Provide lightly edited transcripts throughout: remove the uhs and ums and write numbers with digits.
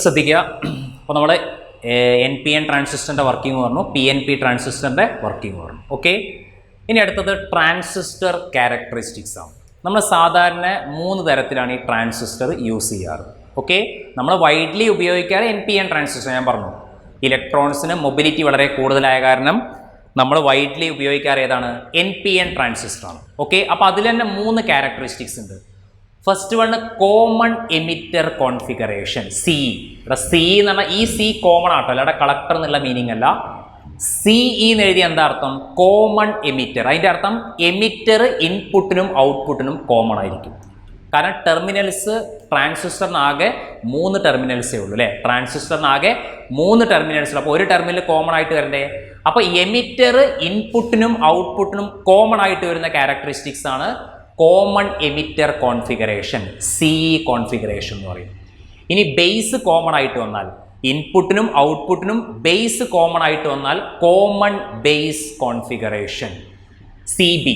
ശ്രദ്ധിക്കുക. അപ്പോൾ നമ്മൾ NPN ട്രാൻസിസ്റ്ററിൻ്റെ വർക്കിംഗ് പറഞ്ഞു, PNP ട്രാൻസിസ്റ്ററിൻ്റെ വർക്കിംഗ് പറഞ്ഞു. ഓക്കെ, ഇനി അടുത്തത് ട്രാൻസിസ്റ്റർ ക്യാരക്ടറിസ്റ്റിക്സ് ആണ്. നമ്മൾ സാധാരണ 3 തരത്തിലാണ് ഈ ട്രാൻസിസ്റ്റർ യൂസ് ചെയ്യാറ്. ഓക്കെ, നമ്മൾ വൈഡ്ലി ഉപയോഗിക്കാറ് NPN ട്രാൻസിസ്റ്റർ. ഞാൻ പറഞ്ഞു ഇലക്ട്രോൺസിന് മൊബിലിറ്റി വളരെ കൂടുതലായ കാരണം നമ്മൾ വൈഡ്ലി ഉപയോഗിക്കാറ് ഏതാണ്? NPN ട്രാൻസിസ്റ്റർ ആണ്. ഓക്കെ, അപ്പോൾ അതിൽ തന്നെ 3 ക്യാരക്ടറിസ്റ്റിക്സ് ഉണ്ട്. First one common emitter configuration, C. ഇവിടെ സി എന്ന് പറഞ്ഞാൽ ഈ സി കോമൺ ആട്ടോ, അല്ലാതെ കളക്ടർ എന്നുള്ള മീനിങ് അല്ല. CE എന്ന് എഴുതിയ എന്താ അർത്ഥം? Common emitter. അതിൻ്റെ അർത്ഥം എമിറ്റർ ഇൻപുട്ടിനും ഔട്ട്പുട്ടിനും കോമൺ ആയിരിക്കും. കാരണം ടെർമിനൽസ് ട്രാൻസിസ്റ്ററിനാകെ 3 ടെർമിനൽസേ ഉള്ളൂ അല്ലേ? ട്രാൻസിസ്റ്ററിനാകെ 3 ടെർമിനൽസ്. അപ്പോൾ ഒരു ടെർമിനൽ കോമൺ ആയിട്ട് വരണ്ടേ? അപ്പോൾ എമിറ്റർ ഇൻപുട്ടിനും ഔട്ട്പുട്ടിനും കോമൺ ആയിട്ട് വരുന്ന ക്യാരക്ടറിസ്റ്റിക്സ് ആണ് common emitter configuration, CE configuration എന്ന് പറയും. ഇനി ബേസ് കോമൺ ആയിട്ട് വന്നാൽ, ഇൻപുട്ടിനും ഔട്ട്പുട്ടിനും ബേസ് കോമൺ ആയിട്ട് വന്നാൽ കോമൺ ബേസ് കോൺഫിഗറേഷൻ, CB.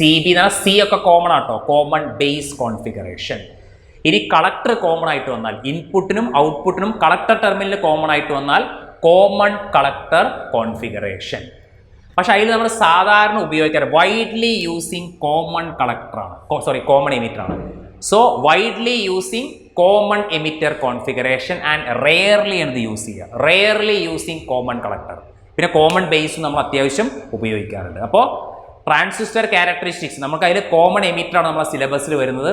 എന്ന് പറഞ്ഞാൽ സി ഒക്കെ കോമൺ ആട്ടോ, കോമൺ ബേസ് കോൺഫിഗറേഷൻ. ഇനി കളക്ടർ കോമൺ ആയിട്ട് വന്നാൽ, ഇൻപുട്ടിനും ഔട്ട്പുട്ടിനും കളക്ടർ ടെർമിനൽ കോമൺ ആയിട്ട് വന്നാൽ കോമൺ കളക്ടർ കോൺഫിഗറേഷൻ. പക്ഷെ അതിൽ നമ്മൾ സാധാരണ ഉപയോഗിക്കാറ് വൈഡ്ലി യൂസിങ് കോമൺ കളക്ടറാണ്, കോമൺ എമിറ്റർ ആണ്. So widely using common emitter configuration and rarely എന്ത് യൂസ് ചെയ്യുക? Rarely using common collector. പിന്നെ കോമൺ ബേസും നമ്മൾ അത്യാവശ്യം ഉപയോഗിക്കാറുണ്ട്. അപ്പോൾ ട്രാൻസിസ്റ്റർ ക്യാരക്ടറിസ്റ്റിക്സ് നമുക്ക് അതിൽ കോമൺ എമിറ്റർ ആണ് നമ്മുടെ സിലബസിൽ വരുന്നത്.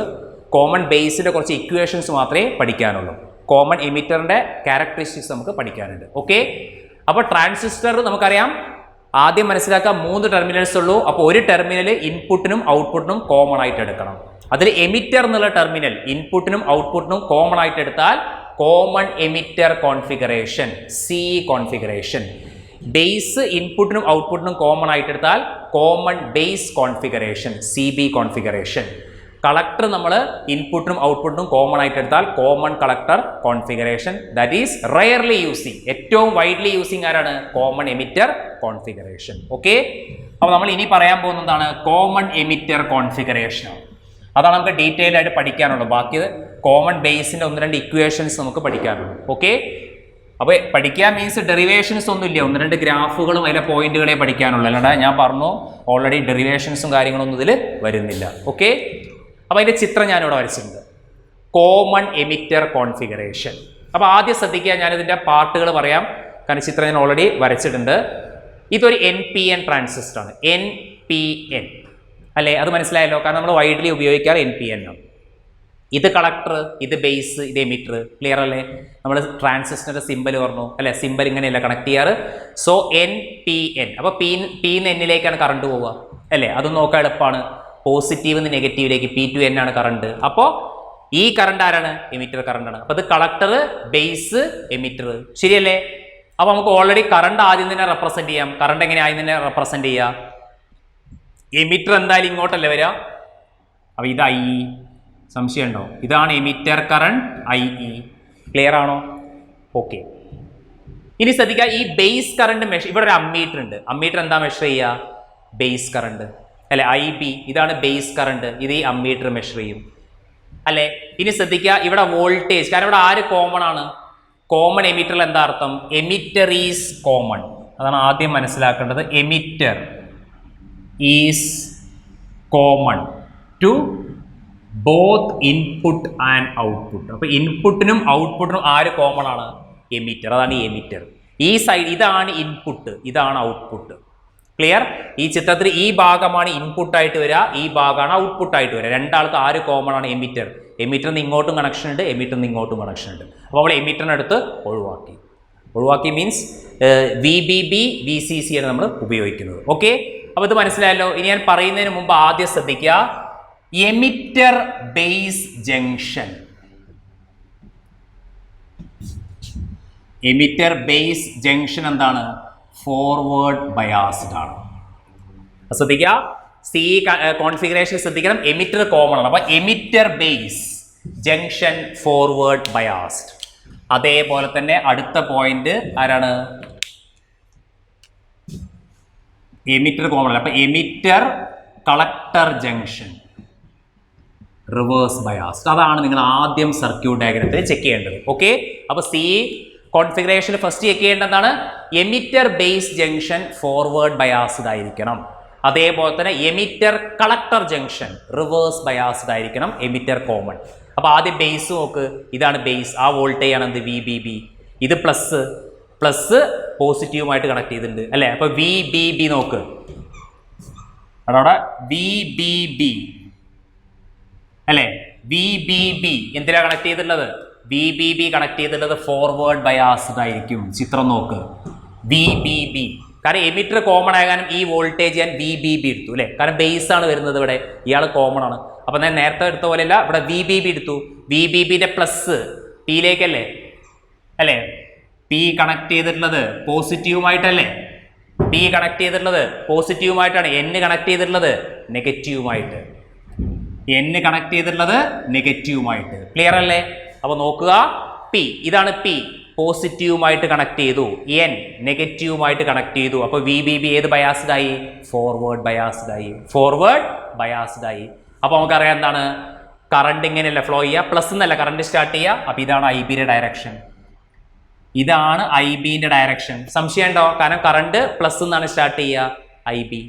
കോമൺ ബേസിൻ്റെ കുറച്ച് ഇക്വേഷൻസ് മാത്രമേ പഠിക്കാനുള്ളൂ. കോമൺ എമിറ്ററിൻ്റെ ക്യാരക്ടറിസ്റ്റിക്സ് നമുക്ക് പഠിക്കാനുണ്ട്. ഓക്കെ, അപ്പോൾ ട്രാൻസിസ്റ്റർ നമുക്കറിയാം, ആദ്യം മനസ്സിലാക്കുക 3 ടെർമിനൽസ് ഉള്ളൂ. അപ്പോൾ ഒരു ടെർമിനൽ ഇൻപുട്ടിനും ഔട്ട്പുട്ടിനും കോമൺ ആയിട്ട് എടുക്കണം. അതിൽ എമിറ്റർ എന്നുള്ള ടെർമിനൽ ഇൻപുട്ടിനും ഔട്ട്പുട്ടിനും കോമൺ ആയിട്ട് എടുത്താൽ common emitter configuration, CE configuration. Base ഇൻപുട്ടിനും ഔട്ട്പുട്ടിനും കോമൺ ആയിട്ട് എടുത്താൽ common base configuration, CB configuration. Collector നമ്മൾ ഇൻപുട്ടിനും ഔട്ട്പുട്ടിനും കോമൺ ആയിട്ട് എടുത്താൽ common collector configuration. That is rarely using. ഏറ്റവും വൈഡ്ലി യൂസിങ് ആരാണ്? Common emitter configuration. ഓക്കെ, അപ്പോൾ നമ്മൾ ഇനി പറയാൻ പോകുന്നതാണ് കോമൺ എമിറ്റർ കോൺഫിഗറേഷൻ. അതാണ് നമുക്ക് ഡീറ്റെയിൽ ആയിട്ട് പഠിക്കാനുള്ളത്. ബാക്കി കോമൺ ബേസിൻ്റെ 1-2 ഇക്വേഷൻസ് നമുക്ക് പഠിക്കാനുള്ളൂ. ഓക്കെ, അപ്പോൾ പഠിക്കാൻ മീൻസ് ഡെറിവേഷൻസ് ഒന്നുമില്ല, 1-2 ഗ്രാഫുകളും അതിലെ പോയിന്റുകളെ പഠിക്കാനുള്ളൂ. അല്ലാണ്ട് ഞാൻ പറഞ്ഞു ഓൾറെഡി ഡെറിവേഷൻസും കാര്യങ്ങളൊന്നും ഇതിൽ വരുന്നില്ല. ഓക്കെ, അപ്പോൾ അതിൻ്റെ ചിത്രം ഞാനിവിടെ വരച്ചിട്ടുണ്ട്, കോമൺ എമിറ്റർ കോൺഫിഗറേഷൻ. അപ്പോൾ ആദ്യം ശ്രദ്ധിക്കുക, ഞാനിതിൻ്റെ പാർട്ടുകൾ പറയാം, കാരണം ചിത്രം ഞാൻ ഓൾറെഡി വരച്ചിട്ടുണ്ട്. ഇതൊരു NPN ട്രാൻസിസ്റ്റർ ആണ്, NPN അല്ലേ? അത് മനസ്സിലായല്ലോ, കാരണം നമ്മൾ വൈഡ്ലി ഉപയോഗിക്കാറ് NPN ആണ്. ഇത് കളക്ടർ, ഇത് ബേസ്, ഇത് എമിറ്റർ. ക്ലിയർ അല്ലേ? നമ്മൾ ട്രാൻസിസ്റ്ററിൻ്റെ സിമ്പൽ പറഞ്ഞു അല്ലേ? സിമ്പൽ ഇങ്ങനെയല്ല കണക്ട് ചെയ്യാറ്. So NPN. അപ്പോൾ P-ന്ന് N-ലേക്കാണ് കറണ്ട് പോവുക അല്ലേ? അത് നോക്കാൻ എളുപ്പമാണ്. പോസിറ്റീവ് നിന്ന് നെഗറ്റീവിലേക്ക് P to N ആണ് കറണ്ട്. അപ്പോൾ ഈ കറണ്ട് ആരാണ്? എമിറ്റർ കറണ്ടാണ്. അപ്പോൾ ഇത് കളക്ടർ, ബേസ്, എമിറ്റർ. ശരിയല്ലേ? അപ്പോൾ നമുക്ക് ഓൾറെഡി കറണ്ട് ആദ്യം തന്നെ റെപ്രസെന്റ് ചെയ്യാം. കറണ്ട് എങ്ങനെ ആദ്യം തന്നെ റെപ്രസെന്റ് ചെയ്യുക? എമിറ്റർ എന്തായാലും ഇങ്ങോട്ടല്ലേ വരിക. അപ്പോൾ ഇത് IE. സംശയം ഉണ്ടോ? ഇതാണ് എമിറ്റർ കറണ്ട്, IE. ക്ലിയർ ആണോ? ഓക്കെ, ഇനി ശ്രദ്ധിക്കുക, ഈ ബേസ് കറണ്ട് മെഷർ, ഇവിടെ ഒരു അമ്മീറ്റർ ഉണ്ട്. അമ്മീറ്റർ എന്താ മെഷർ ചെയ്യുക? ബേസ് കറണ്ട് അല്ലെ? IB. ഇതാണ് ബേസ് കറണ്ട്. ഇത് ഈ അമ്മീറ്റർ മെഷർ ചെയ്യും അല്ലെ? ഇനി ശ്രദ്ധിക്കുക, ഇവിടെ വോൾട്ടേജ്, കാരണം ഇവിടെ ആര് കോമൺ ആണ്? കോമൺ എമിറ്ററിൽ എന്താ അർത്ഥം? Emitter is common. അതാണ് ആദ്യം മനസ്സിലാക്കേണ്ടത്. Emitter is common to both input and output. അപ്പോൾ ഇൻപുട്ടിനും ഔട്ട്പുട്ടിനും ആര് കോമൺ ആണ്? എമിറ്റർ. അതാണ് ഈ എമിറ്റർ. ഈ സൈഡ് ഇതാണ് ഇൻപുട്ട്, ഇതാണ് ഔട്ട്പുട്ട്. ക്ലിയർ? ഈ ചിത്രത്തിൽ ഈ ഭാഗമാണ് ഇൻപുട്ടായിട്ട് വരിക, ഈ ഭാഗമാണ് ഔട്ട്പുട്ടായിട്ട് വരിക. രണ്ടാൾക്ക് ആര് കോമൺ ആണ്? എമിറ്റർ. എമിറ്ററിന് ഇങ്ങോട്ടും കണക്ഷൻ ഉണ്ട്, എമിറ്ററിന് ഇങ്ങോട്ടും കണക്ഷൻ ഉണ്ട്. അപ്പോൾ അവൾ എമിറ്ററിനടുത്ത് ഒഴിവാക്കി മീൻസ് VBB VCC ആണ് നമ്മൾ ഉപയോഗിക്കുന്നത്. ഓക്കെ, അപ്പോൾ ഇത് മനസ്സിലായല്ലോ. ഇനി ഞാൻ പറയുന്നതിന് മുമ്പ് ആദ്യം ശ്രദ്ധിക്കുക, emitter base junction. Emitter base junction എന്താണ്? ഫോർവേഡ് ബയാസ്ഡ് ആണ്. ശ്രദ്ധിക്കുക, CE കോൺഫിഗറേഷൻ ശ്രദ്ധിക്കണം, എമിറ്റർ കോമൺ ആണ്. അപ്പോൾ emitter base junction forward biased. അതേപോലെ തന്നെ അടുത്ത പോയിന്റ് ആരാണ്? എമിറ്റർ കോമൺ അല്ല. അപ്പോൾ emitter collector junction. Reverse biased. അതാണ് നിങ്ങൾ ആദ്യം സർക്യൂട്ട് ഡയഗ്രത്തിൽ ചെക്ക് ചെയ്യേണ്ടത്. ഓക്കെ, അപ്പോൾ സി കോൺഫിഗറേഷനിൽ ഫസ്റ്റ് ചെക്ക് ചെയ്യേണ്ടതാണ് emitter base junction forward biased ആയിരിക്കണം. അതേപോലെ തന്നെ emitter collector junction reverse biased ആയിരിക്കണം, എമിറ്റർ കോമൺ. അപ്പോൾ ആദ്യം ബേസ് നോക്ക്, ഇതാണ് ബേസ്, ആ വോൾട്ടേജ് ആണ് എന്ത് വി ബി ബി. ഇത് പ്ലസ് പോസിറ്റീവുമായിട്ട് കണക്ട് ചെയ്തിട്ടുണ്ട് അല്ലേ. അപ്പോൾ വി ബി ബി നോക്ക്, അവിടെ വി ബി ബി അല്ലേ, വി ബി ബി എന്തിനാ കണക്ട് ചെയ്തിട്ടുള്ളത്? വി ബി ബി കണക്ട് ചെയ്തിട്ടുള്ളത് ഫോർവേഡ് ബയാസ്ഡ് ആയിരിക്കും. ചിത്രം നോക്ക്, വി ബി ബി. കാരണം എമിറ്റർ കോമൺ ആകാനും ഈ വോൾട്ടേജ് ഞാൻ വി ബി ബി എടുത്തു അല്ലേ, കാരണം ബേസ് ആണ് വരുന്നത് ഇവിടെ, ഇയാൾ കോമൺ ആണ്. അപ്പം ഞാൻ നേരത്തെ എടുത്ത പോലെയല്ല, ഇവിടെ വി ബി ബി എടുത്തു. വി ബി ബിന്റെ പ്ലസ് പിയിലേക്കല്ലേ അല്ലേ, പി കണക്ട് ചെയ്തിട്ടുള്ളത് പോസിറ്റീവുമായിട്ടല്ലേ, പി കണക്ട് ചെയ്തിട്ടുള്ളത് പോസിറ്റീവുമായിട്ടാണ്. എൻ കണക്ട് ചെയ്തിട്ടുള്ളത് നെഗറ്റീവുമായിട്ട്, എൻ കണക്ട് ചെയ്തിട്ടുള്ളത് നെഗറ്റീവുമായിട്ട്. ക്ലിയർ അല്ലേ? അപ്പോൾ നോക്കുക, പി ഇതാണ് പി പോസിറ്റീവുമായിട്ട് കണക്ട് ചെയ്തു, എൻ നെഗറ്റീവുമായിട്ട് കണക്ട് ചെയ്തു. അപ്പോൾ വി ബി ബി ഏത് ബയാസ്ഡ് ആയി? ഫോർവേഡ് ബയാസ്ഡ് ആയി, ഫോർവേഡ് ബയാസ്ഡ് ആയി. അപ്പോൾ നമുക്കറിയാം എന്താണ് കറണ്ട് ഇങ്ങനെയല്ല ഫ്ലോ ചെയ്യുക, പ്ലസ് എന്നല്ല കറണ്ട് സ്റ്റാർട്ട് ചെയ്യുക. അപ്പോൾ ഇതാണ് ഐ ബിയുടെ ഡയറക്ഷൻ, ഇതാണ് ഐ ബിന്റെ ഡയറക്ഷൻ. സംശയം ഉണ്ടോ? കാരണം കറണ്ട് പ്ലസ് എന്നാണ് സ്റ്റാർട്ട് ചെയ്യുക, ഐ ബി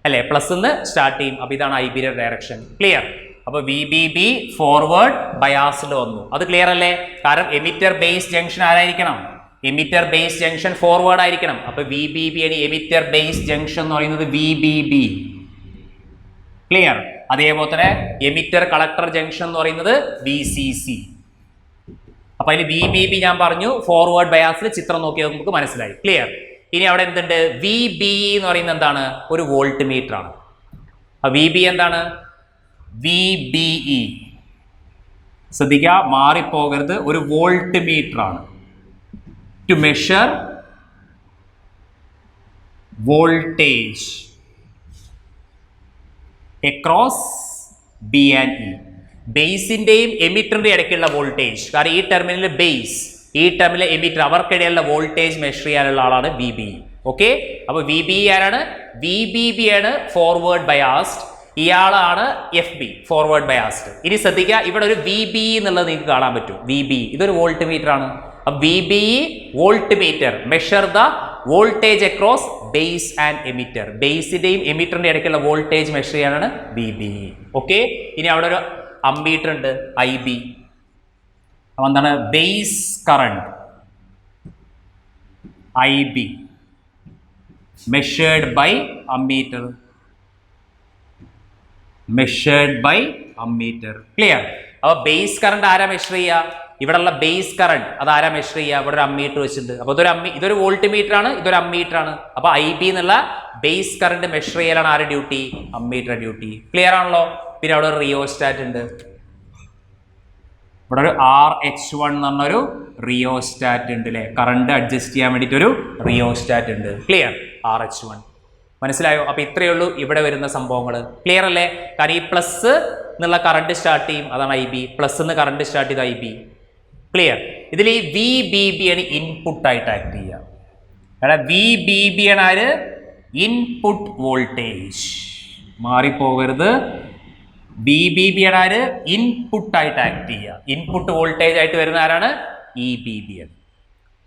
അല്ലേ, പ്ലസ് എന്ന് സ്റ്റാർട്ട് ചെയ്യും. അപ്പോൾ ഇതാണ് ഐ ബിയുടെ ഡയറക്ഷൻ. ക്ലിയർ? അപ്പോൾ V B B forward biased വന്നു, അത് ക്ലിയർ അല്ലേ? കാരണം എമിറ്റർ ബേസ് ജംഗ്ഷൻ ആരായിരിക്കണം? എമിറ്റർ ബേസ് ജംഗ്ഷൻ ഫോർവേഡ് ആയിരിക്കണം. അപ്പോൾ വി ബി ബി ആണ് എമിറ്റർ ബേസ് ജംഗ്ഷൻ എന്ന് പറയുന്നത്, വി ബി ബി. ക്ലിയർ? അതേപോലെ തന്നെ എമിറ്റർ കളക്ടർ ജംഗ്ഷൻ എന്ന് പറയുന്നത് വി സി സി. അപ്പൊ അതിൽ വി ബി ബി ഞാൻ പറഞ്ഞു ഫോർവേഡ് ബയാസിൽ, ചിത്രം നോക്കിയാൽ നമുക്ക് മനസ്സിലായി. ക്ലിയർ? ഇനി അവിടെ എന്തുണ്ട്? വി ബി എന്ന് പറയുന്നത് എന്താണ്? ഒരു വോൾട്ട് മീറ്റർ ആണ്. വി ബി എന്താണ്? V B E. ശ്രദ്ധിക്കുക, മാറിപ്പോകരുത്, ഒരു വോൾട്ട് മീറ്റർ ആണ്. To measure voltage across B and E. ബേസിന്റെയും എമിറ്ററിന്റെ ഇടയ്ക്കുള്ള വോൾട്ടേജ്, കാരണം ഈ ടെർമിനൽ ബേസ്, ഈ ടെർമിനൽ എമിറ്റർ, അവർക്കിടയിലുള്ള വോൾട്ടേജ് മെഷർ ചെയ്യാനുള്ള ആളാണ് വി ബി. ഓക്കെ, അപ്പോൾ വി ബി ആരാണ്? വി ബി ബി ആണ് ഫോർവേഡ് ബയാസ്ഡ്, ഇയാളാണ് എഫ് ബി ഫോർവേഡ് ബയാസ്ഡ്. ഇനി ശ്രദ്ധിക്കുക, ഇവിടെ ഒരു വി ബി എന്നുള്ളത് നിങ്ങൾക്ക് കാണാൻ പറ്റും. വി ബി ഇതൊരു വോൾട്ട് മീറ്റർ ആണ്. V B voltmeter measure the voltage across base and emitter. ബേസിന്റെയും എമിറ്ററിന്റെ ഇടയ്ക്കുള്ള വോൾട്ടേജ് മെഷർ ചെയ്യാനാണ് വി ബി. ഓക്കെ, ഇനി അവിടെ ഒരു അമ്മീറ്റർ ഉണ്ട്, ഐ ബി. അപ്പോൾ എന്താണ്? Base current I B measured by ammeter, measured by ammeter. Clear? അപ്പോൾ ബേസ് കറണ്ട് ആരാ മെഷർ ചെയ്യുക? ഇവിടെയുള്ള ബേസ് കറണ്ട് അത് ആരാ മെഷർ ചെയ്യുക? ഇവിടെ ഒരു അമ്മീറ്റർ വെച്ചിട്ടുണ്ട്. അപ്പോൾ ഇതൊരു വോൾട്ട് മീറ്റർ ആണ്, ഇതൊരു അമ്മീറ്റർ ആണ്. അപ്പോൾ ഐ ബി എന്നുള്ള ബേസ് കറണ്ട് മെഷർ ചെയ്യലാണ് ആരുടെ ഡ്യൂട്ടി? Ammeter duty. ക്ലിയർ ആണല്ലോ? പിന്നെ അവിടെ ഒരു റിയോസ്റ്റാറ്റ് ഉണ്ട്, ഇവിടെ ഒരു RH1 എന്ന് പറഞ്ഞൊരു റിയോസ്റ്റാറ്റ് ഉണ്ട് അല്ലേ, കറണ്ട് അഡ്ജസ്റ്റ് ചെയ്യാൻ വേണ്ടിയിട്ട് ഒരു റിയോസ്റ്റാറ്റ് ഉണ്ട്. ക്ലിയർ? RH1 മനസ്സിലായോ? അപ്പോൾ ഇത്രയേ ഉള്ളൂ ഇവിടെ വരുന്ന സംഭവങ്ങൾ. ക്ലിയർ അല്ലേ? കാരണം ഈ പ്ലസ് എന്നുള്ള കറണ്ട് സ്റ്റാർട്ട് ചെയ്യും, അതാണ് ഐ ബി. പ്ലസ് എന്ന് കറണ്ട് സ്റ്റാർട്ട് ചെയ്ത് ഐ ബി. ക്ലിയർ? ഇതിൽ ഈ വി ബി ബി ആണ് ഇൻപുട്ടായിട്ട് ആക്ട് ചെയ്യുക. കാരണം വി ബി ബി ആണ് ആര്? Input voltage. മാറിപ്പോകരുത്, ബി ബി ബി ആണ് ആര്? ഇൻപുട്ടായിട്ട് ആക്ട് ചെയ്യുക. ഇൻപുട്ട് വോൾട്ടേജ് ആയിട്ട് വരുന്ന ആരാണ്? ഇ ബി ബി ആണ്.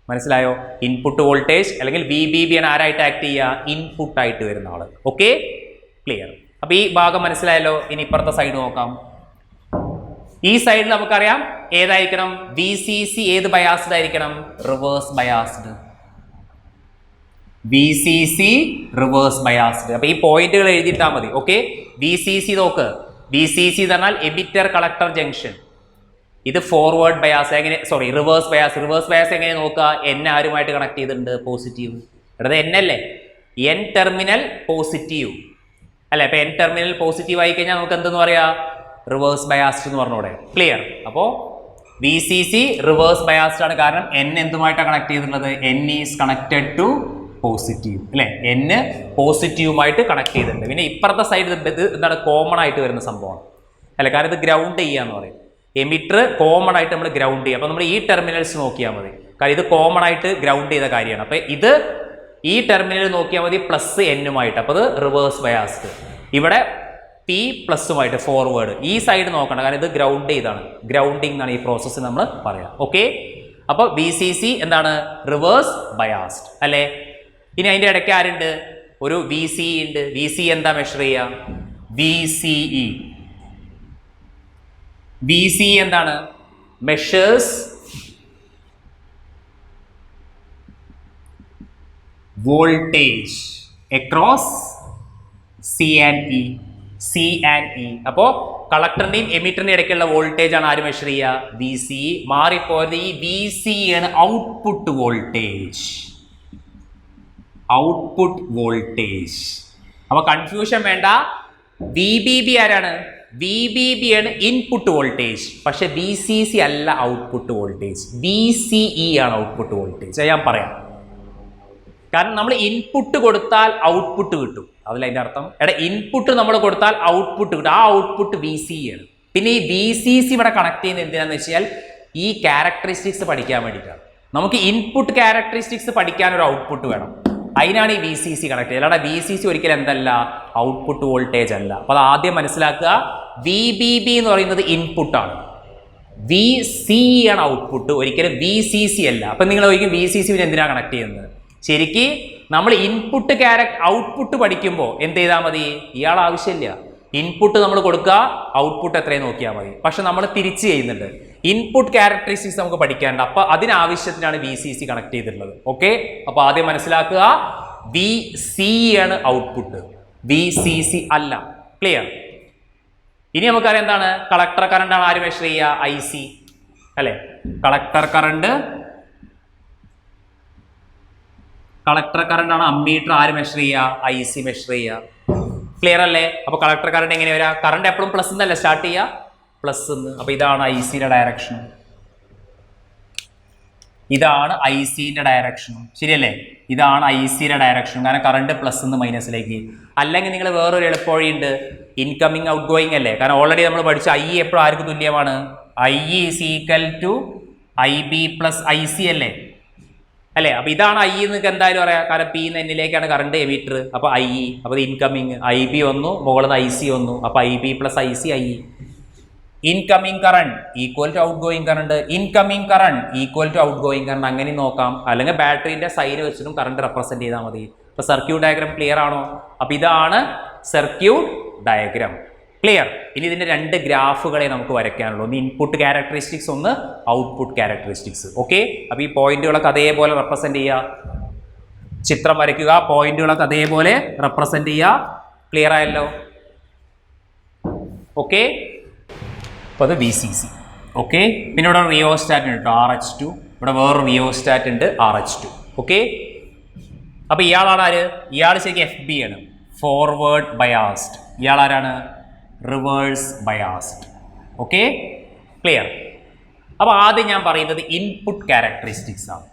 മനസ്സിലായോ? ഇൻപുട്ട് വോൾട്ടേജ് അല്ലെങ്കിൽ വി ബി ബി ആണ് ആരായിട്ട് ആക്ട് ചെയ്യുക? ഇൻപുട്ടായിട്ട് വരുന്ന ആള്. Okay, clear? അപ്പൊ ഈ ഭാഗം മനസ്സിലായല്ലോ. ഇനി ഇപ്പുറത്തെ സൈഡ് നോക്കാം. ഈ സൈഡിൽ നമുക്കറിയാം ഏതായിരിക്കണം? വി സി സി ഏത് ബയാസ്ഡ് ആയിരിക്കണം? Reverse biased. V C C reverse biased. അപ്പൊ ഈ പോയിന്റുകൾ എഴുതിയിട്ടാൽ മതി. ഓക്കെ, വി സി സി നോക്ക്. വി സി സി എന്ന് പറഞ്ഞാൽ എമിറ്റർ കളക്ടർ ജംഗ്ഷൻ. ഇത് ഫോർവേഡ് ബയാസ്. എങ്ങനെ? Sorry, reverse bias. Reverse bias എങ്ങനെ നോക്കുക? എൻ ആരുമായിട്ട് കണക്ട് ചെയ്തിട്ടുണ്ട്? പോസിറ്റീവ്. ഇവിടെ എൻ അല്ലേ, എൻ ടെർമിനൽ പോസിറ്റീവ് അല്ലെ. അപ്പൊ എൻ ടെർമിനൽ പോസിറ്റീവ് ആയി കഴിഞ്ഞാൽ നമുക്ക് എന്തെന്ന് പറയാ? റിവേഴ്സ് ബയാസ്ഡ് എന്ന് പറഞ്ഞൂടെ? ക്ലിയർ? അപ്പോൾ V C C reverse biased ആണ്. കാരണം എൻ എന്തുമായിട്ടാണ് കണക്ട് ചെയ്തിട്ടുള്ളത്? N is connected to positive അല്ലെ, എൻ പോസിറ്റീവുമായിട്ട് കണക്ട് ചെയ്തിട്ടുണ്ട്. പിന്നെ ഇപ്പുറത്തെ സൈഡ് ഇത് എന്താണ്? കോമൺ ആയിട്ട് വരുന്ന സംഭവമാണ് അല്ലെ, കാരണം ഇത് ഗ്രൗണ്ട് ചെയ്യാന്ന് പറയും. എമിറ്റർ കോമൺ ആയിട്ട് നമ്മൾ ഗ്രൗണ്ട് ചെയ്യുക. അപ്പോൾ നമ്മൾ ഈ ടെർമിനൽസ് നോക്കിയാൽ മതി, കാരണം ഇത് കോമൺ ആയിട്ട് ഗ്രൗണ്ട് ചെയ്ത കാര്യമാണ്. അപ്പോൾ ഇത് ഈ ടെർമിനൽ നോക്കിയാൽ മതി പ്ലസ് എന്നുമായിട്ട്. അപ്പോൾ അത് റിവേഴ്സ് ബയാസ്ഡ്. ഇവിടെ പി പ്ലസുമായിട്ട് ഫോർവേഡ് ഈ സൈഡ് നോക്കണം, കാരണം ഇത് ഗ്രൗണ്ട് ചെയ്താണ്, ഗ്രൗണ്ടിങ് എന്നാണ് ഈ പ്രോസസ്സ് നമ്മൾ പറയാം. ഓക്കെ, അപ്പോൾ VCC എന്താണ്? റിവേഴ്സ് ബയാസ്ഡ് അല്ലേ. ഇനി അതിൻ്റെ ഇടയ്ക്ക് ആരുണ്ട്? ഒരു VCE ഉണ്ട്. VCE എന്താ മെഷർ ചെയ്യുക? VCE എന്താണ്? Measures voltage across C and E. അപ്പോൾ കളക്ടറിന്റെയും എമിറ്ററിന്റെയും ഇടയ്ക്കുള്ള വോൾട്ടേജ് ആണ് ആര് മെഷർ ചെയ്യുക? VCE. മാറിപ്പോയത് ഈ VCE ആണ് ഔട്ട്പുട്ട് വോൾട്ടേജ്. അപ്പൊ കൺഫ്യൂഷൻ വേണ്ട. VBB ആരാണ്? VBB ആണ് ഇൻപുട്ട് വോൾട്ടേജ്. പക്ഷെ VCC അല്ല ഔട്ട്പുട്ട് വോൾട്ടേജ്, VCE ആണ് ഔട്ട്പുട്ട് വോൾട്ടേജ്. ഞാൻ പറയാം, കാരണം നമ്മൾ ഇൻപുട്ട് കൊടുത്താൽ ഔട്ട്പുട്ട് കിട്ടും. അതിൽ അതിൻ്റെ അർത്ഥം ഇൻപുട്ട് നമ്മൾ കൊടുത്താൽ ഔട്ട്പുട്ട് കിട്ടും. ആ ഔട്ട്പുട്ട് VCE ആണ്. പിന്നെ ഈ VCC ഇവിടെ കണക്ട് ചെയ്യുന്നത് എന്തിനാന്ന് വെച്ചാൽ ഈ ക്യാരക്ടറിസ്റ്റിക്സ് പഠിക്കാൻ വേണ്ടിയിട്ടാണ്. നമുക്ക് ഇൻപുട്ട് ക്യാരക്ടറിസ്റ്റിക്സ് പഠിക്കാൻ ഒരു ഔട്ട്പുട്ട് വേണം, അതിനാണ് ഈ VCC കണക്ട് ചെയ്യുന്നത്. അല്ലാതെ VCC ഒരിക്കലും എന്തല്ല? ഔട്ട്പുട്ട് വോൾട്ടേജ് അല്ല. അപ്പോൾ അത് ആദ്യം മനസ്സിലാക്കുക. VBB എന്ന് പറയുന്നത് ഇൻപുട്ടാണ്, VCE ആണ് ഔട്ട്പുട്ട്, ഒരിക്കലും VCC അല്ല. അപ്പം നിങ്ങൾ ഒരിക്കലും VCC പിന്നെ എന്തിനാണ് കണക്ട് ചെയ്യുന്നത്? ശരിക്ക് നമ്മൾ ഇൻപുട്ട് ഔട്ട്പുട്ട് പഠിക്കുമ്പോൾ എന്ത് ചെയ്താൽ മതി? ഇയാൾ ആവശ്യമില്ല, ഇൻപുട്ട് നമ്മൾ കൊടുക്കുക, ഔട്ട്പുട്ട് എത്രയും നോക്കിയാൽ മതി. പക്ഷെ നമ്മൾ തിരിച്ച് ചെയ്യുന്നുണ്ട്, ഇൻപുട്ട് ക്യാരക്ടറിസ്റ്റിക്സ് നമുക്ക് പഠിക്കാനുണ്ട്. അപ്പോൾ അതിനാവശ്യത്തിനാണ് VCC കണക്ട് ചെയ്തിട്ടുള്ളത്. ഓക്കെ, അപ്പോൾ ആദ്യം മനസ്സിലാക്കുക, VCE ആണ് ഔട്ട്പുട്ട്, VCC അല്ല. ക്ലിയർ? ഇനി നമുക്കറിയാം എന്താണ്? കളക്ടർ കറണ്ട് ആണ് ആര് മെഷർ ചെയ്യുക? IC അല്ലെ. കളക്ടർ കറണ്ട് ആണ് അമ്മീറ്റർ ആര് മെഷർ ചെയ്യുക? IC മെഷർ ചെയ്യുക. ക്ലിയർ അല്ലേ? അപ്പൊ കളക്ടർ കറണ്ട് എങ്ങനെ വരാ? കറണ്ട് എപ്പോഴും പ്ലസ് എന്നല്ല സ്റ്റാർട്ട് ചെയ്യുക, പ്ലസ് എന്ന്. അപ്പൊ ഇതാണ് ICയുടെ ഡയറക്ഷൻ, ഇതാണ് ICന്റെ ഡയറക്ഷൻ. ശരിയല്ലേ? ഇതാണ് ICയുടെ ഡയറക്ഷൻ, കാരണം കറണ്ട് പ്ലസ് എന്ന് മൈനസിലേക്ക്. അല്ലെങ്കിൽ നിങ്ങൾ വേറൊരു എളുപ്പവഴിയുണ്ട്, ഇൻകമിങ് ഔട്ട് ഗോയിങ് അല്ലേ. കാരണം ഓൾറെഡി നമ്മൾ പഠിച്ച I എപ്പോഴും ആർക്ക് തുല്യമാണ്? I is equal to IB plus IC അല്ലേ. അല്ലേ? അപ്പൊ ഇതാണ് I എന്നൊക്കെ എന്തായാലും പറയാം, കാരണം P എന്നിലേക്കാണ് കറണ്ട് എമിറ്റർ. അപ്പൊ IE, അപ്പൊ ഇൻകമിങ് IB വന്നു, മുകളിൽ IC വന്നു, അപ്പൊ IB plus IC IE. Incoming current equal to outgoing current, incoming current equal to outgoing current. അങ്ങനെ നോക്കാം, അല്ലെങ്കിൽ ബാറ്ററിന്റെ സൈൻ വെച്ചിട്ടും കറണ്ട് റെപ്രസെന്റ് ചെയ്താൽ മതി. അപ്പൊ സർക്യൂട്ട് ഡയഗ്രാം ക്ലിയർ ആണോ? അപ്പൊ ഇതാണ് സർക്യൂട്ട് ഡയഗ്രാം. ക്ലിയർ? ഇനി ഇതിന്റെ രണ്ട് ഗ്രാഫുകളെ നമുക്ക് വരയ്ക്കാനുള്ളൂ, ഒന്ന് ഇൻപുട്ട് ക്യാരക്ടറിസ്റ്റിക്സ്, ഒന്ന് ഔട്ട്പുട്ട് ക്യാരക്ടറിസ്റ്റിക്സ്. ഓക്കെ, അപ്പൊ ഈ പോയിന്റുകളൊക്കെ അതേപോലെ റെപ്രസെന്റ് ചെയ്യുക, ചിത്രം വരയ്ക്കുക, പോയിന്റുകളൊക്കെ അതേപോലെ റെപ്രസെന്റ് ചെയ്യുക. ക്ലിയർ ആയല്ലോ? ഓക്കെ, അപ്പോൾ അത് VCC. ഓക്കെ, പിന്നെ ഇവിടെ റിയോസ്റ്റാറ്റ് ഉണ്ട് കേട്ടോ, RH2. ഇവിടെ വേറൊരു റിയോസ്റ്റാറ്റ് ഉണ്ട്, RH2. ഓക്കെ, അപ്പോൾ ഇയാളാണ് ആര്? ഇയാൾ ശരിക്കും FB ആണ്, ഫോർവേഡ് ബയാസ്ഡ്. ഇയാൾ ആരാണ്? Reverse biased. Okay, clear? അപ്പോൾ ആദ്യം ഞാൻ പറയുന്നത് ഇൻപുട്ട് ക്യാരക്ടറിസ്റ്റിക്സ് ആണ്.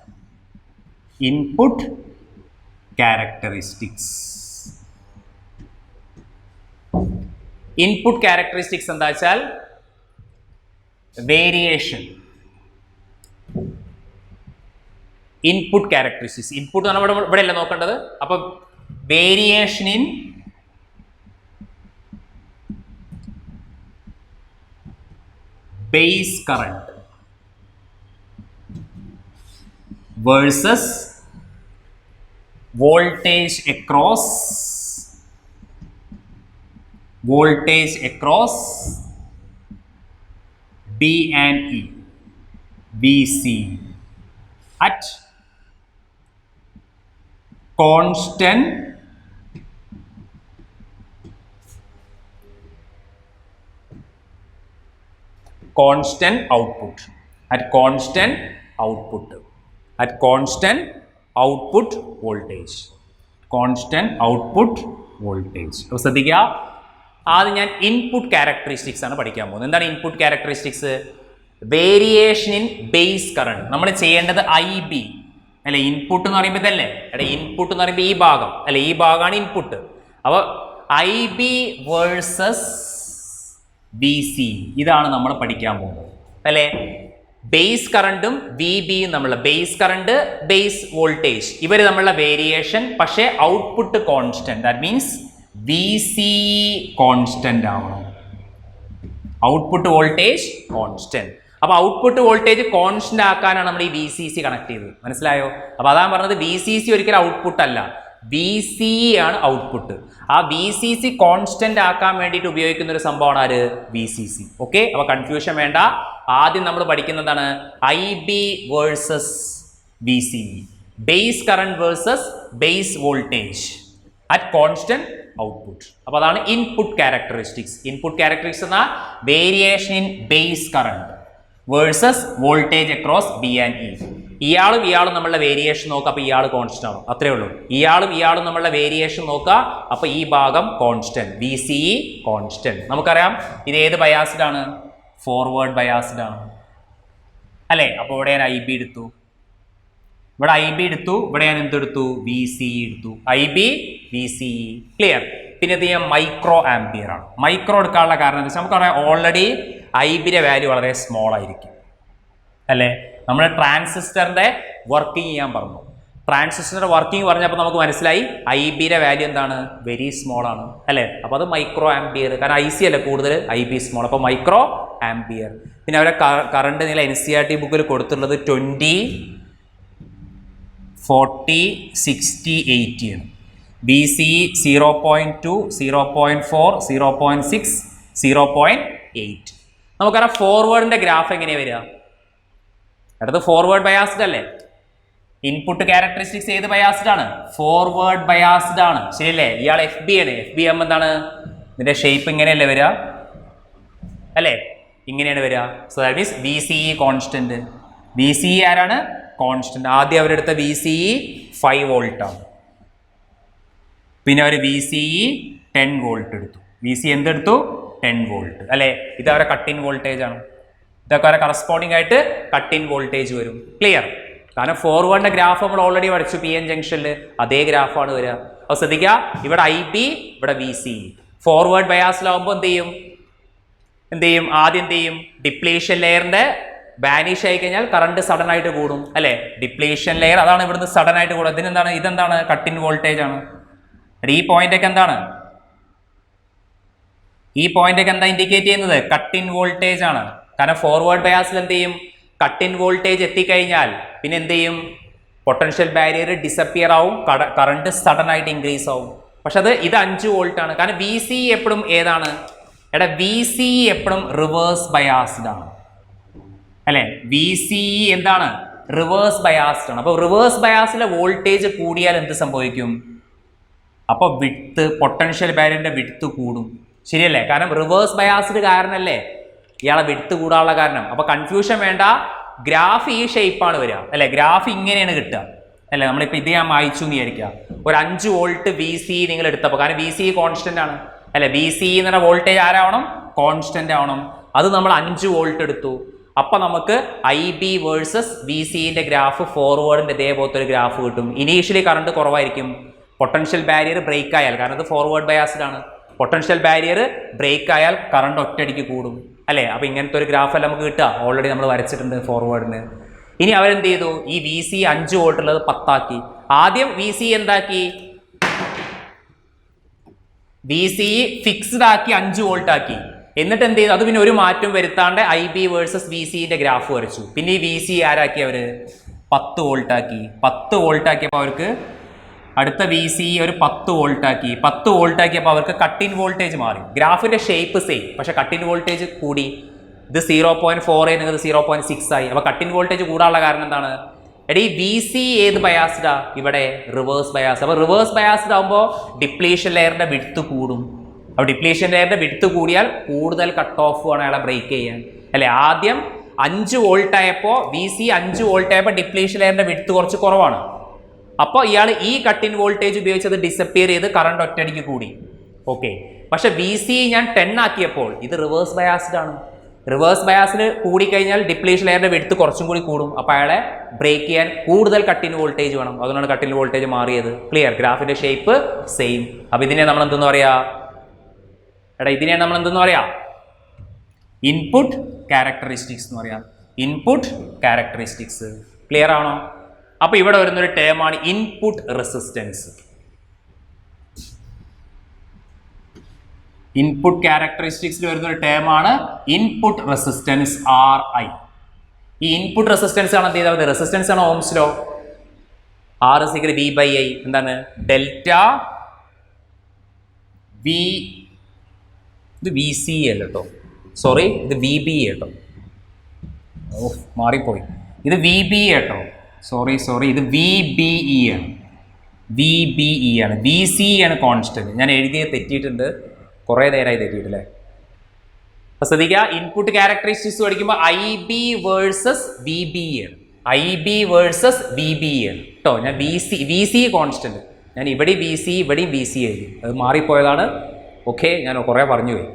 Input characteristics. ഇൻപുട്ട് ക്യാരക്ടറിസ്റ്റിക്സ് എന്താ വെച്ചാൽ വേരിയേഷൻ. ഇൻപുട്ട് ക്യാരക്ടറിസ്റ്റിക്സ്, ഇൻപുട്ട് നമ്മൾ ഇവിടെ അല്ല നോക്കേണ്ടത്. അപ്പൊ variation in base current versus voltage across B and E, VC at constant output, at constant output voltage, അപ്പോൾ ശ്രദ്ധിക്കുക, ആദ്യം ഞാൻ ഇൻപുട്ട് ക്യാരക്ടറിസ്റ്റിക്സ് ആണ് പഠിക്കാൻ പോകുന്നത്. എന്താണ് input characteristics? Variation in base current. നമ്മൾ ചെയ്യേണ്ടത് IB അല്ലെ, ഇൻപുട്ട് എന്ന് പറയുമ്പോൾ ഇതല്ലേ, ഇൻപുട്ട് എന്ന് പറയുമ്പോൾ ഈ ഭാഗം അല്ലെ, ഈ ഭാഗമാണ് ഇൻപുട്ട്. അപ്പോൾ IB വേഴ്സസ് VC, ഇതാണ് നമ്മൾ പഠിക്കാൻ പോകുന്നത് അല്ലേ. ബേസ് കറണ്ടും VBയും നമ്മളുടെ ബേസ് കറണ്ട്, ബേസ് വോൾട്ടേജ്, ഇവർ തമ്മിലുള്ള വേരിയേഷൻ, പക്ഷേ output constant. That means VCE constant ആവണം. Output voltage constant. അപ്പൊ ഔട്ട്പുട്ട് വോൾട്ടേജ് കോൺസ്റ്റന്റ് ആക്കാനാണ് നമ്മൾ ഈ VCC കണക്ട് ചെയ്തത്. മനസ്സിലായോ? അപ്പൊ അതാണ് പറഞ്ഞത് VCC ഒരിക്കലും ഔട്ട്പുട്ട് അല്ല, VCE ആണ് ഔട്ട്പുട്ട്. ആ VCC കോൺസ്റ്റന്റ് ആക്കാൻ വേണ്ടിയിട്ട് ഉപയോഗിക്കുന്ന ഒരു സംഭവമാണ് ആര്? VCC. ഓക്കെ, അപ്പൊ കൺഫ്യൂഷൻ വേണ്ട. ആദ്യം നമ്മൾ പഠിക്കുന്നതാണ് IB versus VCE, base current versus base voltage at constant output. അപ്പൊ അതാണ് ഇൻപുട്ട് ക്യാരക്ടറിസ്റ്റിക്സ്. ഇൻപുട്ട് ക്യാരക്ടറിസ്റ്റിക്സ് എന്ന variation in base current versus voltage across B and E. ഇയാളും നമ്മളുടെ വേരിയേഷൻ നോക്കുക, അപ്പൊ ഇയാൾ കോൺസ്റ്റന്റ് ആവും. അത്രേ ഉള്ളൂ. ഇയാളും നമ്മളുടെ വേരിയേഷൻ നോക്കുക, അപ്പൊ ഈ ഭാഗം കോൺസ്റ്റന്റ്, VCE കോൺസ്റ്റന്റ്. നമുക്കറിയാം ഇത് ഏത് ബയാസ്ഡ് ആണ്? ഫോർവേഡ് ബയാസ്ഡ് ആണ് അല്ലേ? അപ്പോൾ ഇവിടെ ഞാൻ IB എടുത്തു, ഇവിടെ IB എടുത്ു, ഇവിടെ ഞാൻ എന്തെടുത്തു? VCE എടുത്തു. IB VCE clear. പിന്നെ ഇത് ഞാൻ മൈക്രോ ആംപിയർ ആണ്. മൈക്രോ എടുക്കാനുള്ള കാരണം എന്താ വെച്ചാൽ നമുക്കറിയാം ഓൾറെഡി IBയുടെ വാല്യൂ വളരെ സ്മോൾ ആയിരിക്കും അല്ലേ? നമ്മൾ ട്രാൻസിസ്റ്ററിന്റെ വർക്കിംഗ് ചെയ്യാൻ പറഞ്ഞു. ട്രാൻസിസ്റ്ററിന്റെ വർക്കിംഗ് പറഞ്ഞപ്പോൾ നമുക്ക് മനസ്സിലായി IBയുടെ വാല്യൂ എന്താണ്? വെരി സ്മോൾ ആണ് അല്ലേ? അപ്പോൾ അത് മൈക്രോ ആംപിയർ. കാരണം IC അല്ലേ കൂടുതൽ, IB സ്മോൾ, അപ്പോൾ മൈക്രോ ആംപിയർ. പിന്നെ അവരെ കറണ്ട് നില NCERT ബുക്കിൽ കൊടുത്തിട്ടുള്ളത് 20, 40, 60, 80 ആണ്. VCE 0.2, 0.4, 0.6, 0.8. നമുക്കറിയാം ഫോർവേഡിന്റെ ഗ്രാഫ് എങ്ങനെയാണ് വരിക? അടുത്ത് ഫോർവേഡ് ബയാസ്ഡ് അല്ലേ? ഇൻപുട്ട് ക്യാരക്ടറിസ്റ്റിക്സ് ഏത് ബയാസ്ഡ് ആണ്? ഫോർവേഡ് ബയാസ്ഡ് ആണ്, ശരിയല്ലേ? ഇയാൾ FB ആണ്. FB ആകുമ്പോൾ എന്താണ്? ഇതിന്റെ ഷേപ്പ് ഇങ്ങനെയല്ലേ വരിക അല്ലേ? ഇങ്ങനെയാണ് വരിക. So that means VCE constant. VCE ആരാണ്? കോൺസ്റ്റന്റ്. ആദ്യം അവരെടുത്ത VCE 5 വോൾട്ട് ആണ്, പിന്നെ അവർ VCE 10 വോൾട്ട് എടുത്തു. VCE എന്തെടുത്തു? 10 വോൾട്ട് അല്ലേ? ഇത് അവരെ കട്ട് ഇൻ വോൾട്ടേജ് ആണ്. ഇതൊക്കെ അവരെ കറസ്പോണ്ടിങ് ആയിട്ട് കട്ട് ഇൻ വോൾട്ടേജ് വരും. ക്ലിയർ? കാരണം ഫോർവേഡിന്റെ ഗ്രാഫ് നമ്മൾ ഓൾറെഡി പഠിച്ചു, PN ജംഗ്ഷനിൽ അതേ ഗ്രാഫാണ് വരിക. അപ്പോൾ ശ്രദ്ധിക്കുക, ഇവിടെ IB, ഇവിടെ VCE. ഫോർവേഡ് ബയാസിലാവുമ്പോൾ എന്ത് ചെയ്യും? ആദ്യം എന്ത് ചെയ്യും? ഡിപ്ലീഷൻ ലെയറിന്റെ ബാനിഷ് ആയി കഴിഞ്ഞാൽ കറണ്ട് സഡൻ ആയിട്ട് കൂടും അല്ലേ? ഡിപ്ലീഷൻ ലെയർ അതാണ് ഇവിടുന്ന് സഡൻ ആയിട്ട് കൂടും. ഇതിനെന്താണ്? ഇതെന്താണ്? കട്ട് ഇൻ വോൾട്ടേജ് ആണ്. ഈ പോയിന്റ് ഒക്കെ എന്താണ്? ഈ പോയിന്റ് ഒക്കെ എന്താ ഇൻഡിക്കേറ്റ് ചെയ്യുന്നത്? കട്ട് ഇൻ വോൾട്ടേജ് ആണ്. കാരണം ഫോർവേഡ് ബയാസിൽ എന്ത് ചെയ്യും? കട്ട് ഇൻ വോൾട്ടേജ് എത്തിക്കഴിഞ്ഞാൽ പിന്നെ എന്ത് ചെയ്യും? പൊട്ടൻഷ്യൽ ബാരിയർ ഡിസപ്പിയർ ആവും, കറണ്ട് സഡൻ ആയിട്ട് ഇൻക്രീസ് ആവും. പക്ഷെ ഇത് 5 വോൾട്ട് ആണ്. കാരണം VCE എപ്പോഴും ഏതാണ്? VCE എപ്പോഴും റിവേഴ്സ് ബയാസ്ഡ് ആണ് അല്ലെ? VCE എന്താണ്? റിവേഴ്സ് ബയാസ്ഡ് ആണ്. അപ്പോൾ റിവേഴ്സ് ബയാസിലെ വോൾട്ടേജ് കൂടിയാൽ എന്ത് സംഭവിക്കും? അപ്പോൾ വിഡ്ത്ത്, പൊട്ടൻഷ്യൽ ബാരിയറിന്റെ വിഡ്ത്ത് കൂടും, ശരിയല്ലേ? കാരണം റിവേഴ്സ് ബയാസ്ഡ് കാരണല്ലേ ഇയാളെ വിഡ്ത്ത് കൂടാനുള്ള കാരണം. അപ്പോൾ കൺഫ്യൂഷൻ വേണ്ട, ഗ്രാഫ് ഈ ഷേപ്പാണ് വരിക അല്ലെ? ഗ്രാഫ് ഇങ്ങനെയാണ് കിട്ടുക അല്ലെ? നമ്മളിപ്പോൾ ഇത് ഞാൻ വായിച്ചു എന്ന് വിചാരിക്കുക. ഒരു 5 വോൾട്ട് VCE നിങ്ങൾ എടുത്തപ്പോൾ, കാരണം VCE കോൺസ്റ്റന്റ് ആണ് അല്ലെ? VCE എന്ന വോൾട്ടേജ് ആരാവണം? കോൺസ്റ്റന്റ് ആവണം. അത് നമ്മൾ 5 വോൾട്ട് എടുത്തു. അപ്പം നമുക്ക് IB വേഴ്സസ് VCEന്റെ ഗ്രാഫ് ഫോർവേഡിന്റെ ഇതേപോലത്തെ ഒരു ഗ്രാഫ് കിട്ടും. ഇനീഷ്യലി കറണ്ട് കുറവായിരിക്കും, പൊട്ടൻഷ്യൽ ബാരിയർ ബ്രേക്ക് ആയാൽ, കാരണം ഇത് ഫോർവേഡ് ബയാസ്ഡ് ആണ്, പൊട്ടൻഷ്യൽ ബാരിയർ ബ്രേക്ക് ആയാൽ കറണ്ട് ഒറ്റയടിക്ക് കൂടും അല്ലേ? അപ്പോൾ ഇങ്ങനത്തെ ഒരു ഗ്രാഫ് അല്ല നമുക്ക് കിട്ടുക. ഓൾറെഡി നമ്മൾ വരച്ചിട്ടുണ്ട് ഫോർവേഡിന്. ഇനി അവരെന്ത് ചെയ്തു? ഈ VCE 5 വോൾട്ട് ഉള്ളത് 10 ആക്കി. ആദ്യം VCE എന്താക്കി? VCE ഫിക്സ്ഡ് ആക്കി 5 വോൾട്ട് ആക്കി. എന്നിട്ട് എന്ത് ചെയ്തു? അത് പിന്നെ ഒരു മാറ്റം വരുത്താണ്ട് IB വേഴ്സസ് VCEന്റെ ഗ്രാഫ് വരച്ചു. പിന്നെ ഈ VCE ആരാക്കി? അവർ 10 വോൾട്ട് ആക്കി. 10 വോൾട്ട് ആക്കിയപ്പോൾ അവർക്ക് അടുത്ത VCE ഒരു 10 വോൾട്ട് ആക്കി. 10 വോൾട്ട് ആക്കിയപ്പോൾ അവർക്ക് കട്ട് ഇൻ വോൾട്ടേജ് മാറി. ഗ്രാഫിന്റെ ഷേപ്പ് സെയിം, പക്ഷെ കട്ട് ഇൻ വോൾട്ടേജ് കൂടി. ഇത് 0.4 എന്നത് 0.6 ആയി. അപ്പോൾ കട്ട് ഇൻ വോൾട്ടേജ് കൂടാനുള്ള കാരണം എന്താണ്? ഈ VCE ഏത് ബയാസ്ഡാ? ഇവിടെ റിവേഴ്സ് ബയാസ്. അപ്പോൾ റിവേഴ്സ് ബയാസ്ഡ് ആകുമ്പോൾ ഡിപ്ലീഷൻ ലെയറിന്റെ വിഡ്ത്ത് കൂടും. അപ്പോൾ ഡിപ്ലീഷൻ ലെയറിന്റെ വിഡ്ത്ത് കൂടിയാൽ കൂടുതൽ കട്ട് ഓഫ് ആണ് അയാളെ ബ്രേക്ക് ചെയ്യാൻ അല്ലെ? ആദ്യം 5 വോൾട്ട് ആയപ്പോൾ VCE 5 വോൾട്ട് ആയപ്പോൾ ഡിപ്ലീഷൻ ലെയറിന്റെ വിഡ്ത്ത് കുറച്ച് കുറവാണ്. അപ്പോൾ ഇയാൾ ഈ കട്ട് ഇൻ വോൾട്ടേജ് ഉപയോഗിച്ചത് ഡിസപ്പിയർ ചെയ്ത് കറണ്ട് ഒറ്റയടിക്ക് കൂടി. ഓക്കെ, പക്ഷെ VCE ഞാൻ 10 ആക്കിയപ്പോൾ ഇത് റിവേഴ്സ് ബയാസ്ഡ് ആണ്. റിവേഴ്സ് ബയാസിൽ കൂടിക്കഴിഞ്ഞാൽ ഡിപ്ലീഷൻ ലെയറിന്റെ വിഡ്ത്ത് കുറച്ചും കൂടി കൂടും. അപ്പോൾ അയാളെ ബ്രേക്ക് ചെയ്യാൻ കൂടുതൽ കട്ട് ഇൻ വോൾട്ടേജ് വേണം. അതുകൊണ്ടാണ് കട്ട് ഇൻ വോൾട്ടേജ് മാറിയത്. ക്ലിയർ? ഗ്രാഫിന്റെ ഷേപ്പ് സെയിം. അപ്പോൾ ഇതിനെ നമ്മൾ എന്തെന്ന് പറയാ? ഇതിനെ നമ്മൾ എന്തെന്ന് പറയാ? ഇൻപുട്ട് ക്യാരക്ടറിസ്റ്റിക്സ് എന്ന് പറയാം. Input characteristics. ക്ലിയർ ആണോ? അപ്പോൾ ഇവിടെ വരുന്നൊരു ടേമാണ് ഇൻപുട്ട് റെസിസ്റ്റൻസ്. ഇൻപുട്ട് ക്യാരക്ടറിസ്റ്റിക്സിൽ വരുന്ന ഒരു ടേം ആണ് ഇൻപുട്ട് റെസിസ്റ്റൻസ് RI. ഈ ഇൻപുട്ട് റെസിസ്റ്റൻസ് ആണ് എന്ത് ചെയ്താൽ റെസിസ്റ്റൻസ് ആണ് Ohm's law. R is equal to V/I. എന്താണ് ഡെൽറ്റ വി, ഇത് VC അല്ല കേട്ടോ, സോറി ഇത് VB കേട്ടോ, മാറിപ്പോയി, ഇത് VB കേട്ടോ, സോറി ഇത് VBE ആണ്, VBE ആണ്, VC ആണ് കോൺസ്റ്റന്റ്. ഞാൻ എഴുതിയത് തെറ്റിയിട്ടുണ്ട്, കുറേ നേരമായി തെറ്റിയിട്ടല്ലേ. അപ്പോൾ ശ്രദ്ധിക്കുക, ഇൻപുട്ട് ക്യാരക്ടറിസ്റ്റിക്സ് പഠിക്കുമ്പോൾ IB വേഴ്സസ് VB ആണ്, IB വേഴ്സസ് VB ആണ് കേട്ടോ. ഞാൻ VC കോൺസ്റ്റന്റ്, ഞാൻ ഇവിടെ VC ഇവിടെയും VC എഴുതി, അത് മാറിപ്പോയതാണ്. ഓക്കെ, ഞാൻ കുറേ പറഞ്ഞു പോയി.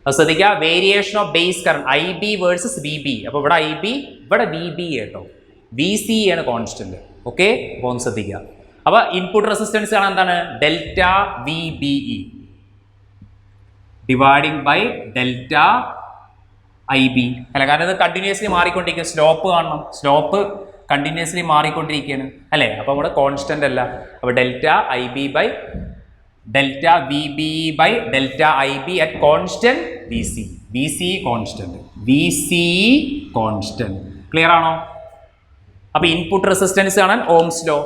അത് ശ്രദ്ധിക്കുക, variation of base current IB versus VB. അപ്പോൾ ഇവിടെ IB ഇവിടെ VB കേട്ടോ, VC ആണ് കോൺസ്റ്റന്റ്. ഓക്കെ, അപ്പോൾ ഒന്ന് ശ്രദ്ധിക്കുക. അപ്പോൾ ഇൻപുട്ട് റെസിസ്റ്റൻസ് ആണ് എന്താണ് delta VBE dividing by delta IB. അല്ല, കാരണം ഇത് കണ്ടിന്യൂസ്ലി മാറിക്കൊണ്ടിരിക്കുക, സ്ലോപ്പ് കാണണം, സ്ലോപ്പ് കണ്ടിന്യൂസ്ലി മാറിക്കൊണ്ടിരിക്കുകയാണ് അല്ലേ. അപ്പോൾ ഇവിടെ കോൺസ്റ്റന്റ് അല്ല. അപ്പോൾ delta IB by delta VBE by delta IB at constant VC constant. Clear ആണോ? അപ്പോൾ ഇൻപുട്ട് റെസിസ്റ്റൻസ് കാണാൻ Ohm's law,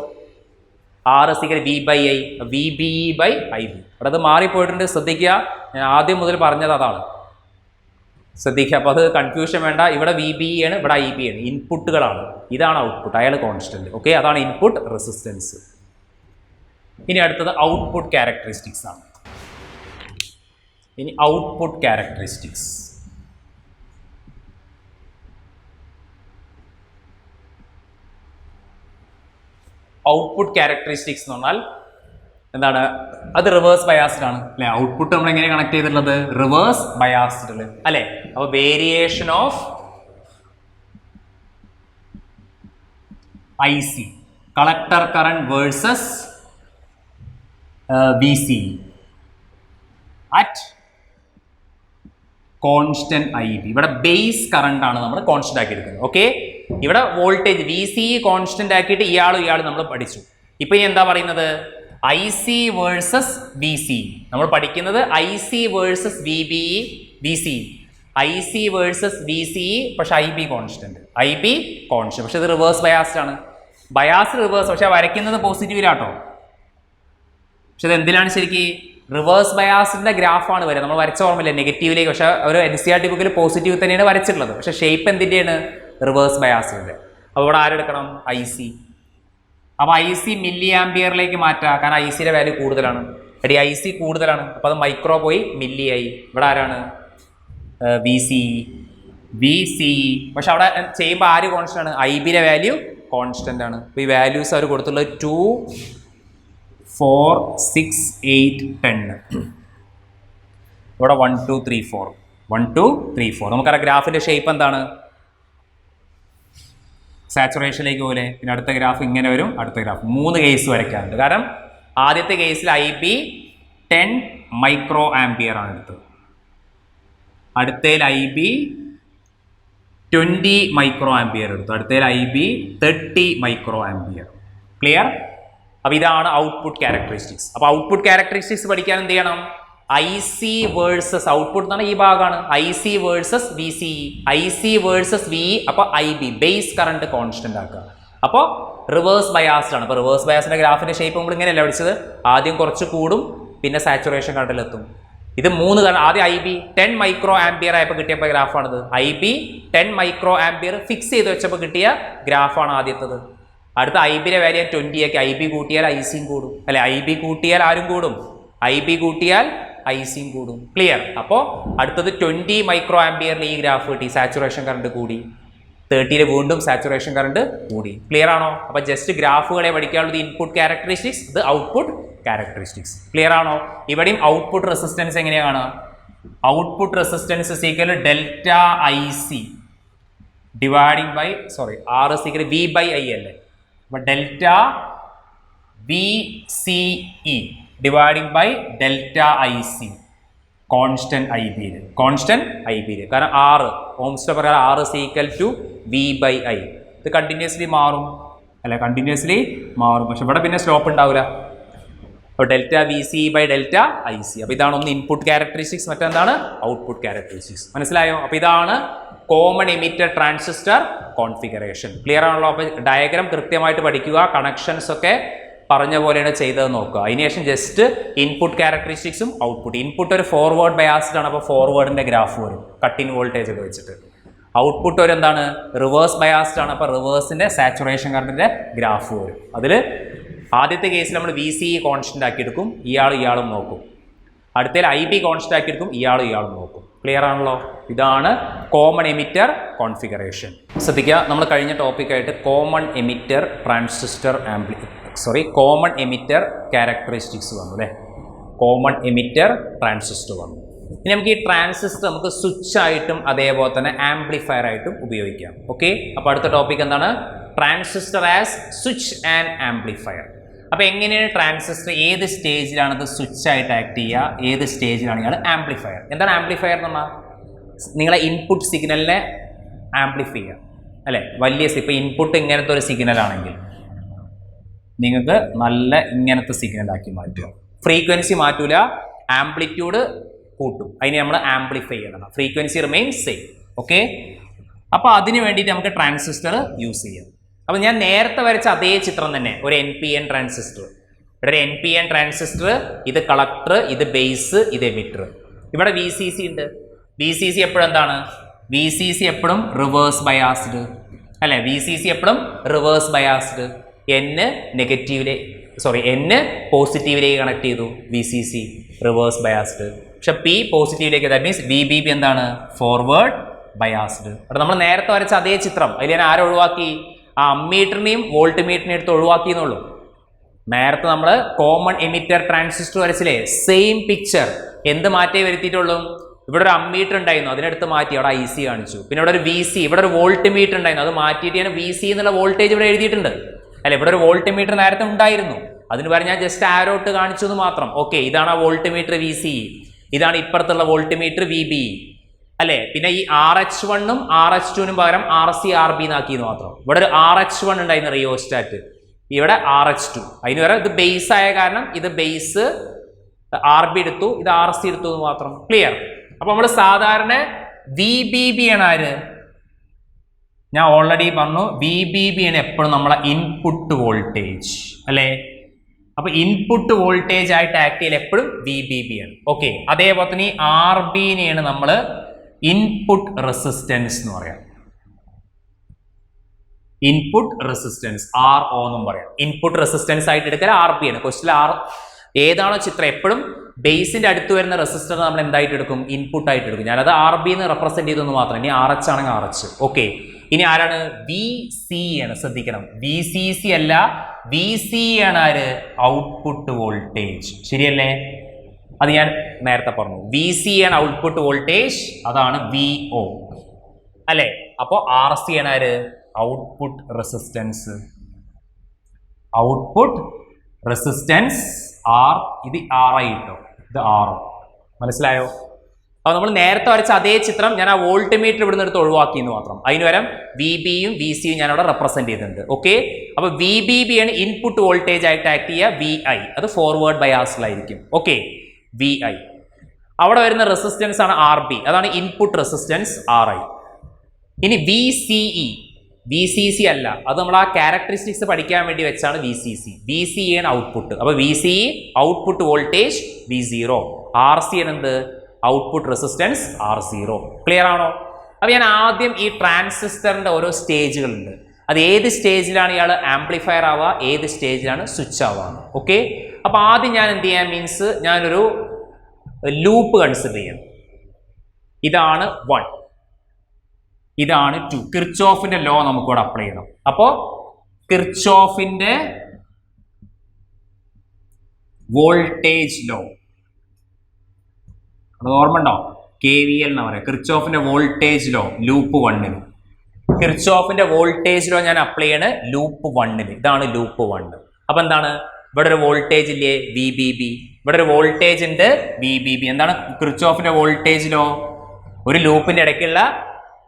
R is equal to V/I, VBE by IB. അവിടെ അത് മാറിപ്പോയിട്ടുണ്ട്, ശ്രദ്ധിക്കുക. ഞാൻ ആദ്യം മുതൽ പറഞ്ഞത് അതാണ്, ശ്രദ്ധിക്കുക. അപ്പോൾ അത് കൺഫ്യൂഷൻ വേണ്ട. ഇവിടെ VBE ആണ്, ഇവിടെ IB ആണ്, ഇൻപുട്ടുകളാണ്. ഇതാണ് ഔട്ട്പുട്ട്, അയാൾ കോൺസ്റ്റന്റ്. ഓക്കെ, അതാണ് ഇൻപുട്ട് റെസിസ്റ്റൻസ്. ഇനി അടുത്തത് ഔട്ട്പുട്ട് ക്യാരക്ടറിസ്റ്റിക്സ് ആണ്. ഇനി ഔട്ട്പുട്ട് ക്യാരക്ടറിസ്റ്റിക്സ്. ഔട്ട്പുട്ട് ക്യാരക്ടറിസ്റ്റിക്സ് എന്ന് പറഞ്ഞാൽ എന്താണ്? അത് റിവേഴ്സ് ബയാസ്ഡ് ആണ് അല്ലെ. ഔട്ട്പുട്ട് നമ്മൾ എങ്ങനെ കണക്ട് ചെയ്തിട്ടുള്ളത്? റിവേഴ്സ് ബയാസ്ഡിൽ അല്ലെ. അപ്പോൾ variation of IC, collector current versus VC at constant IB. ഇവിടെ ബേസ് കറണ്ട് ആണ് നമ്മൾ കോൺസ്റ്റന്റ് ആക്കി എടുക്കുന്നത്. ഓക്കെ, ഇവിടെ വോൾട്ടേജ് VC കോൺസ്റ്റന്റ് ആക്കിയിട്ട് ഇയാളും നമ്മൾ പഠിച്ചു. ഇപ്പൊ ഇനി എന്താ പറയുന്നത്? IC versus VC. നമ്മൾ പഠിക്കുന്നത് IC versus VC, IC versus VC. പക്ഷെ IB കോൺസ്റ്റന്റ്, പക്ഷെ ഇത് റിവേഴ്സ് ബയാസ്ഡ് ആണ്. ബയാസ് റിവേഴ്സ്, പക്ഷെ വരയ്ക്കുന്നത് പോസിറ്റീവിലാട്ടോ. പക്ഷെ ഇത് എന്തിനാണ് ശരിക്കും? റിവേഴ്സ് ബയാസിന്റെ ഗ്രാഫാണ് വരിക. നമ്മൾ വരച്ച ഓർമ്മയില്ല നെഗറ്റീവിലേക്ക്, പക്ഷെ ഒരു NCERT ബുക്കിൽ പോസിറ്റീവ് തന്നെയാണ് വരച്ചിട്ടുള്ളത്. പക്ഷെ ഷേപ്പ് എന്തിൻ്റെയാണ്? റിവേഴ്സ് ബയാസിന്റെ. അപ്പോൾ ഇവിടെ ആരെടുക്കണം? IC. അപ്പോൾ IC മില്ലി ആംപിയറിലേക്ക് മാറ്റാം, കാരണം ICയുടെ വാല്യൂ കൂടുതലാണ്. IC കൂടുതലാണ്, അപ്പോൾ അത് മൈക്രോ പോയി മില്ലി ആയി. ഇവിടെ ആരാണ്? VC. പക്ഷെ അവിടെ ചെയ്യുമ്പോൾ ആര് കോൺസ്റ്റന്റ് ആണ്? IBയുടെ വാല്യൂ കോൺസ്റ്റന്റ് ആണ്. അപ്പോൾ ഈ വാല്യൂസ് അവർ കൊടുത്തുള്ളത് 2, 4, 6, 8, 10. ഇവിടെ 1, 2, 3, 4. നമുക്കറിയാം ഗ്രാഫിന്റെ ഷേപ്പ് എന്താണ്? സാച്ചുറേഷനിലേക്ക് പോലെ. പിന്നെ അടുത്ത ഗ്രാഫ് ഇങ്ങനെ വരും, അടുത്ത ഗ്രാഫ്. 3 കേസ് വരയ്ക്കാറുണ്ട്. കാരണം ആദ്യത്തെ കേസിൽ IB 10 മൈക്രോ ആംപിയർ ആണ് എടുത്തത്. അടുത്തതിൽ IB 20 മൈക്രോ ആംപിയർ എടുത്തു. അടുത്തതിൽ IB 30 മൈക്രോ ആംപിയർ. ക്ലിയർ? അപ്പോൾ ഇതാണ് ഔട്ട്പുട്ട് ക്യാരക്ടറിസ്റ്റിക്സ്. അപ്പോൾ ഔട്ട്പുട്ട് ക്യാരക്ടറിസ്റ്റിക്സ് പഠിക്കാൻ എന്ത് ചെയ്യണം? IC വേഴ്സസ് ഔട്ട്പുട്ട് എന്ന് പറഞ്ഞാൽ ഈ ഭാഗമാണ്. IC versus VC, IC versus VE. അപ്പോൾ IB ബേസ് കറണ്ട് കോൺസ്റ്റന്റ് ആക്കുക. അപ്പോൾ റിവേഴ്സ് ബയാസ്ഡ് ആണ്. അപ്പോൾ റിവേഴ്സ് ബയാസിന്റെ ഗ്രാഫിന്റെ ഷേപ്പ് നമ്മൾ ഇങ്ങനെയല്ല പഠിച്ചത്. ആദ്യം കുറച്ച് കൂടും, പിന്നെ സാച്ചുറേഷൻ കറണ്ടിലെത്തും. ഇത് 3 കാരണം ആദ്യം IB 10 മൈക്രോ ആംപിയർ ആയപ്പോൾ കിട്ടിയപ്പോൾ ഗ്രാഫാണിത്. IB 10 മൈക്രോ ആംപിയർ ഫിക്സ് ചെയ്ത് വെച്ചപ്പോൾ കിട്ടിയ ഗ്രാഫാണ് ആദ്യത്തത്. അടുത്ത IBയുടെ വാല്യൂ 20 ആക്കി. IB കൂട്ടിയാൽ ICയും കൂടും അല്ലെ. IB കൂട്ടിയാൽ ആരും കൂടും? IB കൂട്ടിയാൽ ICയും കൂടും. ക്ലിയർ? അപ്പോൾ അടുത്തത് 20 മൈക്രോ ആംപിയറിൽ ഈ ഗ്രാഫ് കിട്ടി, സാച്ചുറേഷൻ കറണ്ട് കൂടി. 30ൽ വീണ്ടും സാച്ചുറേഷൻ കറണ്ട് കൂടി. ക്ലിയർ ആണോ? അപ്പോൾ ജസ്റ്റ് ഗ്രാഫുകളെ പഠിക്കാനുള്ളത് ഇൻപുട്ട് ക്യാരക്ടറിസ്റ്റിക്സ്, ഇത് ഔട്ട്പുട്ട് ക്യാരക്ടറിസ്റ്റിക്സ്. ക്ലിയർ ആണോ? ഇവിടെയും ഔട്ട്പുട്ട് റെസിസ്റ്റൻസ് എങ്ങനെയാണ്? Output resistance is equal to delta IC dividing by R is equal to V/I അല്ലേ. അപ്പോൾ delta VCE dividing by delta IC constant IB. കാരണം R ഓംസിന്റെ പ്രകാരം R is equal to V/I. ഇത് continuously മാറും അല്ലെ, പക്ഷെ ഇവിടെ പിന്നെ സ്ലോപ്പ് ഉണ്ടാവില്ല. അപ്പോൾ delta V C by delta I C. അപ്പോൾ ഇതാണ് ഒന്ന് ഇൻപുട്ട് ക്യാരക്ടറിസ്റ്റിക്സ്, മറ്റെന്താണ് ഔട്ട്പുട്ട് ക്യാരക്ടറിസ്റ്റിക്സ്. മനസ്സിലായോ? അപ്പോൾ ഇതാണ് common emitter transistor configuration. Clear ആണല്ലോ? അപ്പോൾ ഡയഗ്രാം കൃത്യമായിട്ട് പഠിക്കുക, കണക്ഷൻസ് ഒക്കെ പറഞ്ഞ പോലെയാണ് ചെയ്തത് നോക്കുക. അതിനുശേഷം ജസ്റ്റ് ഇൻപുട്ട് ക്യാരക്ടറിസ്റ്റിക്സും ഔട്ട്പുട്ട്. ഇൻപുട്ട് ഒരു ഫോർവേഡ് ബയാസ്ഡ് ആണ്, അപ്പോൾ ഫോർവേഡിൻ്റെ ഗ്രാഫ് വരും കട്ടിൻ വോൾട്ടേജ് ഒക്കെ വെച്ചിട്ട്. ഔട്ട്പുട്ട് ഒരു എന്താണ്, റിവേഴ്സ് ബയാസ്ഡ് ആണ്, അപ്പോൾ റിവേഴ്സിൻ്റെ സാച്ചുറേഷൻ കറണ്ടിൻ്റെ ഗ്രാഫ് വരും. അതിൽ ആദ്യത്തെ കേസിൽ നമ്മൾ വി സി കോൺസ്റ്റൻ്റ് ആക്കി എടുക്കും, ഇയാളും നോക്കും. അടുത്തതിൽ ഐ ബി കോൺസ്റ്റൻ്റ് ആക്കി എടുക്കും, ഇയാളും നോക്കും. ക്ലിയർ ആണല്ലോ? ഇതാണ് കോമൺ എമിറ്റർ കോൺഫിഗറേഷൻ. ശ്രദ്ധിക്കുക, നമ്മൾ കഴിഞ്ഞ ടോപ്പിക്കായിട്ട് common emitter transistor common emitter characteristics വന്നു അല്ലേ? കോമൺ എമിറ്റർ ട്രാൻസിസ്റ്റർ വന്നു. ഇനി നമുക്ക് ഈ ട്രാൻസിസ്റ്റർ നമുക്ക് സ്വിച്ച് ആയിട്ടും അതേപോലെ തന്നെ ആംപ്ലിഫയർ ആയിട്ടും ഉപയോഗിക്കാം. ഓക്കെ, അപ്പോൾ അടുത്ത ടോപ്പിക് എന്താണ്? Transistor as switch and amplifier. അപ്പോൾ എങ്ങനെയാണ് ട്രാൻസിസ്റ്റർ, ഏത് സ്റ്റേജിലാണ് ഇത് സ്വിച്ച് ആയിട്ട് ആക്ട് ചെയ്യുക, ഏത് സ്റ്റേജിലാണ് ഇയാൾ ആംപ്ലിഫയർ? എന്താണ് ആംപ്ലിഫയർ എന്ന് പറഞ്ഞാൽ? നിങ്ങളെ ഇൻപുട്ട് സിഗ്നലിനെ ആംപ്ലിഫൈ ചെയ്യുക അല്ലേ? വലിയ ഇപ്പോൾ ഇൻപുട്ട് ഇങ്ങനത്തെ ഒരു സിഗ്നൽ ആണെങ്കിൽ നിങ്ങൾക്ക് നല്ല ഇങ്ങനത്തെ സിഗ്നലാക്കി മാറ്റുക. ഫ്രീക്വൻസി മാറ്റൂല, ആംപ്ലിറ്റ്യൂഡ് കൂട്ടും. അതിന് നമ്മൾ ആംപ്ലിഫൈ ചെയ്യണം. Frequency remain same. ഓക്കെ, അപ്പോൾ അതിന് വേണ്ടിയിട്ട് നമുക്ക് ട്രാൻസിസ്റ്റർ യൂസ് ചെയ്യാം. അപ്പോൾ ഞാൻ നേരത്തെ വരച്ച അതേ ചിത്രം തന്നെ, ഒരു NPN ട്രാൻസിസ്റ്റർ. ഇവിടെ ഒരു NPN ട്രാൻസിസ്റ്റർ, ഇത് കളക്ടർ, ഇത് ബേസ്, ഇത് എമിറ്റർ. ഇവിടെ VCC ഉണ്ട്. VCC എപ്പോഴും എന്താണ്? VCC എപ്പോഴും റിവേഴ്സ് ബയാസ്ഡ് അല്ലേ? VCC എപ്പോഴും റിവേഴ്സ് ബയാസ്ഡ്. N പോസിറ്റീവിലേക്ക് കണക്ട് ചെയ്തു, VCC റിവേഴ്സ് ബയാസ്ഡ്. പക്ഷെ P പോസിറ്റീവിലേക്ക്, ദാറ്റ് മീൻസ് VBB എന്താണ്? Forward biased. അവിടെ നമ്മൾ നേരത്തെ വരച്ച അതേ ചിത്രം, അതിൽ ഞാൻ ആരെ ഒഴിവാക്കി? ആ അമ്മീറ്ററിനെയും വോൾട്ട് മീറ്ററിനെയും എടുത്ത് ഒഴിവാക്കിയെന്നുള്ളൂ. നേരത്തെ നമ്മൾ കോമൺ എമിറ്റർ ട്രാൻസിസ്റ്റർ വരച്ചില്ലേ? Same picture. എന്ത് മാറ്റേ വരുത്തിയിട്ടുള്ളൂ? ഇവിടെ ഒരു അമ്മീറ്റർ ഉണ്ടായിരുന്നു, അതിനെടുത്ത് മാറ്റി അവിടെ IC കാണിച്ചു. പിന്നെ ഇവിടെ ഒരു VC, ഇവിടെ ഒരു വോൾട്ട് മീറ്റർ ഉണ്ടായിരുന്നു, അത് മാറ്റിയിട്ട് ഞാൻ VC എന്നുള്ള വോൾട്ടേജ് ഇവിടെ എഴുതിയിട്ടുണ്ട് അല്ലെ? ഇവിടെ ഒരു വോൾട്ട് മീറ്റർ നേരത്തെ ഉണ്ടായിരുന്നു, അതിന് പകരം ഞാൻ ജസ്റ്റ് ആരോട്ട് കാണിച്ചു എന്ന് മാത്രം. ഓക്കെ, ഇതാണ് ആ വോൾട്ട് മീറ്റർ VC, ഇതാണ് ഇപ്പുറത്തുള്ള വോൾട്ട് മീറ്റർ VB അല്ലേ? പിന്നെ ഈ RH1ഉം RH2നും പകരം RC RB എന്നാക്കിയെന്ന് മാത്രം. ഇവിടെ ഒരു RH1 ഉണ്ടായിരുന്നു റിയോസ്റ്റാറ്റ്, ഇവിടെ RH2. അതിന് പകരം ഇത് ബേസ് ആയ കാരണം ഇത് ബേസ് RB എടുത്തു, ഇത് RC എടുത്തു എന്ന് മാത്രം. ക്ലിയർ? അപ്പൊ നമ്മൾ സാധാരണ VBB ആണ് ആര്? ഞാൻ ഓൾറെഡി പറഞ്ഞു, VBB ആണ് എപ്പോഴും നമ്മളെ ഇൻപുട്ട് വോൾട്ടേജ് അല്ലേ? അപ്പൊ ഇൻപുട്ട് വോൾട്ടേജ് ആയിട്ട് ആക്ട് ചെയ്യൽ എപ്പോഴും VBB ആണ്. ഓക്കെ, അതേപോലെ തന്നെ ഈ RB-നെയാണ് നമ്മൾ ഇൻപുട്ട് റെസിസ്റ്റൻസ് എന്ന് പറയാം. ഇൻപുട്ട് റെസിസ്റ്റൻസ് RO എന്നും പറയാം. ഇൻപുട്ട് റെസിസ്റ്റൻസ് ആയിട്ട് എടുക്കൽ RB ആണ്. ക്വസ്റ്റ്യൻ ഏതാണോ ചിത്രം എപ്പോഴും ബേസിന്റെ അടുത്ത് വരുന്ന റെസിസ്റ്റർ നമ്മൾ എന്തായിട്ട് എടുക്കും? ഇൻപുട്ട് ആയിട്ട് എടുക്കും. ഞാനത് RB എന്ന് റെപ്രസെന്റ് ചെയ്തെന്ന് മാത്രം. ഇനി RH ആണെങ്കിൽ RH. ഓക്കെ, ഇനി ആരാണ്? VC ആണ്. ശ്രദ്ധിക്കണം, VCC അല്ല, VC ആണ് ആര്? Output voltage. ശരിയല്ലേ? അത് ഞാൻ നേരത്തെ പറഞ്ഞു. VC ആണ് ഔട്ട്പുട്ട് വോൾട്ടേജ്, അതാണ് VO അല്ലേ? അപ്പോൾ RC ആണ് ആര്? Output resistance. Output resistance R, ഇത് RI കേട്ടോ, ഇത് R. മനസ്സിലായോ? അപ്പോൾ നമ്മൾ നേരത്തെ വരച്ച അതേ ചിത്രം ഞാൻ ആ വോൾട്ട് മീറ്റർ ഇവിടുന്ന് എടുത്ത് ഒഴിവാക്കി എന്ന് മാത്രം. അതിന് പകരം VB-യും VC-യും ഞാൻ അവിടെ റെപ്രസെന്റ് ചെയ്തിട്ടുണ്ട്. ഓക്കെ, അപ്പോൾ VBB ആണ് ഇൻപുട്ട് വോൾട്ടേജ് ആയിട്ട് ആക്ട് ചെയ്യുക. VI അത് ഫോർവേഡ് ബയാസിലായിരിക്കും. Okay, VI. അവിടെ വരുന്ന റെസിസ്റ്റൻസ് ആണ് RB, അതാണ് ഇൻപുട്ട് റെസിസ്റ്റൻസ് RI. ഇനി VCC അല്ല, അത് നമ്മൾ ആ ക്യാരക്ടറിസ്റ്റിക്സ് പഠിക്കാൻ വേണ്ടി വെച്ചാണ് VCE ആണ് ഔട്ട്പുട്ട്. അപ്പോൾ VCE output voltage V0, RC എന്ത്? Output resistance R0. ക്ലിയർ ആണോ? അപ്പോൾ ഞാൻ ആദ്യം ഈ ട്രാൻസിസ്റ്ററിന്റെ ഓരോ സ്റ്റേജുകളുണ്ട്, അത് ഏത് സ്റ്റേജിലാണ് ഇയാൾ ആംപ്ലിഫയർ ആവുക, ഏത് സ്റ്റേജിലാണ് സ്വിച്ച് ആവുക. ഓക്കെ, അപ്പോൾ ആദ്യം ഞാൻ എന്ത് ചെയ്യാൻ മീൻസ് ഞാനൊരു ലൂപ്പ് കൺസിഡർ ചെയ്യാം. ഇതാണ് 1, ഇതാണ് 2. കിർച്ചോഫിന്റെ ലോ നമുക്കിവിടെ അപ്ലൈ ചെയ്യണം. അപ്പോൾ കിർച്ചോഫിന്റെ വോൾട്ടേജ് ലോ, അത് ഓർമ്മ ഉണ്ടോ? KVL എന്ന് പറയാം. കിർച്ചോഫിന്റെ വോൾട്ടേജ് ലോ ലൂപ്പ് 1-ന്. കിർച്ചോഫിന്റെ വോൾട്ടേജ് ലോ ഞാൻ അപ്ലൈ ചെയ്യണ ലൂപ്പ് 1-ന്. ഇതാണ് ലൂപ്പ് 1. അപ്പൊ എന്താണ്? ഇവിടെ ഒരു വോൾട്ടേജ് ഇല്ലേ? VBB. ഇവിടെ ഒരു വോൾട്ടേജ് ഉണ്ട് VBB. എന്താണ് കിർച്ചോഫിന്റെ വോൾട്ടേജ് ലോ? ഒരു ലൂപ്പിന്റെ ഇടയ്ക്കുള്ള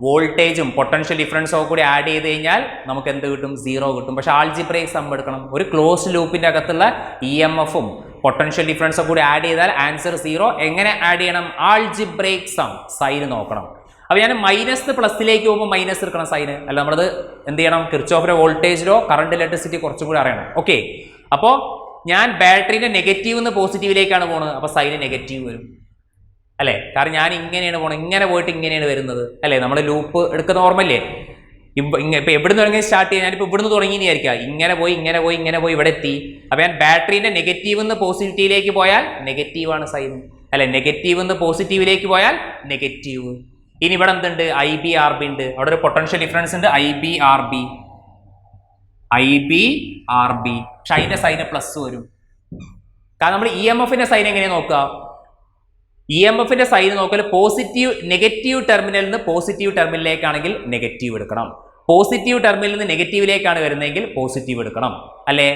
വോൾട്ടേജും പൊട്ടൻഷ്യൽ ഡിഫറൻസും ഒക്കെ കൂടി ആഡ് ചെയ്ത് കഴിഞ്ഞാൽ നമുക്ക് എന്ത് കിട്ടും? 0 കിട്ടും. പക്ഷെ ആൾജിബ്രൈക് സം എടുക്കണം. ഒരു ക്ലോസ്ഡ് ലൂപ്പിന്റെ അകത്തുള്ള EMF-ഉം പൊട്ടൻഷ്യൽ ഡിഫറൻസ് കൂടി ആഡ് ചെയ്താൽ ആൻസർ 0. എങ്ങനെ ആഡ് ചെയ്യണം? ആൾജിബ്രൈക് സം സൈൻ നോക്കണം. അപ്പോൾ ഞാൻ മൈനസ് പ്ലസിലേക്ക് പോകുമ്പോൾ മൈനസ് എടുക്കണം സൈന്. അല്ല നമ്മളത് എന്ത് ചെയ്യണം? കിർച്ചോഫിന്റെ വോൾട്ടേജിലോ കറണ്ട് ഇലക്ട്രിസിറ്റി കുറച്ചും കൂടി അറിയണം. ഓക്കെ, അപ്പോൾ ഞാൻ ബാറ്ററിന്റെ നെഗറ്റീവ് നിന്ന് പോസിറ്റീവിലേക്കാണ് പോകുന്നത്. അപ്പോൾ സൈന് നെഗറ്റീവ് വരും അല്ലേ? കാരണം ഞാൻ ഇങ്ങനെയാണ് പോകുന്നത്, ഇങ്ങനെ പോയിട്ട് ഇങ്ങനെയാണ് വരുന്നത് അല്ലേ? നമ്മൾ ലൂപ്പ് എടുക്കുന്ന ഓർമ്മല്ലേ? ഇപ്പം എവിടുന്ന് തുടങ്ങി സ്റ്റാർട്ട് ചെയ്യാൻ? ഞാനിപ്പോൾ ഇവിടുന്ന് തുടങ്ങി വിചാരിക്കുക, ഇങ്ങനെ പോയി ഇങ്ങനെ പോയി ഇങ്ങനെ പോയി ഇവിടെ എത്തി. അപ്പോൾ ഞാൻ ബാറ്ററിന്റെ നെഗറ്റീവ് നിന്ന് പോസിറ്റീവിലേക്ക് പോയാൽ നെഗറ്റീവാണ് സൈൻ അല്ലെ? നെഗറ്റീവ് നിന്ന് പോസിറ്റീവിലേക്ക് പോയാൽ നെഗറ്റീവ്. ഇനി ഇവിടെ എന്തുണ്ട്? ഐ ബി ആർ ബി ഉണ്ട്. അവിടെ ഒരു പൊട്ടൻഷ്യൽ ഡിഫറൻസ് ഉണ്ട്, ഐ ബി ആർ ബി. പക്ഷെ അതിന്റെ സൈന് പ്ലസ് വരും. കാരണം നമ്മൾ ഇ എം എഫിന്റെ സൈൻ എങ്ങനെ നോക്കുക? ഇ എം എഫിന്റെ സൈൻ നോക്കൽ പോസിറ്റീവ് നെഗറ്റീവ് ടെർമിനലിൽ നിന്ന് പോസിറ്റീവ് ടെർമിനലിലേക്കാണെങ്കിൽ നെഗറ്റീവ് എടുക്കണം. പോസിറ്റീവ് ടെർമിനലിൽ നിന്ന് നെഗറ്റീവിലേക്കാണ് വരുന്നതെങ്കിൽ പോസിറ്റീവ് എടുക്കണം അല്ലേ?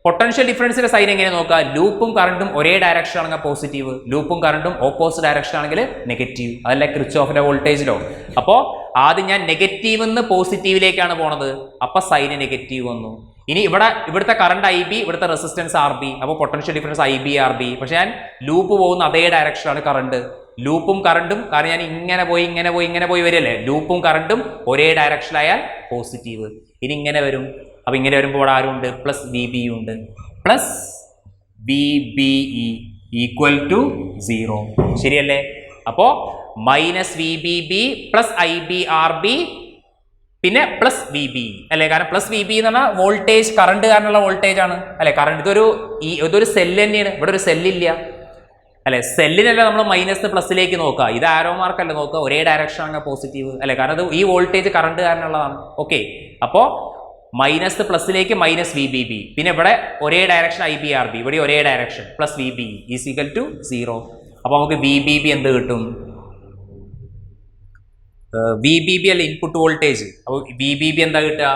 പൊട്ടൻഷ്യൽ ഡിഫറൻസിന്റെ സൈൻ എങ്ങനെ നോക്കുക? ലൂപ്പും കറണ്ടും ഒരേ ഡയറക്ഷൻ ആണെങ്കിൽ പോസിറ്റീവ്, ലൂപ്പും കറണ്ടും ഓപ്പോസിറ്റ് ഡയറക്ഷൻ ആണെങ്കിൽ നെഗറ്റീവ്. അതല്ല കിർച്ചോഫിന്റെ വോൾട്ടേജിലോ. അപ്പോൾ ആദ്യം ഞാൻ നെഗറ്റീവ് നിന്ന് പോസിറ്റീവിലേക്കാണ് പോണത്, അപ്പൊ സൈന് നെഗറ്റീവ് വന്നു. ഇനി ഇവിടുത്തെ കറണ്ട് ഐ ബി, ഇവിടുത്തെ റെസിസ്റ്റൻസ് ആർ ബി, അപ്പോൾ potential difference I B R B. പക്ഷെ ഞാൻ ലൂപ്പ് പോകുന്ന അതേ ഡയറക്ഷനാണ് കറണ്ട്. ലൂപ്പും കറണ്ടും, കാരണം ഞാൻ ഇങ്ങനെ പോയി ഇങ്ങനെ പോയി ഇങ്ങനെ പോയി വരില്ലേ? ലൂപ്പും കറണ്ടും ഒരേ ഡയറക്ഷനായാൽ പോസിറ്റീവ്. ഇനി ഇങ്ങനെ വരും. അപ്പൊ ഇങ്ങനെ വരുമ്പോൾ ഇവിടെ ആരുണ്ട്? പ്ലസ് വി ബി ഉണ്ട്. Plus V B E equal to 0. ശരിയല്ലേ? അപ്പോ minus V B B plus I B R B പിന്നെ പ്ലസ് വി ബി അല്ലെ? കാരണം പ്ലസ് വി ബി എന്ന് പറഞ്ഞാൽ വോൾട്ടേജ്, കറണ്ട് കാരണമുള്ള വോൾട്ടേജ് ആണ് അല്ലെ? കറണ്ട് ഇതൊരു സെല്ല് തന്നെയാണ്. ഇവിടെ ഒരു സെല്ലില്ല അല്ലെ? സെല്ലിനല്ല നമ്മൾ മൈനസ് പ്ലസിലേക്ക് നോക്കുക. ഇത് ആരോ മാർക്കല്ല നോക്കുക, ഒരേ ഡയറക്ഷൻ ആണ് പോസിറ്റീവ് അല്ലെ? കാരണം അത് ഈ വോൾട്ടേജ് കറണ്ട് കാരണമുള്ളതാണ്. ഓക്കെ, അപ്പോൾ മൈനസ് പ്ലസിലേക്ക് മൈനസ് വി ബി ബി, പിന്നെ ഇവിടെ ഒരേ direction I B R B, ഇവിടെ ഒരേ direction plus V B is equal to 0. അപ്പോൾ നമുക്ക് വി ബി ബി എന്ത് കിട്ടും? വി ബി ബി അല്ല ഇൻപുട്ട് വോൾട്ടേജ്. അപ്പോൾ വി ബി ബി എന്താ കിട്ടുക?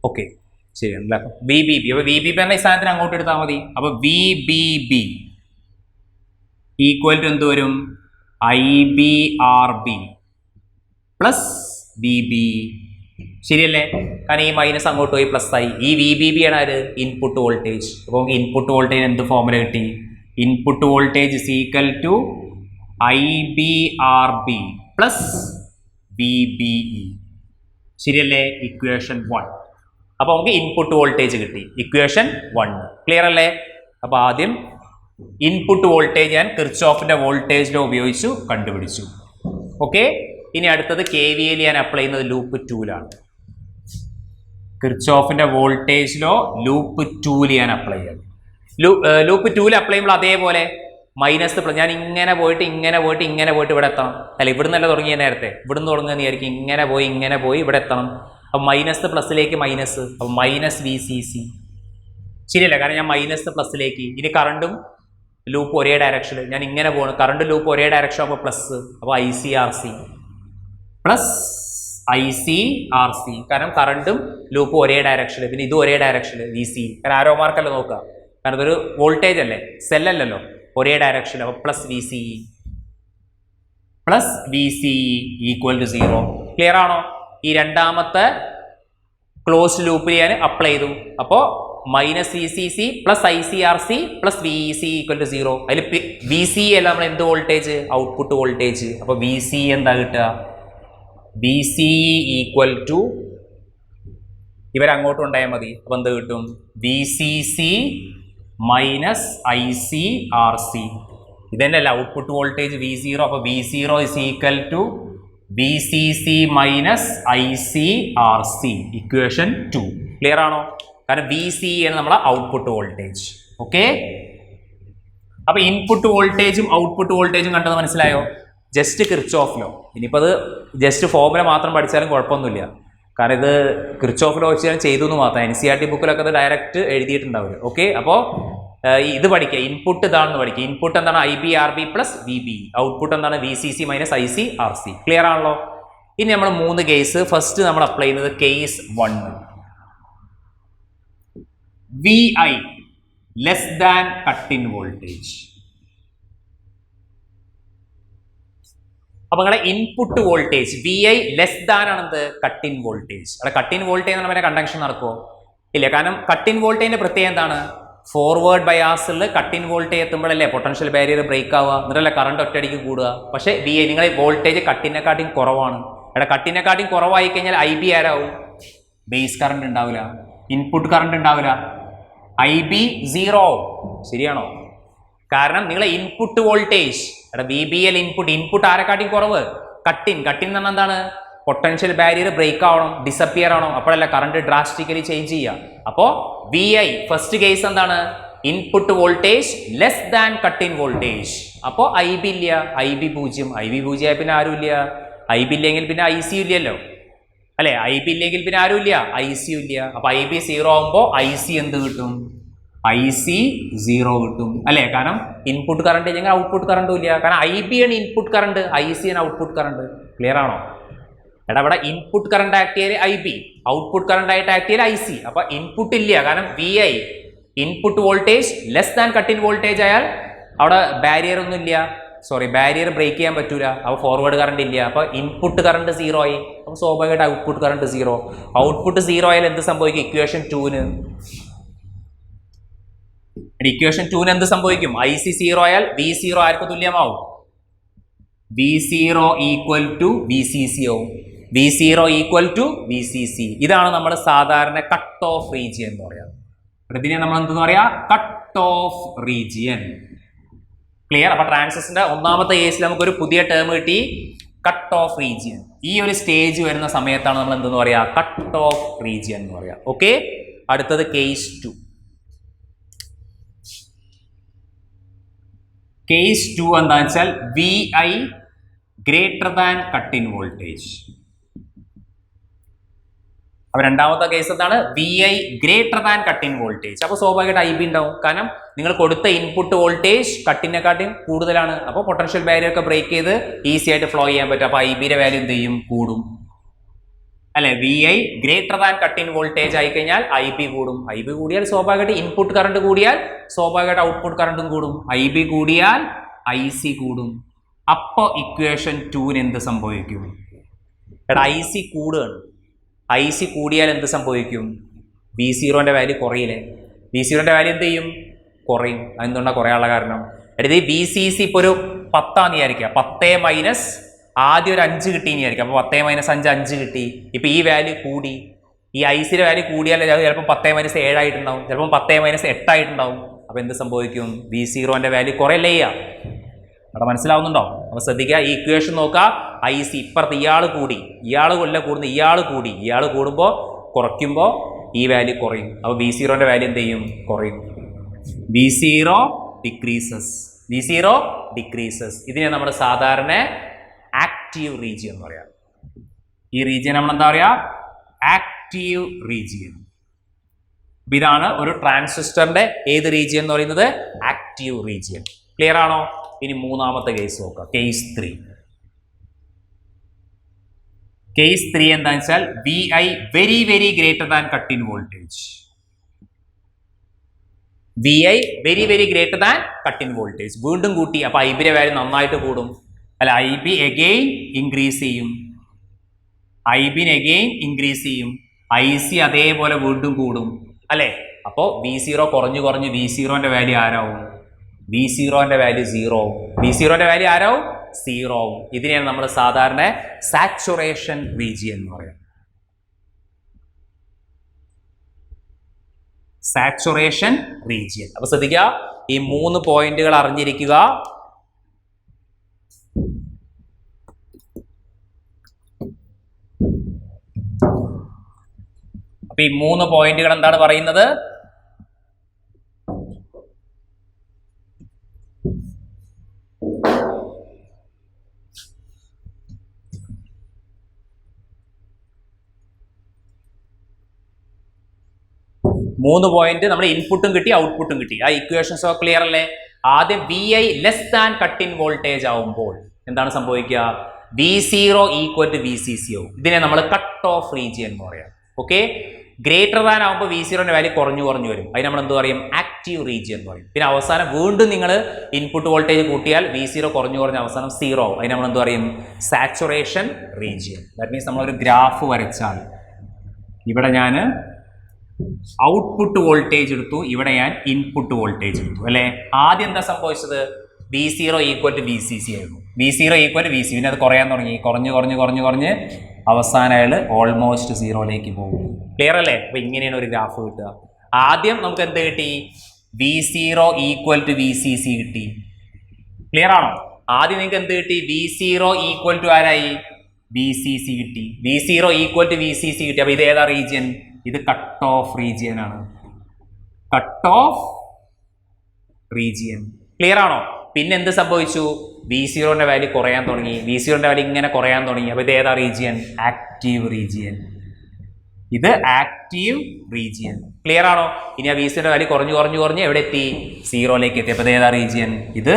ഓക്കെ, ശരിയല്ല. വി ബി ബി, അപ്പൊ വി ബി ബി എന്ന ഈ സാധനത്തിന് അങ്ങോട്ട് എടുത്താൽ മതി. അപ്പൊ V B B equal to എന്ത് വരും? I B R B plus V B. ശരിയല്ലേ? കാരണം ഈ മൈനസ് അങ്ങോട്ട് പോയി പ്ലസ് ആയി. ഈ വി ബി ബി ആണ് ആര്? Input voltage. അപ്പോൾ നമുക്ക് ഇൻപുട്ട് വോൾട്ടേജ് എന്ത് ഫോർമുല കിട്ടി? Input voltage is equal to I B R B plus V B E. ശരിയല്ലേ? ഇക്വേഷൻ 1. അപ്പോൾ നമുക്ക് ഇൻപുട്ട് വോൾട്ടേജ് കിട്ടി, ഇക്വേഷൻ 1. ക്ലിയർ അല്ലേ? അപ്പോൾ ആദ്യം ഇൻപുട്ട് വോൾട്ടേജ് ഞാൻ കിർച്ചോഫിന്റെ വോൾട്ടേജ് ലോ ഉപയോഗിച്ചു കണ്ടുപിടിച്ചു. ഓക്കെ, ഇനി അടുത്തത് കെ വി എൽ ഞാൻ അപ്ലൈ ചെയ്യുന്നത് ലൂപ്പ് 2ലാണ്. കിർച്ചോഫിന്റെ വോൾട്ടേജ് ലോ ലൂപ്പ് 2ൽ ഞാൻ അപ്ലൈ ചെയ്യാം. ലൂപ്പ് 2ൽ അപ്ലൈ ചെയ്യുമ്പോൾ അതേപോലെ മൈനസ് ഞാൻ ഇങ്ങനെ പോയിട്ട് ഇങ്ങനെ പോയിട്ട് ഇങ്ങനെ പോയിട്ട് ഇവിടെ എത്തണം അല്ല? ഇവിടുന്നല്ല തുടങ്ങിയ നേരത്തെ, ഇവിടുന്ന് തുടങ്ങുന്ന വിചാരിക്കും ഇങ്ങനെ പോയി ഇവിടെ എത്തണം. അപ്പം മൈനസ് പ്ലസിലേക്ക് മൈനസ്, അപ്പം മൈനസ് വി സി സി. ശരിയല്ല? കാരണം ഞാൻ മൈനസ് പ്ലസിലേക്ക്. ഇനി കറണ്ടും ലൂപ്പ് ഒരേ ഡയറക്ഷനിൽ ഞാൻ ഇങ്ങനെ പോകണം. കറണ്ട് ലൂപ്പ് ഒരേ ഡയറക്ഷൻ ആകുമ്പോൾ പ്ലസ്, അപ്പോൾ I C R C plus I C R C. കാരണം കറണ്ടും ലൂപ്പ് ഒരേ ഡയറക്ഷനിൽ, പിന്നെ ഇത് ഒരേ ഡയറക്ഷനിൽ വി സി. കാരണം ആരോ മാർക്കല്ല നോക്കുക, കാരണം ഇതൊരു വോൾട്ടേജ് അല്ലേ, സെല്ലല്ലോ, ഒരേ ഡയറക്ഷനിൽ. അപ്പോൾ plus V C equal to 0. Clear ആണോ? ഈ രണ്ടാമത്തെ ക്ലോസ്ഡ് ലൂപ്പിൽ ഞാൻ അപ്ലൈ ചെയ്തു. അപ്പോൾ minus V C C plus I C R C plus V C equal to 0. അതിൽ വി സി അല്ല നമ്മൾ എന്ത് വോൾട്ടേജ്? Output voltage. അപ്പോൾ വി സി എന്താ കിട്ടുക? വി സി ഈക്വൽ ടു ഇവരങ്ങോട്ട് ഉണ്ടായാൽ മതി. അപ്പോൾ എന്ത് കിട്ടും? V C C minus I C R C. ഇതന്നെയല്ല ഔട്ട്പുട്ട് വോൾട്ടേജ് V0. അപ്പോൾ V0 is equal to V C C minus I C R C, equation 2. Clear ആണോ? കാരണം വി സി ആണ് നമ്മളെ ഔട്ട്പുട്ട് വോൾട്ടേജ്. ഓക്കെ, അപ്പൊ ഇൻപുട്ട് വോൾട്ടേജും output വോൾട്ടേജും കണ്ടത് മനസ്സിലായോ? Just Kirchhoff law. ഇനിയിപ്പോൾ അത് ജസ്റ്റ് ഫോർമുല മാത്രം പഠിച്ചാലും കുഴപ്പമൊന്നുമില്ല. കാരണം ഇത് കിർച്ചോഫ് ലോ വെച്ച് ഞാൻ ചെയ്തു എന്ന് മാത്രം. NCERT ബുക്കിലൊക്കെ അത് ഡയറക്റ്റ് എഴുതിയിട്ടുണ്ടാവും. ഓക്കെ, അപ്പോൾ ഇത് പഠിക്കുക. ഇൻപുട്ട് ഇതാണെന്ന് പഠിക്കുക. ഇൻപുട്ട് എന്താണ്? I B R B plus V B. Output എന്താണ്? V C C minus I C R C. Clear ആണല്ലോ? ഇനി നമ്മൾ 3 കേസ്. ഫസ്റ്റ് നമ്മൾ അപ്ലൈ ചെയ്യുന്നത് case 1. V I less than cut in voltage. അപ്പൊ നിങ്ങളുടെ input voltage VI less than ആണെന്ത് cut in voltage. അവിടെ കട്ട് ഇൻ വോൾട്ടേജ് എന്ന് പറഞ്ഞാൽ കണ്ടക്ഷൻ നടക്കുമോ? ഇല്ല. കാരണം കട്ട് ഇൻ വോൾട്ടേജിന്റെ പ്രത്യേകത എന്താണ്? ഫോർവേഡ് ബയാസിൽ കട്ട് ഇൻ വോൾട്ടേജ് എത്തുമ്പോഴല്ലേ പൊട്ടൻഷ്യൽ ബാരിയർ ബ്രേക്ക് ആവുക, എന്നിട്ടല്ലേ കറണ്ട് ഒറ്റയടിക്ക് കൂടുക. പക്ഷേ VI നിങ്ങളെ വോൾട്ടേജ് കട്ടിനെക്കാട്ടിയും കുറവാണ്. ഇവിടെ കട്ടിനെക്കാട്ടിയും കുറവായി കഴിഞ്ഞാൽ IB ആരാവും? ബേസ് കറണ്ട് ഉണ്ടാവില്ല, ഇൻപുട്ട് കറണ്ട് ഉണ്ടാവില്ല, IB 0 ആവും. ശരിയാണോ? കാരണം നിങ്ങളെ ഇൻപുട്ട് വോൾട്ടേജ് VBL ഇൻപുട്ട് ആരെക്കാട്ടിയും കുറവ് കട്ടിൻ എന്ന് പറഞ്ഞാൽ എന്താണ്? പൊട്ടൻഷ്യൽ ബാരിയർ ബ്രേക്ക് ആവണം, ഡിസപ്പിയർ ആവണം, അപ്പോഴല്ല കറണ്ട് ഡ്രാസ്റ്റിക്കലി ചേഞ്ച് ചെയ്യുക. അപ്പോൾ VI ഫസ്റ്റ് കേസ് എന്താണ്? Input voltage less than cut in voltage. അപ്പോൾ IB ഇല്ല, IB 0. IB 0 ആയി പിന്നെ ആരും ഇല്ല. IB ഇല്ലെങ്കിൽ പിന്നെ IC ഇല്ലല്ലോ, അല്ലെ? IB ഇല്ലെങ്കിൽ പിന്നെ ആരും ഇല്ല, IC ഇല്ല. അപ്പൊ IB 0 ആകുമ്പോൾ IC എന്ത് കിട്ടും? IC 0 കിട്ടും, അല്ലെ? കാരണം ഇൻപുട്ട് കറണ്ട് ഇല്ലെങ്കിൽ ഔട്ട്പുട്ട് കറണ്ടും ഇല്ല. കാരണം IB ആണ് ഇൻപുട്ട് കറണ്ട്, IC ആണ് ഔട്ട്പുട്ട് കറണ്ട്. ക്ലിയർ ആണോ? എടാ ഇവിടെ ഇൻപുട്ട് കറണ്ട് ആക്ട് ചെയ്യൽ IB, ഔട്ട്പുട്ട് കറണ്ട് ആയിട്ട് ആക്ട് ചെയ്യൽ IC. അപ്പൊ ഇൻപുട്ട് ഇല്ല, കാരണം VI input voltage less than cut in voltage ആയാൽ അവിടെ ബാരിയർ ഒന്നും ഇല്ല, ബാരിയർ ബ്രേക്ക് ചെയ്യാൻ പറ്റൂല. അപ്പോൾ ഫോർവേഡ് കറണ്ട് ഇല്ല, അപ്പോൾ ഇൻപുട്ട് കറണ്ട് 0 ആയി. അപ്പോൾ സ്വാഭാവികമായിട്ട് ഔട്ട്പുട്ട് കറണ്ട് 0. ഔട്ട്പുട്ട് 0 ആയാൽ എന്ത് സംഭവിക്കും? ഇക്വേഷൻ 2ന് എന്ത് സംഭവിക്കും? IC 0 ആയാൽ V0 ആർക്ക് തുല്യമാവും? V0 ഈക്വൽ ടു VCC ആവും. V0 equal to VCC. ഇതാണ് നമ്മൾ സാധാരണ കട്ട് ഓഫ് റീജിയൻ എന്ന് പറയാം. ഇതിനെ നമ്മൾ എന്തെന്ന് പറയാ? Cut off region. ക്ലിയർ? അപ്പൊ ട്രാൻസിസ്റ്ററിന്റെ ഒന്നാമത്തെ കേസിൽ നമുക്കൊരു പുതിയ ടേം കിട്ടി, കട്ട് ഓഫ് റീജിയൻ. ഈ ഒരു സ്റ്റേജ് വരുന്ന സമയത്താണ് നമ്മൾ എന്തെന്ന് പറയാ? കട്ട് ഓഫ് റീജിയൻ എന്ന് പറയാം. ഓക്കെ, അടുത്തത് കേസ് 2. കേസ് 2 എന്താ വെച്ചാൽ VI greater than cut in voltage. അപ്പൊ രണ്ടാമത്തെ കേസ് എന്താണ്? VI greater than cut in voltage. അപ്പോൾ സ്വാഭാവികമായിട്ട് IB ഉണ്ടാവും, കാരണം നിങ്ങൾ കൊടുത്ത ഇൻപുട്ട് വോൾട്ടേജ് കട്ടിനെക്കാട്ടിയും കൂടുതലാണ്. അപ്പോൾ പൊട്ടൻഷ്യൽ ബാരിയർ ഒക്കെ ബ്രേക്ക് ചെയ്ത് ഈസി ആയിട്ട് ഫ്ലോ ചെയ്യാൻ പറ്റും. അപ്പോൾ IBയുടെ വാല്യൂ എന്ത് ചെയ്യും? കൂടും, അല്ലെ? VI greater than cut in voltage ആയി കഴിഞ്ഞാൽ IB കൂടും. IB കൂടിയാൽ സ്വാഭാവികമായിട്ട് ഇൻപുട്ട് കറണ്ട് കൂടിയാൽ സ്വാഭാവികമായിട്ട് ഔട്ട്പുട്ട് കറണ്ടും കൂടും. IB കൂടിയാൽ IC കൂടും. അപ്പോൾ ഇക്വേഷൻ 2ന് എന്ത് സംഭവിക്കും? എടാ IC കൂടുകയാണ്. IC കൂടിയാൽ എന്ത് സംഭവിക്കും? V0ന്റെ വാല്യൂ കുറയില്ലേ? V0ന്റെ വാല്യൂ എന്ത് ചെയ്യും? കുറയും. അതെന്തുകൊണ്ടാണ് കുറയാനുള്ള കാരണം? അതായത് VCC ഇപ്പോൾ ഒരു 10 വിചാരിക്കുക. 10 മൈനസ് ആദ്യം ഒരു 5 കിട്ടിയെന്ന് വിചാരിക്കുക. അപ്പോൾ 10 മൈനസ് 5 5 കിട്ടി. ഇപ്പം ഈ വാല്യൂ കൂടി, ഈ ICയുടെ വാല്യൂ കൂടിയാൽ ചിലപ്പോൾ 10 മൈനസ് 7 ആയിട്ടുണ്ടാവും, ചിലപ്പോൾ 10 മൈനസ് 8 ആയിട്ടുണ്ടാവും. അപ്പോൾ എന്ത് സംഭവിക്കും? V0ന്റെ വാല്യൂ കുറയല്ലേ ചെയ്യുക. അവിടെ മനസ്സിലാവുന്നുണ്ടോ? അപ്പോൾ ശ്രദ്ധിക്കുക, ഈ ഇക്വേഷൻ നോക്കുക. IC ഇപ്പുറത്ത് ഇയാൾ കൂടി, ഇയാൾ കൊല്ല കൂടുന്ന ഇയാൾ കൂടി, ഇയാൾ കൂടുമ്പോൾ കുറയ്ക്കുമ്പോൾ ഈ വാല്യൂ കുറയും. അപ്പോൾ V0ന്റെ വാല്യൂ എന്ത് ചെയ്യും? കുറയും. V0 decreases. ഇതിനെ നമ്മൾ സാധാരണ ആക്റ്റീവ് റീജിയൻ എന്ന് പറയാം. ഈ റീജിയൻ നമ്മൾ എന്താ പറയുക? Active region. ഇതാണ് ഒരു ട്രാൻസിസ്റ്ററിന്റെ ഏത് റീജിയൻ എന്ന് പറയുന്നത്? Active region. ക്ലിയർ ആണോ? ഇനി മൂന്നാമത്തെ കേസ് നോക്കാം, കേസ് 3. കേസ് 3 എന്താണെന്ന് വെച്ചാൽ VI very greater than cut in voltage. VI very greater than cut in voltage. വീണ്ടും കൂട്ടി, അപ്പൊ IBയുടെ വാല്യൂ നന്നായിട്ട് കൂടും, അല്ല? IB അഗെയിൻ ഇൻക്രീസ് ചെയ്യും, IC അതേപോലെ വീണ്ടും കൂടും, അല്ലെ? അപ്പോൾ V0 കുറഞ്ഞു V0ന്റെ വാല്യൂ ആരാവും? V0ന്റെ വാല്യൂ 0 ആവും. V0ന്റെ വാല്യൂ ആരാവും? 0 ആവും. ഇതിനെയാണ് നമ്മൾ സാധാരണ സാച്ചുറേഷൻ റീജിയൻ എന്ന് പറയുന്നത്. Saturation region. അപ്പൊ ശ്രദ്ധിക്കുക, ഈ 3 പോയിന്റുകൾ അറിഞ്ഞിരിക്കുക. അപ്പൊ ഈ 3 പോയിന്റുകൾ എന്താണ് പറയുന്നത്? മൂന്ന് പോയിന്റ് നമ്മൾ ഇൻപുട്ടും കിട്ടി, ഔട്ട്പുട്ടും കിട്ടി. ആ ഇക്വേഷൻസ് ഒക്കെ ക്ലിയർ അല്ലേ? ആദ്യം VI less than cut in voltage ആവുമ്പോൾ എന്താണ് സംഭവിക്കുക? V0 ഈക്വൽ ടു VCC ആവും. ഇതിനെ നമ്മൾ കട്ട് ഓഫ് റീജിയൻ എന്ന് പറയാം. ഓക്കെ, ഗ്രേറ്റർ ദാൻ ആകുമ്പോൾ V0ന്റെ വാല്യൂ കുറഞ്ഞു വരും. അതിന് നമ്മൾ എന്ത് പറയും? ആക്റ്റീവ് റീജിയൻ എന്ന് പറയും. പിന്നെ അവസാനം വീണ്ടും നിങ്ങൾ ഇൻപുട്ട് വോൾട്ടേജ് കൂട്ടിയാൽ V0 കുറഞ്ഞു അവസാനം 0 ആവും. അതിന് നമ്മൾ എന്ത് പറയും? Saturation region. ദാറ്റ് മീൻസ് നമ്മളൊരു ഗ്രാഫ് വരച്ചാൽ ഇവിടെ ഞാൻ ഔട്ട്പുട്ട് വോൾട്ടേജ് എടുത്തു, ഇവിടെ ഞാൻ ഇൻപുട്ട് വോൾട്ടേജ് എടുത്തു അല്ലേ. ആദ്യം എന്താ സംഭവിച്ചത്? V0 = VCC ആയിരുന്നു. V0 = VC. പിന്നെ അത് കുറയാൻ തുടങ്ങി, കുറഞ്ഞ് അവസാനം അയാൾ ഓൾമോസ്റ്റ് 0ലേക്ക് പോകും. ക്ലിയർ അല്ലേ? അപ്പൊ ഇങ്ങനെയാണ് ഒരു ഗ്രാഫ് കിട്ടുക. ആദ്യം നമുക്ക് എന്ത് കിട്ടി? V0 = VCC കിട്ടി. ക്ലിയർ ആണോ? ആദ്യം നിങ്ങൾക്ക് എന്ത് കിട്ടി? V0 = ആരായി? VCC കിട്ടി. V0 = VCC കിട്ടി. അപ്പൊ ഇത് ഏതാ റീജിയൻ? ഇത് കട്ട് ഓഫ് റീജിയൻ ആണ്. Cut off region. ക്ലിയർ ആണോ? പിന്നെ എന്ത് സംഭവിച്ചു? V0ന്റെ വാല്യൂ കുറയാൻ തുടങ്ങി. V0ന്റെ വാല്യൂ ഇങ്ങനെ കുറയാൻ തുടങ്ങി. അപ്പൊ ഇത് ഏതാ റീജിയൻ? Active region. ഇത് ആക്റ്റീവ് റീജിയൻ. ക്ലിയർ ആണോ? ഇനി ആ V0ന്റെ വാല്യൂ കുറഞ്ഞ് എവിടെ എത്തി? 0ലേക്ക് എത്തി. അപ്പൊ ഇത് ഏതാ റീജിയൻ? ഇത്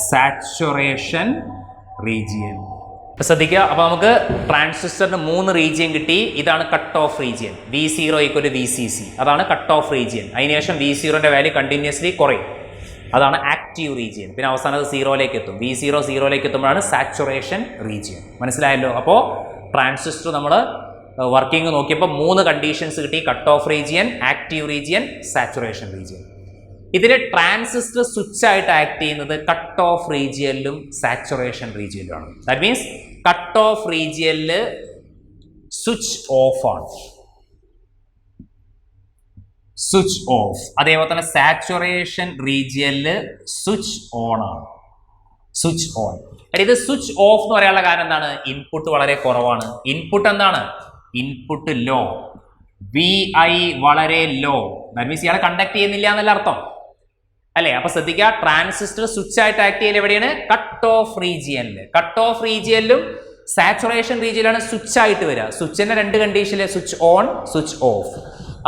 സാച്ചുറേഷൻ റീജിയൻ. ശ്രദ്ധിക്കുക. അപ്പൊ നമുക്ക് ട്രാൻസിസ്റ്ററിന് 3 റീജിയൻ കിട്ടി. ഇതാണ് cut off region. V0 = VCC. അതാണ് കട്ട് ഓഫ് റീജിയൻ. അതിനുശേഷം V0ന്റെ വാല്യൂ കണ്ടിന്യൂസ്ലി കുറയും. അതാണ് ആക്റ്റീവ് റീജിയൻ. പിന്നെ അവസാനം അത് 0ലേക്ക് എത്തും. V0 0ലേക്ക് എത്തുമ്പോഴാണ് saturation region. മനസ്സിലായല്ലോ? അപ്പോൾ ട്രാൻസിസ്റ്റർ നമ്മൾ വർക്കിംഗ് നോക്കിയപ്പോൾ 3 കണ്ടീഷൻസ് കിട്ടി. Cut off region, active region, saturation region. ഇതിൽ ട്രാൻസിസ്റ്റർ സ്വിച്ച് ആയിട്ട് ആക്ട് ചെയ്യുന്നത് കട്ട് ഓഫ് റീജിയനിലും സാച്ചുറേഷൻ റീജിയനിലുമാണ്. ദാറ്റ് മീൻസ് കട്ട് ഓഫ് റീജിയനിൽ സ്വിച്ച് ഓഫ് ആണ്, സ്വിച്ച് ഓഫ്. അതേപോലെ തന്നെ സാച്ചുറേഷൻ റീജിയനിൽ സ്വിച്ച് ഓൺ ആണ്, സ്വിച്ച് ഓൺ. ഇത് സ്വിച്ച് ഓഫ് എന്ന് പറയാനുള്ള കാരണം എന്താണ്? ഇൻപുട്ട് വളരെ കുറവാണ്. ഇൻപുട്ട് എന്താണ്? ഇൻപുട്ട് ലോ, VI വളരെ ലോ. ദാറ്റ് മീൻസ് ഇയാളെ കണ്ടക്ട് ചെയ്യുന്നില്ല എന്നല്ല അർത്ഥം അല്ലേ. അപ്പൊ ശ്രദ്ധിക്കുക, ട്രാൻസിസ്റ്റർ സ്വിച്ച് ആയിട്ട് ആക്ട് ചെയ്യൽ എവിടെയാണ്? കട്ട് ഓഫ് റീജിയനിൽ. കട്ട് ഓഫ് റീജിയനിലും സാച്ചുറേഷൻ റീജിയനിലാണ് സ്വിച്ച് ആയിട്ട് വരിക. സ്വിച്ചിന്റെ 2 കണ്ടീഷനിലെ സ്വിച്ച് ഓൺ, സ്വിച്ച് ഓഫ്.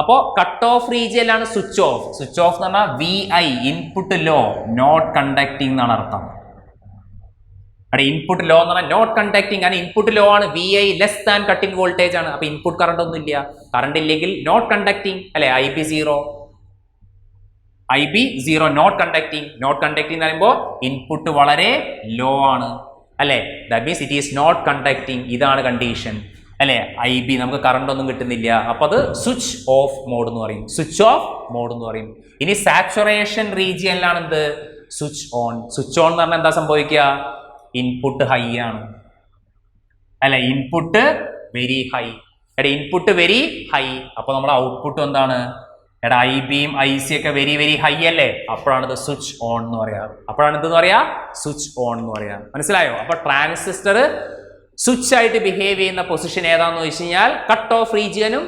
അപ്പോൾ കട്ട് ഓഫ് റീജിയനിലാണ് സ്വിച്ച് ഓഫ്. സ്വിച്ച് ഓഫ് എന്ന് പറഞ്ഞാൽ VI input low, not conducting എന്നാണ് അർത്ഥം. അവിടെ ഇൻപുട്ട് ലോ എന്ന് പറഞ്ഞാൽ നോട്ട് കണ്ടക്ടിങ് ആണ്. ഇൻപുട്ട് ലോ ആണ്. VI less than cutting voltage ആണ്. അപ്പൊ ഇൻപുട്ട് കറണ്ട് ഒന്നും ഇല്ല. കറണ്ട് ഇല്ലെങ്കിൽ നോട്ട് കണ്ടക്ടിങ് അല്ലെ. IB 0 not conducting. Not conducting എന്ന് പറയുമ്പോൾ ഇൻപുട്ട് വളരെ ലോ ആണ് അല്ലെ. That means it is not conducting. ഇതാണ് കണ്ടീഷൻ അല്ലെ. IB നമുക്ക് കറണ്ട് ഒന്നും കിട്ടുന്നില്ല. അപ്പൊ അത് സ്വിച്ച് ഓഫ് മോഡ് എന്ന് പറയും, സ്വിച്ച് ഓഫ് മോഡ് എന്ന് പറയും. ഇനി സാച്ചുറേഷൻ റീജിയനിലാണ് എന്ത്? Switch on. സ്വിച്ച് ഓൺ എന്ന് പറഞ്ഞാൽ എന്താ സംഭവിക്കുക? ഇൻപുട്ട് ഹൈ ആണ് അല്ലെ. Input very high. എടാ ഇൻപുട്ട് വെരി ഹൈ. അപ്പൊ നമ്മുടെ ഔട്ട്പുട്ട് എന്താണ്? എടാ IBയും IC ഒക്കെ വെരി വെരി ഹൈ അല്ലേ. അപ്പോഴാണ് ഇത് സ്വിച്ച് ഓൺ എന്ന് പറയാ. അപ്പോഴാണ് എന്തെന്ന് പറയാ? സ്വിച്ച് ഓൺ എന്ന് പറയാ. മനസ്സിലായോ? അപ്പൊ ട്രാൻസിസ്റ്റർ സ്വിച്ച് ആയിട്ട് ബിഹേവ് ചെയ്യുന്ന പൊസിഷൻ ഏതാന്ന് വെച്ച് കഴിഞ്ഞാൽ കട്ട് ഓഫ് റീജിയനും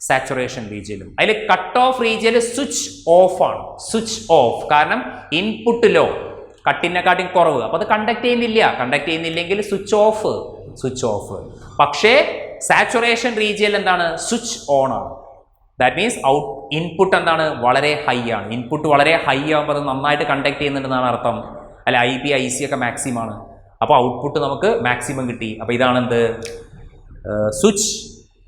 സാച്ചുറേഷൻ റീജിയനും. അതിൽ കട്ട് ഓഫ് റീജിയനിൽ സ്വിച്ച് ഓഫ് ആണ്, സ്വിച്ച് ഓഫ്. കാരണം ഇൻപുട്ട് ലോ, കട്ടിനെക്കാട്ടും കുറവ്. അപ്പൊ അത് കണ്ടക്ട് ചെയ്യുന്നില്ല. കണ്ടക്ട് ചെയ്യുന്നില്ലെങ്കിൽ സ്വിച്ച് ഓഫ്, സ്വിച്ച് ഓഫ്. പക്ഷേ സാച്ചുറേഷൻ റീജിയൻ എന്താണ്? സ്വിച്ച് ഓൺ ആണ്. ദാറ്റ് മീൻസ് ഇൻപുട്ട് എന്താണ്? വളരെ ഹൈ ആണ്. ഇൻപുട്ട് വളരെ ഹൈ ആകുമ്പോൾ അത് നന്നായിട്ട് കണ്ടക്ട് ചെയ്യുന്നുണ്ടെന്നാണ് അർത്ഥം അല്ലെ. IB IC ഒക്കെ മാക്സിമം ആണ്. അപ്പോൾ ഔട്ട്പുട്ട് നമുക്ക് മാക്സിമം കിട്ടി. അപ്പോൾ ഇതാണ് എന്ത്? Switch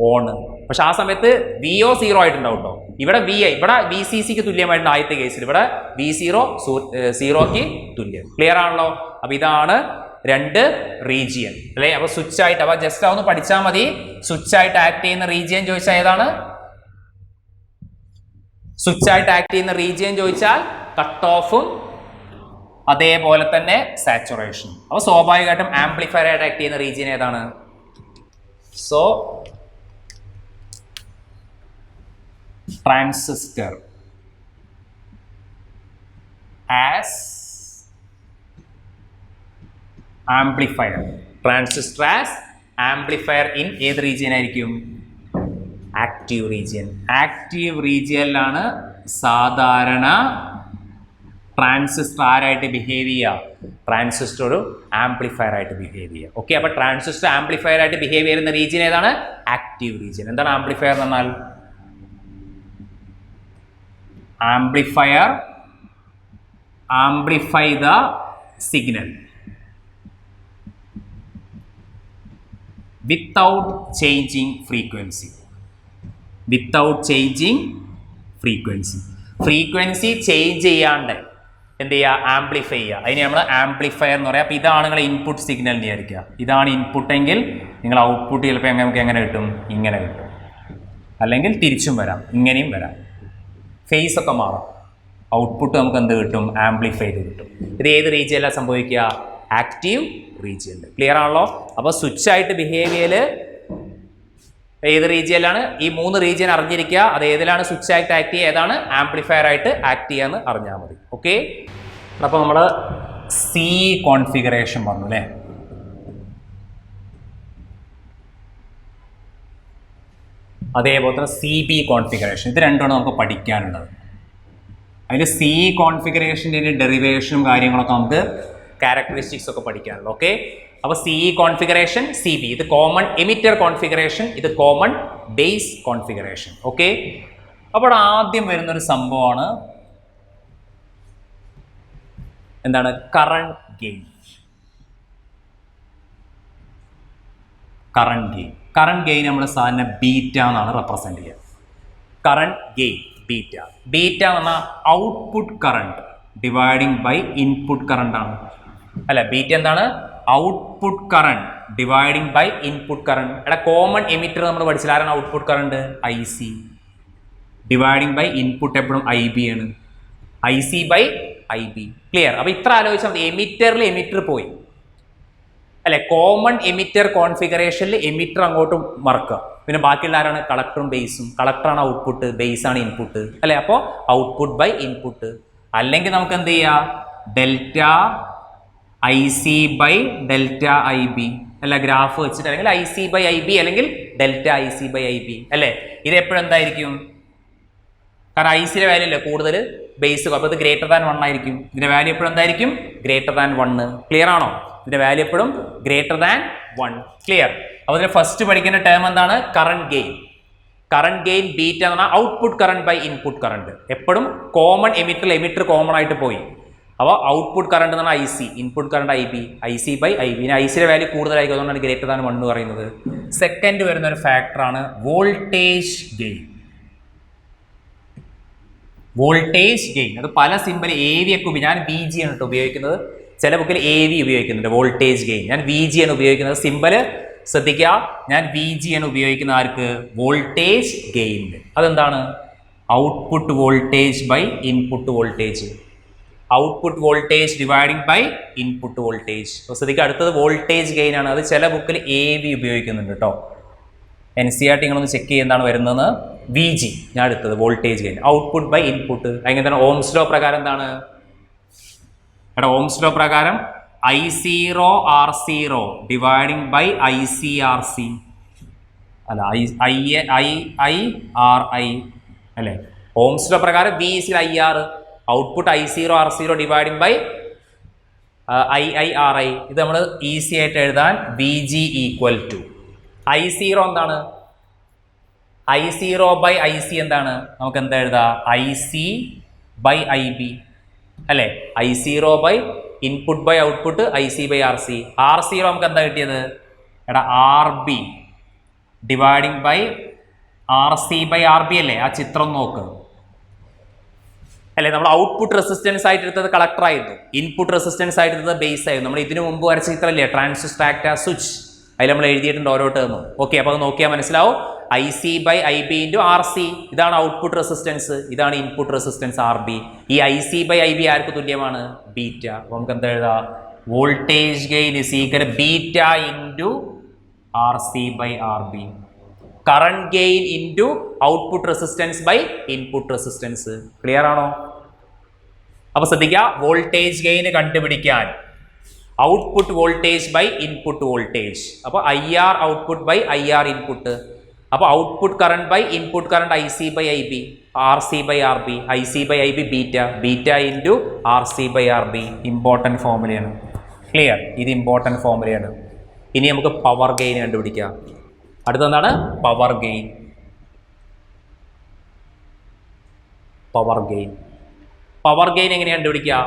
on. പക്ഷെ ആ സമയത്ത് VO 0 ആയിട്ടുണ്ടാവും കേട്ടോ. ഇവിടെ VI, ഇവിടെ VCCക്ക് തുല്യമായിട്ടുണ്ട് ആദ്യത്തെ കേസിൽ. ഇവിടെ V0 0ക്ക് തുല്യം. ക്ലിയർ ആണല്ലോ? അപ്പൊ ഇതാണ് 2 റീജിയൻ അല്ലെ. അപ്പൊ സ്വിച്ച് ആയിട്ട്, അപ്പൊ ജസ്റ്റ് അതൊന്ന് പഠിച്ചാൽ മതി. സ്വിച്ച് ആയിട്ട് ആക്ട് ചെയ്യുന്ന റീജിയൻ ചോദിച്ചാൽ ഏതാണ്? സ്വിച്ച് ആയിട്ട് ആക്ട് ചെയ്യുന്ന റീജിയൻ ചോദിച്ചാൽ കട്ട് ഓഫും അതേപോലെ തന്നെ സാച്ചുറേഷനും. അപ്പൊ സ്വാഭാവികമായിട്ടും ആംപ്ലിഫയർ ആയിട്ട് ആക്ട് ചെയ്യുന്ന റീജിയൻ ഏതാണ്? So transistor as amplifier. Transistor as amplifier in ഏത് റീജിയൻ ആയിരിക്കും? Active region. ആക്റ്റീവ് റീജിയനിലാണ് സാധാരണ ട്രാൻസിസ്റ്റർ ആരായിട്ട് ബിഹേവ് ചെയ്യുക? ട്രാൻസിസ്റ്റർ ഒരു ആംപ്ലിഫയർ ആയിട്ട് ബിഹേവ് ചെയ്യുക. ഓക്കെ. അപ്പൊ ട്രാൻസിസ്റ്റർ ആംപ്ലിഫയർ ആയിട്ട് ബിഹേവ് ചെയ്യുന്ന റീജിയൻ ഏതാണ്? Active region. എന്താണ് ആംപ്ലിഫയർ എന്ന് പറഞ്ഞാൽ? Amplifier amplify the signal without changing frequency. Without changing frequency. Frequency change ചെയ്യാണ്ട് എന്ത് ചെയ്യുക, ആംപ്ലിഫൈ ചെയ്യുക. അതിന് നമ്മൾ ആംപ്ലിഫയർ എന്ന് പറയാം. അപ്പോൾ ഇതാണ് നിങ്ങളെ ഇൻപുട്ട് സിഗ്നൽ എന്ന് വിചാരിക്കുക. ഇതാണ് ഇൻപുട്ട് എങ്കിൽ നിങ്ങൾ ഔട്ട്പുട്ട് ചിലപ്പോൾ നമുക്ക് എങ്ങനെ കിട്ടും, ഇങ്ങനെ കിട്ടും. അല്ലെങ്കിൽ തിരിച്ചും വരാം, ഇങ്ങനെയും വരാം. ഫേസ് ഒക്കെ മാറാം. ഔട്ട്പുട്ട് നമുക്ക് എന്ത് കിട്ടും, ആംപ്ലിഫൈ ചെയ്ത് കിട്ടും. ഇത് ഏത് റീജിയനിലാണ് സംഭവിക്കുക, ആക്റ്റീവ് റീജിയനിൽ. ക്ലിയർ ആണല്ലോ. അപ്പോൾ സ്വിച്ച് ആയിട്ട് ബിഹേവിയർ ഏത് റീജിയനിലാണ്, ഈ 3 റീജിയൻ അറിഞ്ഞിരിക്കുക. അത് ഏതിലാണ് സ്വിച്ച് ആയിട്ട് ആക്ട് ചെയ്യുക, ഏതാണ് ആംപ്ലിഫയർ ആയിട്ട് ആക്ട് ചെയ്യാന്ന് അറിഞ്ഞാൽ മതി. ഓക്കെ. അപ്പോൾ നമ്മൾ സി കോൺഫിഗറേഷൻ പറഞ്ഞു അല്ലേ. അതേപോലെ തന്നെ സി ബി കോൺഫിഗറേഷൻ. ഇത് രണ്ടുമാണ് നമുക്ക് പഠിക്കാനുള്ളത്. അതിൽ സി കോൺഫിഗറേഷൻ്റെ ഡെറിവേഷനും കാര്യങ്ങളൊക്കെ നമുക്ക് ക്യാരക്ടറിസ്റ്റിക്സ് ഒക്കെ പഠിക്കാനുള്ളൂ. ഓക്കെ. അപ്പോൾ സി കോൺഫിഗറേഷൻ, സി ബി, ഇത് കോമൺ എമിറ്റർ കോൺഫിഗറേഷൻ, ഇത് കോമൺ ബേസ് കോൺഫിഗറേഷൻ. ഓക്കെ. അപ്പോൾ ആദ്യം വരുന്നൊരു സംഭവമാണ് എന്താണ്, current gain. Current gain, current gain നമ്മൾ സാധാരണ ബീറ്റ എന്നാണ് റെപ്രസെന്റ് ചെയ്യുക. Current gain beta. ബീറ്റ എന്ന് പറഞ്ഞാൽ output current dividing by input current ആണ് അല്ല. ബീറ്റ എന്താണ്, output current dividing by input current. എടാ കോമൺ എമിറ്റർ നമ്മൾ പഠിച്ചില്ല, ആരാണ് output current, I C. Dividing by input എപ്പോഴും ഐ ബി ആണ്, I C by I B. Clear. അപ്പോൾ ഇത്ര ആലോചിച്ചാൽ മതി. എമിറ്ററിൽ എമിറ്റർ പോയി അല്ലെ. കോമൺ എമിറ്റർ കോൺഫിഗറേഷനിൽ എമിറ്റർ അങ്ങോട്ടും മറക്കുക. പിന്നെ ബാക്കിയുള്ള ആരാണ്, കളക്ടറും ബേസും. കളക്ടറാണ് ഔട്ട്പുട്ട്, ബേസ് ആണ് ഇൻപുട്ട് അല്ലെ. അപ്പോൾ ഔട്ട്പുട്ട് ബൈ ഇൻപുട്ട്. അല്ലെങ്കിൽ നമുക്ക് എന്ത് ചെയ്യാം, delta I C by delta I B അല്ല, ഗ്രാഫ് വെച്ചിട്ട്. അല്ലെങ്കിൽ I C by I B അല്ലെങ്കിൽ delta I C by I B അല്ലേ. ഇത് എപ്പോഴും എന്തായിരിക്കും, കാരണം ഐ സിയുടെ വാല്യൂ അല്ലേ കൂടുതൽ, ബേസ്. അപ്പോൾ ഇത് ഗ്രേറ്റർ ദാൻ 1 ആയിരിക്കും. ഇതിന്റെ വാല്യൂ എപ്പോഴും എന്തായിരിക്കും, ഗ്രേറ്റർ ദാൻ 1. ക്ലിയർ ആണോ. ഇതിന്റെ വാല്യൂ എപ്പോഴും ഗ്രേറ്റർ ദാൻ 1. ക്ലിയർ. അപ്പോൾ ഇതിന് ഫസ്റ്റ് പഠിക്കുന്ന ടേം എന്താണ്, current gain. Current gain beta എന്ന് പറഞ്ഞാൽ output current by input current. എപ്പോഴും കോമൺ എമിറ്ററിൽ എമിറ്റർ കോമൺ ആയിട്ട് പോയി. അപ്പോൾ ഔട്ട്പുട്ട് കറണ്ട് എന്ന് പറഞ്ഞാൽ I C, input current I B, I C by I B. I സിയുടെ വാല്യൂ കൂടുതലായിരിക്കും, അതുകൊണ്ടാണ് ഗ്രേറ്റർ ദാൻ 1 എന്ന് പറയുന്നത്. സെക്കൻഡ് വരുന്ന ഒരു ഫാക്ടറാണ് വോൾട്ടേജ് ഗെയിൻ. വോൾട്ടേജ് ഗെയിൻ അത് പല സിമ്പിൾ എ വി ഒക്കെ, ഞാൻ വി ജി ആണ് കേട്ടോ ഉപയോഗിക്കുന്നത്. ചില ബുക്കിൽ എ വി ഉപയോഗിക്കുന്നുണ്ട്. വോൾട്ടേജ് ഗെയിൻ ഞാൻ വി ജി ആണ് ഉപയോഗിക്കുന്നത്. സിമ്പിൾ ശ്രദ്ധിക്കുക, ഞാൻ വി ജി ആണ് ഉപയോഗിക്കുന്ന ആർക്ക്, വോൾട്ടേജ് ഗെയിൻ. അതെന്താണ്, output voltage by input voltage. Output voltage dividing by input voltage. അപ്പോൾ ശ്രദ്ധിക്കുക, അടുത്തത് വോൾട്ടേജ് ഗെയിൻ ആണ്. അത് ചില ബുക്കിൽ എ വി ഉപയോഗിക്കുന്നുണ്ട് കേട്ടോ. എൻ സി ആർ ടി നിങ്ങളൊന്ന് ചെക്ക് ചെയ്യുന്നതാണ് വരുന്നത്. വി ജി ഞാൻ എടുത്തത് voltage gain, output by input. അങ്ങനെ തന്നെ ഓംസ് ലോ പ്രകാരം എന്താണ്, എടാ ഓംസ് ലോ പ്രകാരം I0 R0 dividing by IC/RC അല്ല, I അല്ലേ. ഓംസ് ലോ പ്രകാരം V is IR, output I0 R0 dividing by IR. ഇത് നമ്മൾ ഈസി ആയിട്ട് എഴുതാൻ VG ഈക്വൽ ടു I0 എന്താണ്, I0 ബൈ IC എന്താണ്, നമുക്ക് എന്താ എഴുതാ, IC ബൈ IB അല്ലേ. I0 by input by output IC by RC. R0 നമുക്ക് എന്താ കിട്ടിയത്, എടാ RB dividing by RC by RB അല്ലേ. ആ ചിത്രം നോക്ക് അല്ലേ. നമ്മൾ ഔട്ട്പുട്ട് റെസിസ്റ്റൻസ് ആയിട്ട് എടുത്തത് കളക്ടർ ആയിരുന്നു, ഇൻപുട്ട് റെസിസ്റ്റൻസ് ആയിട്ട് എടുത്തത് ബേസ് ആയിരുന്നു. നമ്മൾ ഇതിനു മുമ്പ് വരച്ച ചിത്രമല്ലേ ട്രാൻസിസ്റ്റർ ആക്ട് ആസ് സ്വിച്ച്, അതിൽ നമ്മൾ എഴുതിയിട്ടുണ്ട് ഓരോ ടേമും. ഓക്കെ, അപ്പോൾ അത് നോക്കിയാൽ മനസ്സിലാവും. IC by IB into RC ഇതാണ് ഔട്ട്പുട്ട് റെസിസ്റ്റൻസ്, ഇതാണ് ഇൻപുട്ട് റെസിസ്റ്റൻസ് RB. ഈ IC ബൈ IB ആർക്ക് തുല്യമാണ്, ബീറ്റ. അപ്പോൾ നമുക്ക് എന്താ എഴുതാം, voltage gain is equal beta into RC by RB. Current gain into output resistance by input resistance. Clear ആണോ. അപ്പോൾ ശ്രദ്ധിക്കുക, വോൾട്ടേജ് ഗെയിൻ കണ്ടുപിടിക്കാൻ output voltage by input voltage. അപ്പോൾ IR output by IR input. അപ്പോൾ output current by input current IC by IB, RC by RB, IC by IB beta, beta into RC by RB. Important ഫോർമുലയാണ്. Clear, ഇത് important ഫോർമുലയാണ്. ഇനി നമുക്ക് power gain കണ്ടുപിടിക്കാം. അടുത്തെന്താണ്, power gain. Power gain എങ്ങനെ കണ്ടുപിടിക്കുക,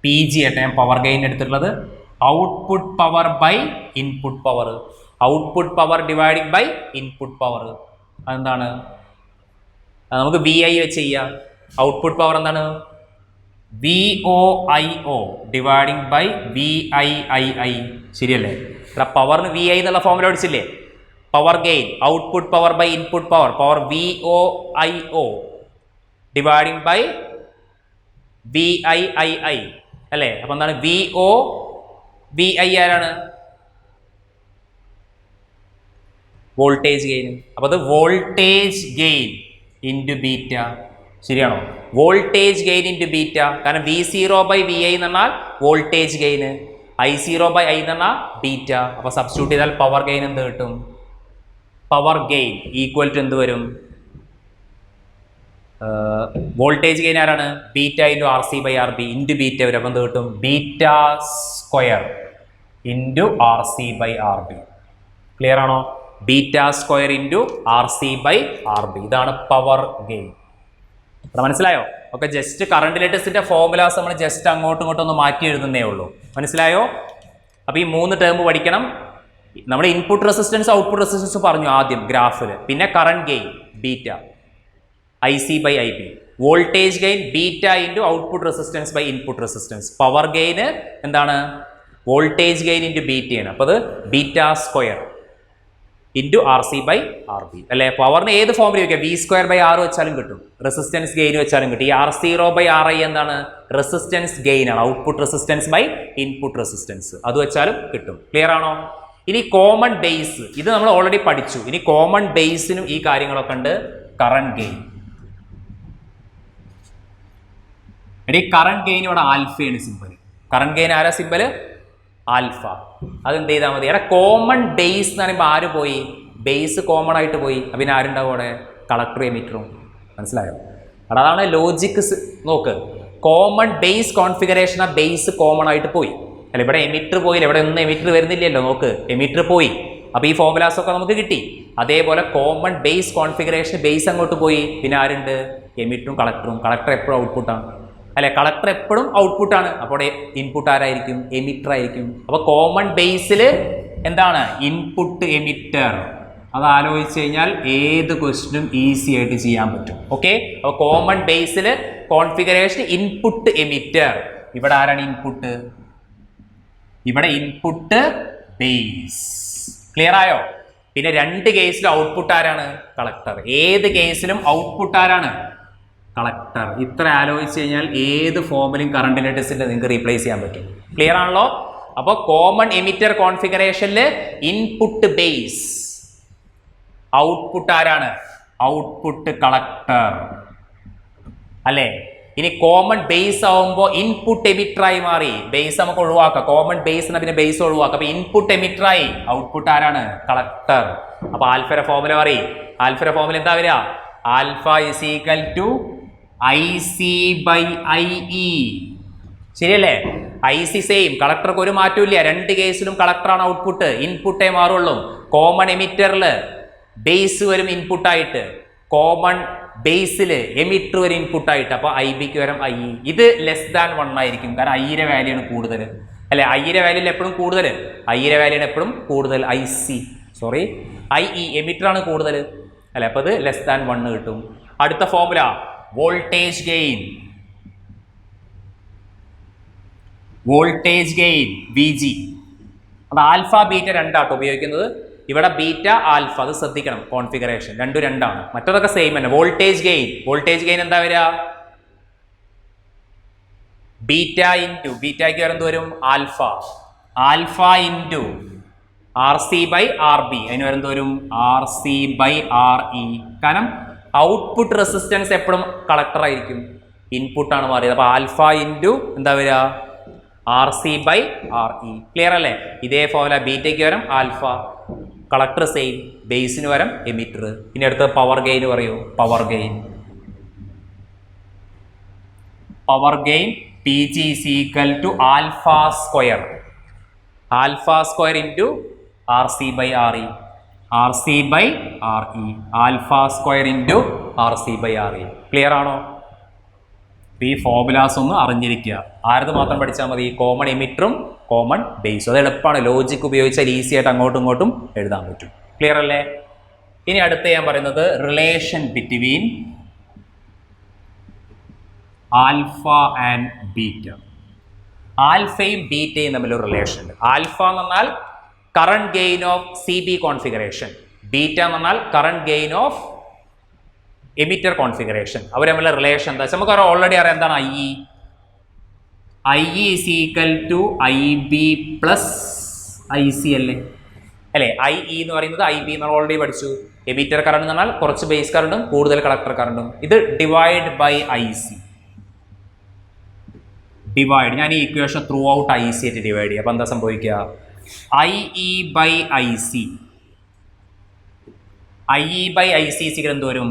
PG ആയിട്ട് ഞാൻ പവർ ഗെയിൻ എടുത്തിട്ടുള്ളത്. Output power by input power, output power dividing by input power. അതെന്താണ്? നമുക്ക് വി ഐ വെച്ച് ചെയ്യാം. ഔട്ട്പുട്ട് പവർ എന്താണ്? VOIO dividing by VIII. ശരിയല്ലേ? ഇവിടെ പവറിന് വി ഐ എന്നുള്ള ഫോമുല പഠിച്ചില്ലേ? Power gain output power by input power, power VOIO dividing by VIII അല്ലേ? അപ്പം എന്താണ്? VI ആരാണ്? Voltage gain. അപ്പോൾ അത് വോൾട്ടേജ് ഗെയിൻ ഇൻറ്റു ബീറ്റ. ശരിയാണോ? Voltage gain into beta. കാരണം V0/VI എന്ന് പറഞ്ഞാൽ വോൾട്ടേജ് ഗെയിന്, I0/I എന്ന് പറഞ്ഞാൽ ബീറ്റ. അപ്പോൾ സബ്സ്റ്റിറ്റ്യൂട്ട് ചെയ്താൽ പവർ ഗെയിൻ എന്ത് കിട്ടും? പവർ ഗെയിൻ ഈക്വൽ ടു എന്ത് വരും? വോൾട്ടേജ് ഗെയിൻ ആരാണ്? Beta into RC/RB into beta വരും. അപ്പോൾ എന്ത് കിട്ടും? Beta square into RC/RB. Clear ആണോ? Beta square into RC/RB. ഇതാണ് പവർ ഗെയിൻ. അത് മനസ്സിലായോ? ഓക്കെ, ജസ്റ്റ് കറണ്ട് ലേറ്റസ്റ്റിന്റെ ഫോർമുലാസ് നമ്മൾ ജസ്റ്റ് അങ്ങോട്ടും ഇങ്ങോട്ടും ഒന്ന് മാറ്റി എഴുതുന്നേ ഉള്ളൂ. മനസ്സിലായോ? അപ്പോൾ ഈ 3 ടേം പഠിക്കണം. നമ്മൾ ഇൻപുട്ട് റെസിസ്റ്റൻസ് ഔട്ട്പുട്ട് റെസിസ്റ്റൻസ് പറഞ്ഞു ആദ്യം ഗ്രാഫിൽ. പിന്നെ current gain beta IC/IB, voltage gain beta into output resistance by input resistance. Power ഗെയിന് എന്താണ്? വോൾട്ടേജ് ഗെയിൻ ഇൻറ്റു ബീറ്റയാണ്. അപ്പോൾ അത് ബീറ്റ സ്ക്വയർ ഇൻറ്റു RC/RB അല്ലേ? പവറിന് ഏത് ഫോമിൽ വയ്ക്കുക? V²/R വെച്ചാലും കിട്ടും, റെസിസ്റ്റൻസ് ഗെയിൻ വെച്ചാലും കിട്ടും. ഈ R0/RI എന്താണ്? റെസിസ്റ്റൻസ് ഗെയിൻ ആണ്, output resistance by input resistance. അത് വെച്ചാലും കിട്ടും. ക്ലിയർ ആണോ? ഇനി കോമൺ ബേസ്, ഇത് നമ്മൾ ഓൾറെഡി പഠിച്ചു. ഇനി കോമൺ ബേസിനും ഈ കാര്യങ്ങളൊക്കെ ഉണ്ട്. Current gain. ഇനി കറണ്ട് ഗെയിൻ ഇവിടെ ആൽഫയാണ് സിമ്പൽ. കറണ്ട് ഗെയിൻ ആരാ സിമ്പൽ? ആൽഫ. അതെന്ത് ചെയ്താൽ മതി? അവിടെ കോമൺ ബേസ് എന്ന് പറയുമ്പോൾ ആര് പോയി? ബേസ് കോമൺ ആയിട്ട് പോയി. അപ്പം പിന്നെ ആരുണ്ടാവും അവിടെ? കളക്ടറും എമിറ്ററും. മനസ്സിലായോ? അവിടെ അതാണ് ലോജിക്ക്. നോക്ക്, കോമൺ ബേസ് കോൺഫിഗറേഷൻ, ആ ബേസ് കോമൺ ആയിട്ട് പോയി അല്ല? ഇവിടെ എമിറ്റർ പോയില്ല, ഇവിടെ ഒന്നും എമിറ്റർ വരുന്നില്ലല്ലോ. നോക്ക്, എമിറ്റർ പോയി. അപ്പോൾ ഈ ഫോർമുലാസ് ഒക്കെ നമുക്ക് കിട്ടി. അതേപോലെ കോമൺ ബേസ് കോൺഫിഗറേഷൻ, ബേസ് അങ്ങോട്ട് പോയി. പിന്നെ ആരുണ്ട്? എമിറ്ററും കളക്ടറും. കളക്ടർ എപ്പോഴും ഔട്ട്പുട്ടാണ് അല്ലെ? കളക്ടർ എപ്പോഴും ഔട്ട്പുട്ടാണ്. അപ്പോൾ ഇൻപുട്ട് ആരായിരിക്കും? എമിറ്റർ ആയിരിക്കും. അപ്പോൾ കോമൺ ബേസിൽ എന്താണ്? Input emitter. അത് ആലോചിച്ച് കഴിഞ്ഞാൽ ഏത് ക്വസ്റ്റിനും ഈസി ആയിട്ട് ചെയ്യാൻ പറ്റും. ഓക്കെ, അപ്പോൾ കോമൺ ബേസിൽ കോൺഫിഗറേഷൻ ഇൻപുട്ട് എമിറ്റർ. ഇവിടെ ആരാണ് ഇൻപുട്ട്? ഇവിടെ ഇൻപുട്ട് ബേസ്. ക്ലിയർ ആയോ? പിന്നെ 2 കേസിലും ഔട്ട്പുട്ട് ആരാണ്? കളക്ടർ. ഏത് കേസിലും ഔട്ട്പുട്ട് ആരാണ്? കളക്ടർ. ഇത്ര ആലോചിച്ച് കഴിഞ്ഞാൽ ഏത് ഫോമിലും കറണ്ട് ലേറ്റസ്റ്റിൽ നിങ്ങൾക്ക് റീപ്ലേസ് ചെയ്യാൻ പറ്റും. ക്ലിയർ ആണല്ലോ? അപ്പോൾ കോമൺ എമിറ്റർ കോൺഫിഗറേഷനിൽ ഇൻപുട്ട് ബേസ്, ഔട്ട്പുട്ട് ആരാണ്? ഔട്ട്പുട്ട് കളക്ടർ അല്ലേ? ഇനി കോമൺ ബേസ് ആവുമ്പോൾ ഇൻപുട്ട് എമിറ്ററായി മാറി. ബേസ് നമുക്ക് ഒഴിവാക്കാം, കോമൺ ബേസ് എന്ന പിന്നെ ബേസ് ഒഴിവാക്കാം. അപ്പോൾ ഇൻപുട്ട് എമിറ്ററായി, ഔട്ട്പുട്ട് ആരാണ്? കളക്ടർ. അപ്പോൾ ആൽഫയുടെ ഫോമുല പറയും. ആൽഫയുടെ ഫോമുല എന്താ വരിക? Alpha is equal to IC/IE. ശരിയല്ലേ? IC സെയിം, കളക്ടർക്ക് ഒരു മാറ്റവും ഇല്ല. 2 കേസിലും കളക്ടറാണ് ഔട്ട്പുട്ട്, ഇൻപുട്ടേ മാറുള്ളൂ. കോമൺ എമിറ്ററിൽ ബേസ് വരും ഇൻപുട്ടായിട്ട്, കോമൺ ബേസിൽ എമിറ്റർ വരും ഇൻപുട്ടായിട്ട്. അപ്പോൾ IBക്ക് വരും IE. ഇത് <1 ആയിരിക്കും, കാരണം Iയുടെ വാല്യൂ ആണ് കൂടുതൽ അല്ലെ? Iയുടെ വാല്യൂ എപ്പോഴും കൂടുതൽ, Iയുടെ വാല്യൂ എപ്പോഴും കൂടുതൽ. IE എമിറ്റർ ആണ് കൂടുതൽ അല്ലെ? അപ്പോൾ ഇത് <1 കിട്ടും. അടുത്ത formula voltage gain. Voltage gain VG. അത് ആൽഫ ബീറ്റ 2 ആട്ടോ ഉപയോഗിക്കുന്നത്. ഇവിടെ ബീറ്റ ആൽഫ, അത് ശ്രദ്ധിക്കണം. കോൺഫിഗറേഷൻ 2 ആണ്. മറ്റതൊക്കെ സെയിം തന്നെ. വോൾട്ടേജ് ഗെയിൻ, വോൾട്ടേജ് ഗെയിൻ എന്താ വരിക? ബീറ്റ ഇൻറ്റു, ബീറ്റയ്ക്ക് വരെ എന്ത് വരും? ആൽഫ. ആൽഫ ഇൻറ്റു RC/RB, അതിന് വരെ എന്ത് വരും? RC/RE. കാരണം ഔട്ട്പുട്ട് റെസിസ്റ്റൻസ് എപ്പോഴും കളക്ടർ ആയിരിക്കും, ഇൻപുട്ടാണ് മാറിയത്. അപ്പോൾ ആൽഫ ഇൻറ്റു എന്താ വരിക? RC/RE. ക്ലിയർ അല്ലേ? ഇതേ ഫോമുല ബീറ്റയ്ക്ക് വരും ആൽഫ, കളക്ടർ സെയിം, ബേസിന് വരും എമിറ്റർ. ഇനി അടുത്ത് പവർ ഗെയിൻ പറയൂ. Power gain, power gain PG is equal to alpha square. Alpha square into RC/RE. RC/RE. Alpha square into RC/RE. Clear ആണോ? ഈ ഫോർമുലാസ് ഒന്ന് അറിഞ്ഞിരിക്കുക. ആരത് മാത്രം പഠിച്ചാൽ മതി? കോമൺ എമിറ്ററും കോമൺ ബേസും. അത് എളുപ്പമാണ്, ലോജിക് ഉപയോഗിച്ചാൽ ഈസി ആയിട്ട് അങ്ങോട്ടും ഇങ്ങോട്ടും എഴുതാൻ പറ്റും. ക്ലിയർ അല്ലേ? ഇനി അടുത്ത് ഞാൻ പറയുന്നത് relation between alpha and beta. ആൽഫയും ബീറ്റയും തമ്മിലൊരു റിലേഷൻ ഉണ്ട്. ആൽഫ എന്ന് പറഞ്ഞാൽ current gain of C B configuration, beta എന്ന് പറഞ്ഞാൽ current gain of emitter configuration. അവർ തമ്മിലുള്ള റിലേഷൻ എന്താ വെച്ചാൽ നമുക്ക് ഓൾറെഡി അറിയാം എന്താണ് I is equal to I B plus I C അല്ലേ. ഐ ഇ എന്ന് പറയുന്നത് ഐ ബി നമ്മൾ ഓൾറെഡി പഠിച്ചു. എമിറ്റർ കറണ്ട് എന്ന് പറഞ്ഞാൽ കുറച്ച് ബേസ് കറണ്ടും കൂടുതൽ കളക്ടർ കറണ്ടും. ഇത് divide by I C. Divide, ഞാൻ ഈ equation throughout I C ആയിട്ട് ഡിവൈഡ് ചെയ്യുക. അപ്പം എന്താ സംഭവിക്കുക? I E by I C. I E by I C സികൾ എന്ത് വരും?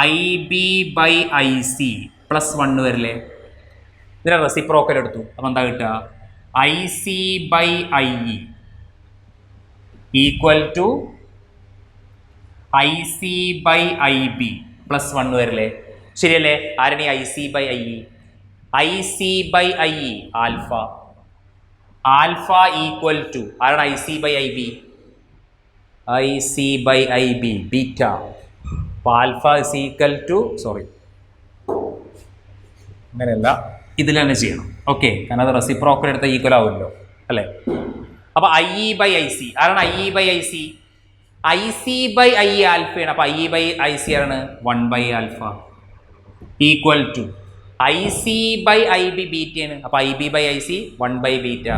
I B by I C plus 1 വരില്ലേ? ഇതിനെ റെസിപ്രോക്കൽ എടുത്തു. അപ്പം എന്താ കിട്ടുക? I C by I E equal to I C by I B plus 1 വരില്ലേ? ശരിയല്ലേ? ആരാണ് I C by I E? I C by I E alpha. Alpha equal to ആരാണ് I C by I B? I C by I B beta. അപ്പോൾ alpha is equal to, sorry അങ്ങനെയല്ല, ഇതിൽ തന്നെ ചെയ്യണം. Okay, കാരണം അത് reciprocal എടുത്ത equal ആവുമല്ലോ അല്ലേ? അപ്പോൾ I E by I C ആരാണ്? I E by I C. I C by I E ആൽഫയാണ്. അപ്പോൾ I E by I C ആണ് 1 by alpha equal to I C by I B ബീറ്റയാണ്. അപ്പോൾ I B by I C 1 by beta.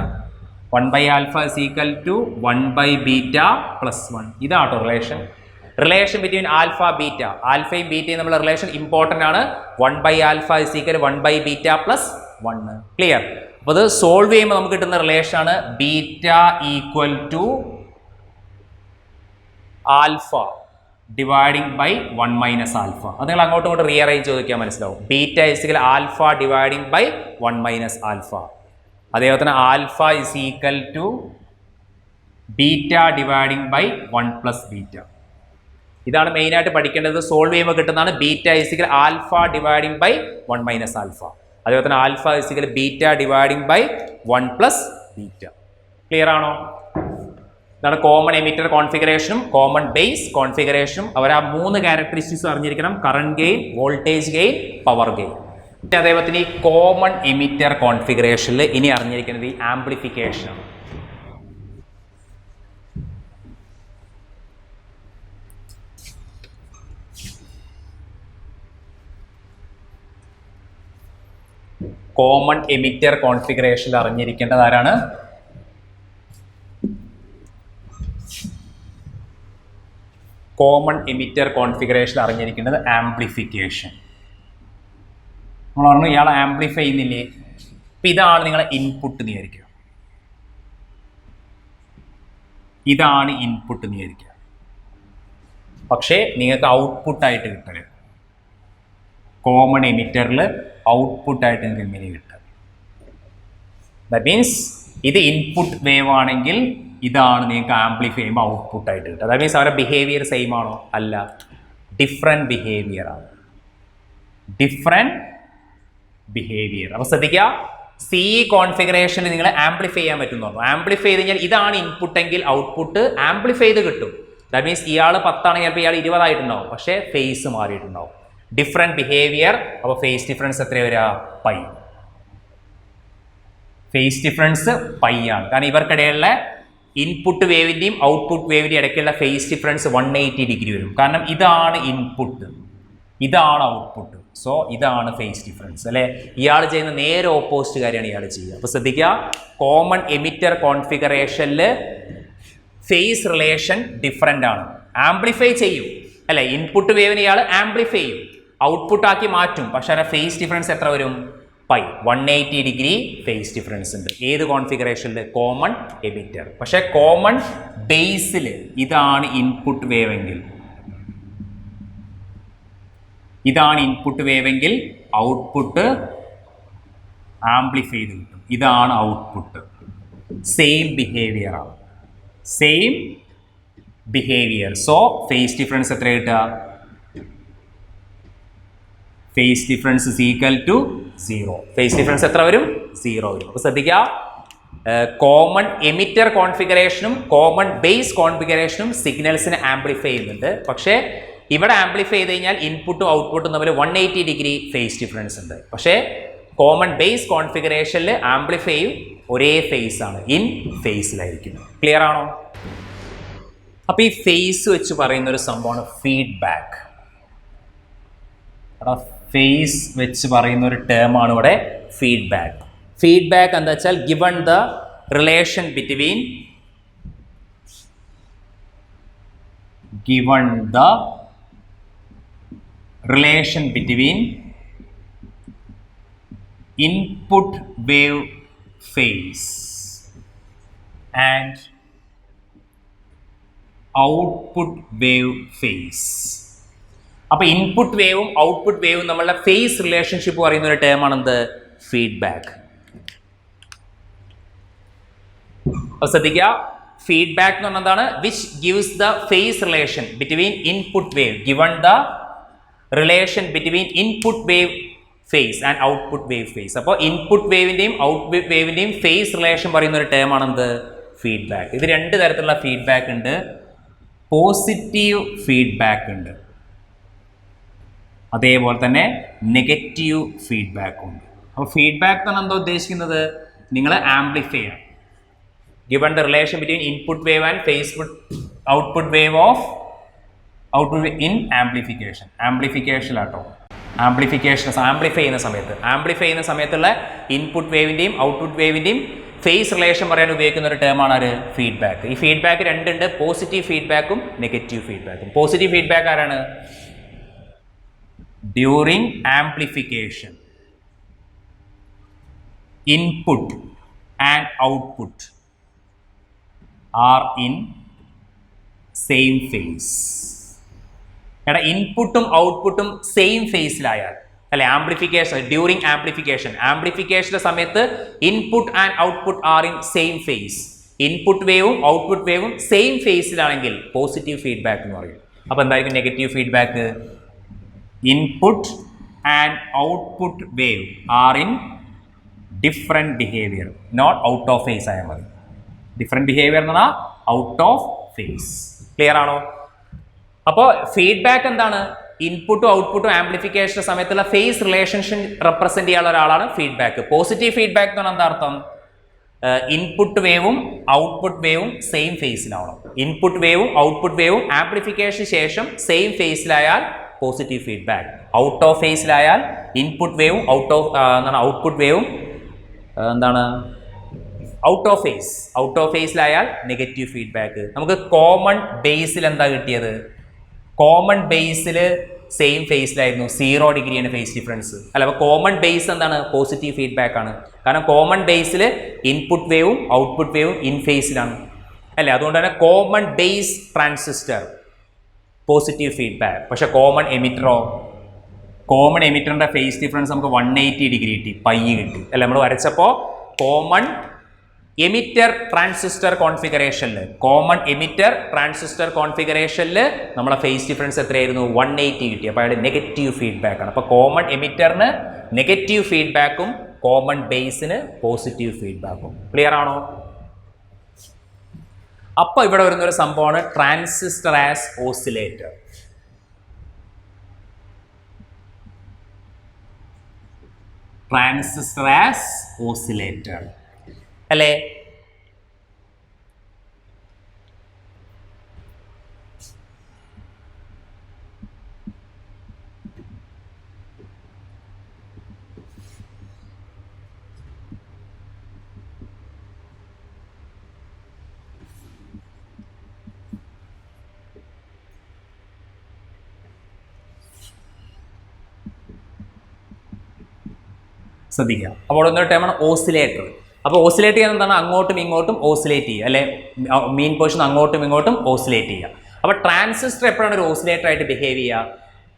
1 by alpha is equal to 1 by beta plus 1. ഇതാട്ടോ relation. Relation between alpha beta. ആൽഫയും ബീറ്റയും തമ്മിലുള്ള relation important ആണ്. 1 by alpha is equal 1 by beta plus 1. Clear? അപ്പോൾ ഇത് solve ചെയ്യുമ്പോൾ നമുക്ക് കിട്ടുന്ന റിലേഷൻ ആണ് beta equal to alpha dividing by 1 minus alpha. അത് നിങ്ങൾ അങ്ങോട്ടും ഇങ്ങോട്ട് റീഅറേഞ്ച് ചോദിക്കാൻ മനസ്സിലാവും. Beta is equal alpha dividing by 1 minus alpha. അതേപോലെ തന്നെ alpha is equal to beta dividing by 1 plus beta. ഇതാണ് മെയിനായിട്ട് പഠിക്കേണ്ടത്. സോൾവ് ചെയ്യുമ്പോൾ കിട്ടുന്നതാണ് beta is equal alpha dividing by 1 minus alpha. അതേപോലെ തന്നെ alpha is equal beta dividing by 1 plus beta. Clear ആണോ? ഇതാണ് കോമൺ എമിറ്റർ കോൺഫിഗറേഷനും കോമൺ ബേസ് കോൺഫിഗറേഷനും. അവർ ആ 3 ക്യാരക്ടറിസ്റ്റിക്സ് അറിഞ്ഞിരിക്കണം: current gain, voltage gain, power gain. അതേപോലെ ഈ കോമൺ എമിറ്റർ കോൺഫിഗറേഷനിൽ ഇനി അറിഞ്ഞിരിക്കുന്നത് ഈ ആംപ്ലിഫിക്കേഷനാണ്. കോമൺ എമിറ്റർ കോൺഫിഗറേഷനിൽ അറിഞ്ഞിരിക്കേണ്ടത് ആരാണ്? കോമൺ എമിറ്റർ കോൺഫിഗറേഷനിൽ അറിഞ്ഞിരിക്കേണ്ടത് ആംപ്ലിഫിക്കേഷൻ. നമ്മൾ പറഞ്ഞു ഇയാൾ ആംപ്ലിഫൈ ചെയ്യുന്നില്ലേ? അപ്പം ഇതാണ് നിങ്ങളെ ഇൻപുട്ട് എന്ന് വിചാരിക്കുക. ഇതാണ് ഇൻപുട്ട് എന്ന് വിചാരിക്കുക. പക്ഷേ നിങ്ങൾക്ക് ഔട്ട്പുട്ടായിട്ട് കിട്ടരുത്. കോമൺ എമിറ്ററിൽ ഔട്ട്പുട്ടായിട്ട് നിങ്ങൾക്ക് എങ്ങനെ കിട്ടുക? ദാറ്റ് മീൻസ് ഇത് ഇൻപുട്ട് വേവ് ആണെങ്കിൽ ഇതാണ് നിങ്ങൾക്ക് ആംപ്ലിഫൈ ചെയ്യുമ്പോൾ ഔട്ട്പുട്ടായിട്ട് കിട്ടുക. ദാറ്റ് മീൻസ് അവരുടെ ബിഹേവിയർ സെയിം ആണോ? അല്ല, ഡിഫറെൻറ്റ് ബിഹേവിയർ ആണ്. Different behaviour. അപ്പോൾ ശ്രദ്ധിക്കുക, സി കോൺഫിഗറേഷനിൽ നിങ്ങൾ ആംപ്ലിഫൈ ചെയ്യാൻ പറ്റുമെന്ന് പറഞ്ഞു. ആംപ്ലിഫൈ ചെയ്ത് കഴിഞ്ഞാൽ ഇതാണ് ഇൻപുട്ട് എങ്കിൽ ഔട്ട്പുട്ട് ആംപ്ലിഫൈ ചെയ്ത് കിട്ടും. ദാറ്റ് മീൻസ് ഇയാൾ 10 ആണെങ്കിൽ ചിലപ്പോൾ ഇയാൾ 20 ആയിട്ടുണ്ടാവും, പക്ഷേ ഫേസ് മാറിയിട്ടുണ്ടാവും. Different behaviour. അപ്പോൾ ഫേസ് ഡിഫറൻസ് എത്ര വരിക? പൈ. ഫേസ് ഡിഫറൻസ് പൈ ആണ്. കാരണം ഇവർക്കിടയിലുള്ള ഇൻപുട്ട് വേവിൻ്റെയും ഔട്ട്പുട്ട് വേവിൻ്റെയും ഇടയ്ക്കുള്ള ഫേസ് ഡിഫറൻസ് 180 ഡിഗ്രി വരും. കാരണം ഇതാണ് ഇൻപുട്ട്, ഇതാണ് ഔട്ട്പുട്ട്. സോ ഇതാണ് ഫേസ് ഡിഫറൻസ് അല്ലേ? ഇയാൾ ചെയ്യുന്ന നേരെ ഓപ്പോസിറ്റ് കാര്യമാണ് ഇയാൾ ചെയ്യുക. അപ്പോൾ ശ്രദ്ധിക്കുക, കോമൺ എമിറ്റർ കോൺഫിഗറേഷനിൽ ഫേസ് റിലേഷൻ ഡിഫറെൻ്റ് ആണ്. ആംപ്ലിഫൈ ചെയ്യും അല്ലേ? ഇൻപുട്ട് വേവിന് ഇയാൾ ആംപ്ലിഫൈ ചെയ്യും, ഔട്ട്പുട്ടാക്കി മാറ്റും. പക്ഷേ അതിൻ്റെ ഫേസ് ഡിഫറൻസ് എത്ര വരും? പൈ. 180 ഡിഗ്രി ഫേസ് ഡിഫറൻസ് ഉണ്ട്. ഏത് കോൺഫിഗറേഷനിൽ? Common emitter. പക്ഷേ കോമൺ ബേസിൽ ഇതാണ് ഇൻപുട്ട് വേവെങ്കിൽ, ഇതാണ് ഇൻപുട്ട് വേവെങ്കിൽ ഔട്ട്പുട്ട് ആംപ്ലിഫൈ ചെയ്ത് കിട്ടും. ഇതാണ് ഔട്ട്പുട്ട്. സെയിം ബിഹേവിയർ ആണ്, same behaviour. So phase difference എത്ര കിട്ടുക? Phase difference equal to 0. Phase difference എത്ര വരും? 0 വരും. അപ്പോൾ ശ്രദ്ധിക്കുക, കോമൺ എമിറ്റർ കോൺഫിഗറേഷനും കോമൺ ബേസ് കോൺഫിഗറേഷനും സിഗ്നൽസിനെ ആംപ്ലിഫൈ ചെയ്യുന്നുണ്ട്. പക്ഷേ ഇവിടെ ആംപ്ലിഫൈ ചെയ്ത് കഴിഞ്ഞാൽ ഇൻപുട്ടും ഔട്ട്പുട്ടും തമ്മിൽ 180 ഡിഗ്രി ഫേസ് ഡിഫറൻസ് ഉണ്ട്. പക്ഷേ കോമൺ ബേസ് കോൺഫിഗറേഷനിൽ ആംപ്ലിഫൈയും ഒരേ ഫേസ് ആണ്, ഇൻ ഫേസിലായിരിക്കും. ക്ലിയർ ആണോ? അപ്പോൾ ഈ ഫേസ് വെച്ച് പറയുന്ന ഒരു സംഭവമാണ് ഫീഡ്ബാക്ക്. ഫേസ് വെച്ച് പറയുന്ന ഒരു ടേമാണ് ഇവിടെ ഫീഡ്ബാക്ക്. ഫീഡ്ബാക്ക് എന്താ വെച്ചാൽ given the relation between input wave phase and output wave phase. അപ്പോൾ ഇൻപുട്ട് വേവും ഔട്ട്പുട്ട് വേവും നമ്മളുടെ ഫേസ് റിലേഷൻഷിപ്പ് പറയുന്ന ഒരു ടേം ആണ് എന്ത്? ഫീഡ്ബാക്ക്. അപ്പോൾ ശ്രദ്ധിക്കുക, ഫീഡ്ബാക്ക് എന്ന് പറഞ്ഞതാണ് which gives the phase relation between input wave, given the relation between input wave phase and output wave phase. അപ്പോൾ ഇൻപുട്ട് വേവിൻ്റെയും ഔട്ട്പുട്ട് വേവിൻ്റെയും ഫേസ് റിലേഷൻ പറയുന്ന ഒരു ടേം ആണ് എന്ത്? ഫീഡ്ബാക്ക്. ഇത് രണ്ട് തരത്തിലുള്ള ഫീഡ്ബാക്ക് ഉണ്ട്. പോസിറ്റീവ് ഫീഡ്ബാക്ക് ഉണ്ട്, അതേപോലെ തന്നെ നെഗറ്റീവ് ഫീഡ്ബാക്ക് ഉണ്ട്. അപ്പോൾ ഫീഡ്ബാക്ക് എന്നാണ് എന്താ ഉദ്ദേശിക്കുന്നത്? നിങ്ങൾ ആംപ്ലിഫൈ ചെയ്യണം. Given the relation between input wave and output wave of output wave in amplification. ആംപ്ലിഫിക്കേഷനാട്ടോ, ആംപ്ലിഫൈ ചെയ്യുന്ന സമയത്തുള്ള ഇൻപുട്ട് വേവിൻ്റെയും ഔട്ട്പുട്ട് വേവിൻ്റെയും ഫേസ് റിലേഷൻ പറയാൻ ഉപയോഗിക്കുന്ന ഒരു ടേമാണ് ഒരു ഫീഡ്ബാക്ക്. ഈ ഫീഡ്ബാക്ക് രണ്ടുണ്ട്, പോസിറ്റീവ് ഫീഡ്ബാക്കും നെഗറ്റീവ് ഫീഡ്ബാക്കും. പോസിറ്റീവ് ഫീഡ്ബാക്ക് ആരാണ്? During amplification input and output are in same phase. എടാ, ഇൻപുട്ടും ഔട്ട്പുട്ടും സെയിം ഫേസിലായാൽ അല്ലെ, ആംപ്ലിഫിക്കേഷൻ ഡ്യൂറിങ് ആംപ്ലിഫിക്കേഷന്റെ സമയത്ത് input and output are in same phase. Input വേവും ഔട്ട്പുട്ട് വേവും സെയിം ഫേസിലാണെങ്കിൽ പോസിറ്റീവ് ഫീഡ്ബാക്ക് എന്ന് പറയും. അപ്പോൾ എന്തായിരിക്കും negative feedback? Input and output wave are in different behaviour, not out of phase ആയാൽ മതി. ഡിഫറെൻറ്റ് ബിഹേവിയർ എന്ന് പറഞ്ഞാൽ ഔട്ട് ഓഫ് ഫേസ്. ക്ലിയർ ആണോ? അപ്പോൾ ഫീഡ്ബാക്ക് എന്താണ്? ഇൻപുട്ടും ഔട്ട്പുട്ടും ആംപ്ലിഫിക്കേഷൻ്റെ സമയത്തുള്ള ഫേസ് റിലേഷൻഷിപ്പ് റെപ്രസെന്റ് ചെയ്യാനുള്ള ഒരാളാണ് ഫീഡ്ബാക്ക്. പോസിറ്റീവ് ഫീഡ്ബാക്ക് എന്ന് പറഞ്ഞാൽ എന്താ അർത്ഥം? ഇൻപുട്ട് വേവും ഔട്ട്പുട്ട് വേവും സെയിം ഫേസിലാവണം. ഇൻപുട്ട് വേവും ഔട്ട്പുട്ട് വേവും ആംപ്ലിഫിക്കേഷന് ശേഷം സെയിം ഫേസിലായാൽ പോസിറ്റീവ് ഫീഡ്ബാക്ക്. ഔട്ട് ഓഫ് ഫേസിലായാൽ ഇൻപുട്ട് വേവും ഔട്ട്പുട്ട് വേവും ഔട്ട് ഓഫ് ഫേസിലായാൽ നെഗറ്റീവ് ഫീഡ്ബാക്ക്. നമുക്ക് കോമൺ ബേസിൽ എന്താ കിട്ടിയത്? കോമൺ ബേസിൽ സെയിം ഫേസിലായിരുന്നു, 0 ഡിഗ്രിയാണ് ഫേസ് ഡിഫറൻസ് അല്ല. അപ്പോൾ കോമൺ ബേസ് എന്താണ്? പോസിറ്റീവ് ഫീഡ്ബാക്ക് ആണ്. കാരണം കോമൺ ബേസിൽ ഇൻപുട്ട് വേവും ഔട്ട്പുട്ട് വേവും ഇൻ ഫേസിലാണ് അല്ലേ. അതുകൊണ്ട് തന്നെ common base transistor positive feedback. പക്ഷേ കോമൺ എമിറ്ററിൻ്റെ ഫേസ് ഡിഫറൻസ് നമുക്ക് 180 ഡിഗ്രി കിട്ടി, പൈ കിട്ടി അല്ല. നമ്മൾ വരച്ചപ്പോൾ കോമൺ എമിറ്റർ ട്രാൻസിസ്റ്റർ കോൺഫിഗറേഷനിൽ നമ്മളെ ഫേസ് ഡിഫറൻസ് എത്രയായിരുന്നു? 180 കിട്ടി. അപ്പോൾ അയാൾ നെഗറ്റീവ് ഫീഡ്ബാക്ക് ആണ്. അപ്പോൾ കോമൺ എമിറ്ററിന് നെഗറ്റീവ് ഫീഡ്ബാക്കും കോമൺ ബേസിന് പോസിറ്റീവ് ഫീഡ്ബാക്കും. ക്ലിയർ ആണോ? അപ്പോൾ ഇവിടെ വരുന്ന ഒരു സംഭവമാണ് ട്രാൻസിസ്റ്റർ ആസ് ഓസിലേറ്റർ. അല്ലേ? ശ്രദ്ധിക്കുക. അപ്പോൾ ഒന്നൊരു ടേമാണ് ഓസിലേറ്റർ. അപ്പോൾ ഓസിലേറ്റ് ചെയ്യാൻ എന്താണ്? അങ്ങോട്ടും ഇങ്ങോട്ടും ഓസിലേറ്റ് ചെയ്യുക അല്ലെ, മീൻ പോർഷൻ അങ്ങോട്ടും ഇങ്ങോട്ടും ഓസിലേറ്റ് ചെയ്യുക. അപ്പോൾ ട്രാൻസിസ്റ്റർ എപ്പോഴാണ് ഒരു ഓസിലേറ്റർ ആയിട്ട് ബിഹേവ് ചെയ്യുക?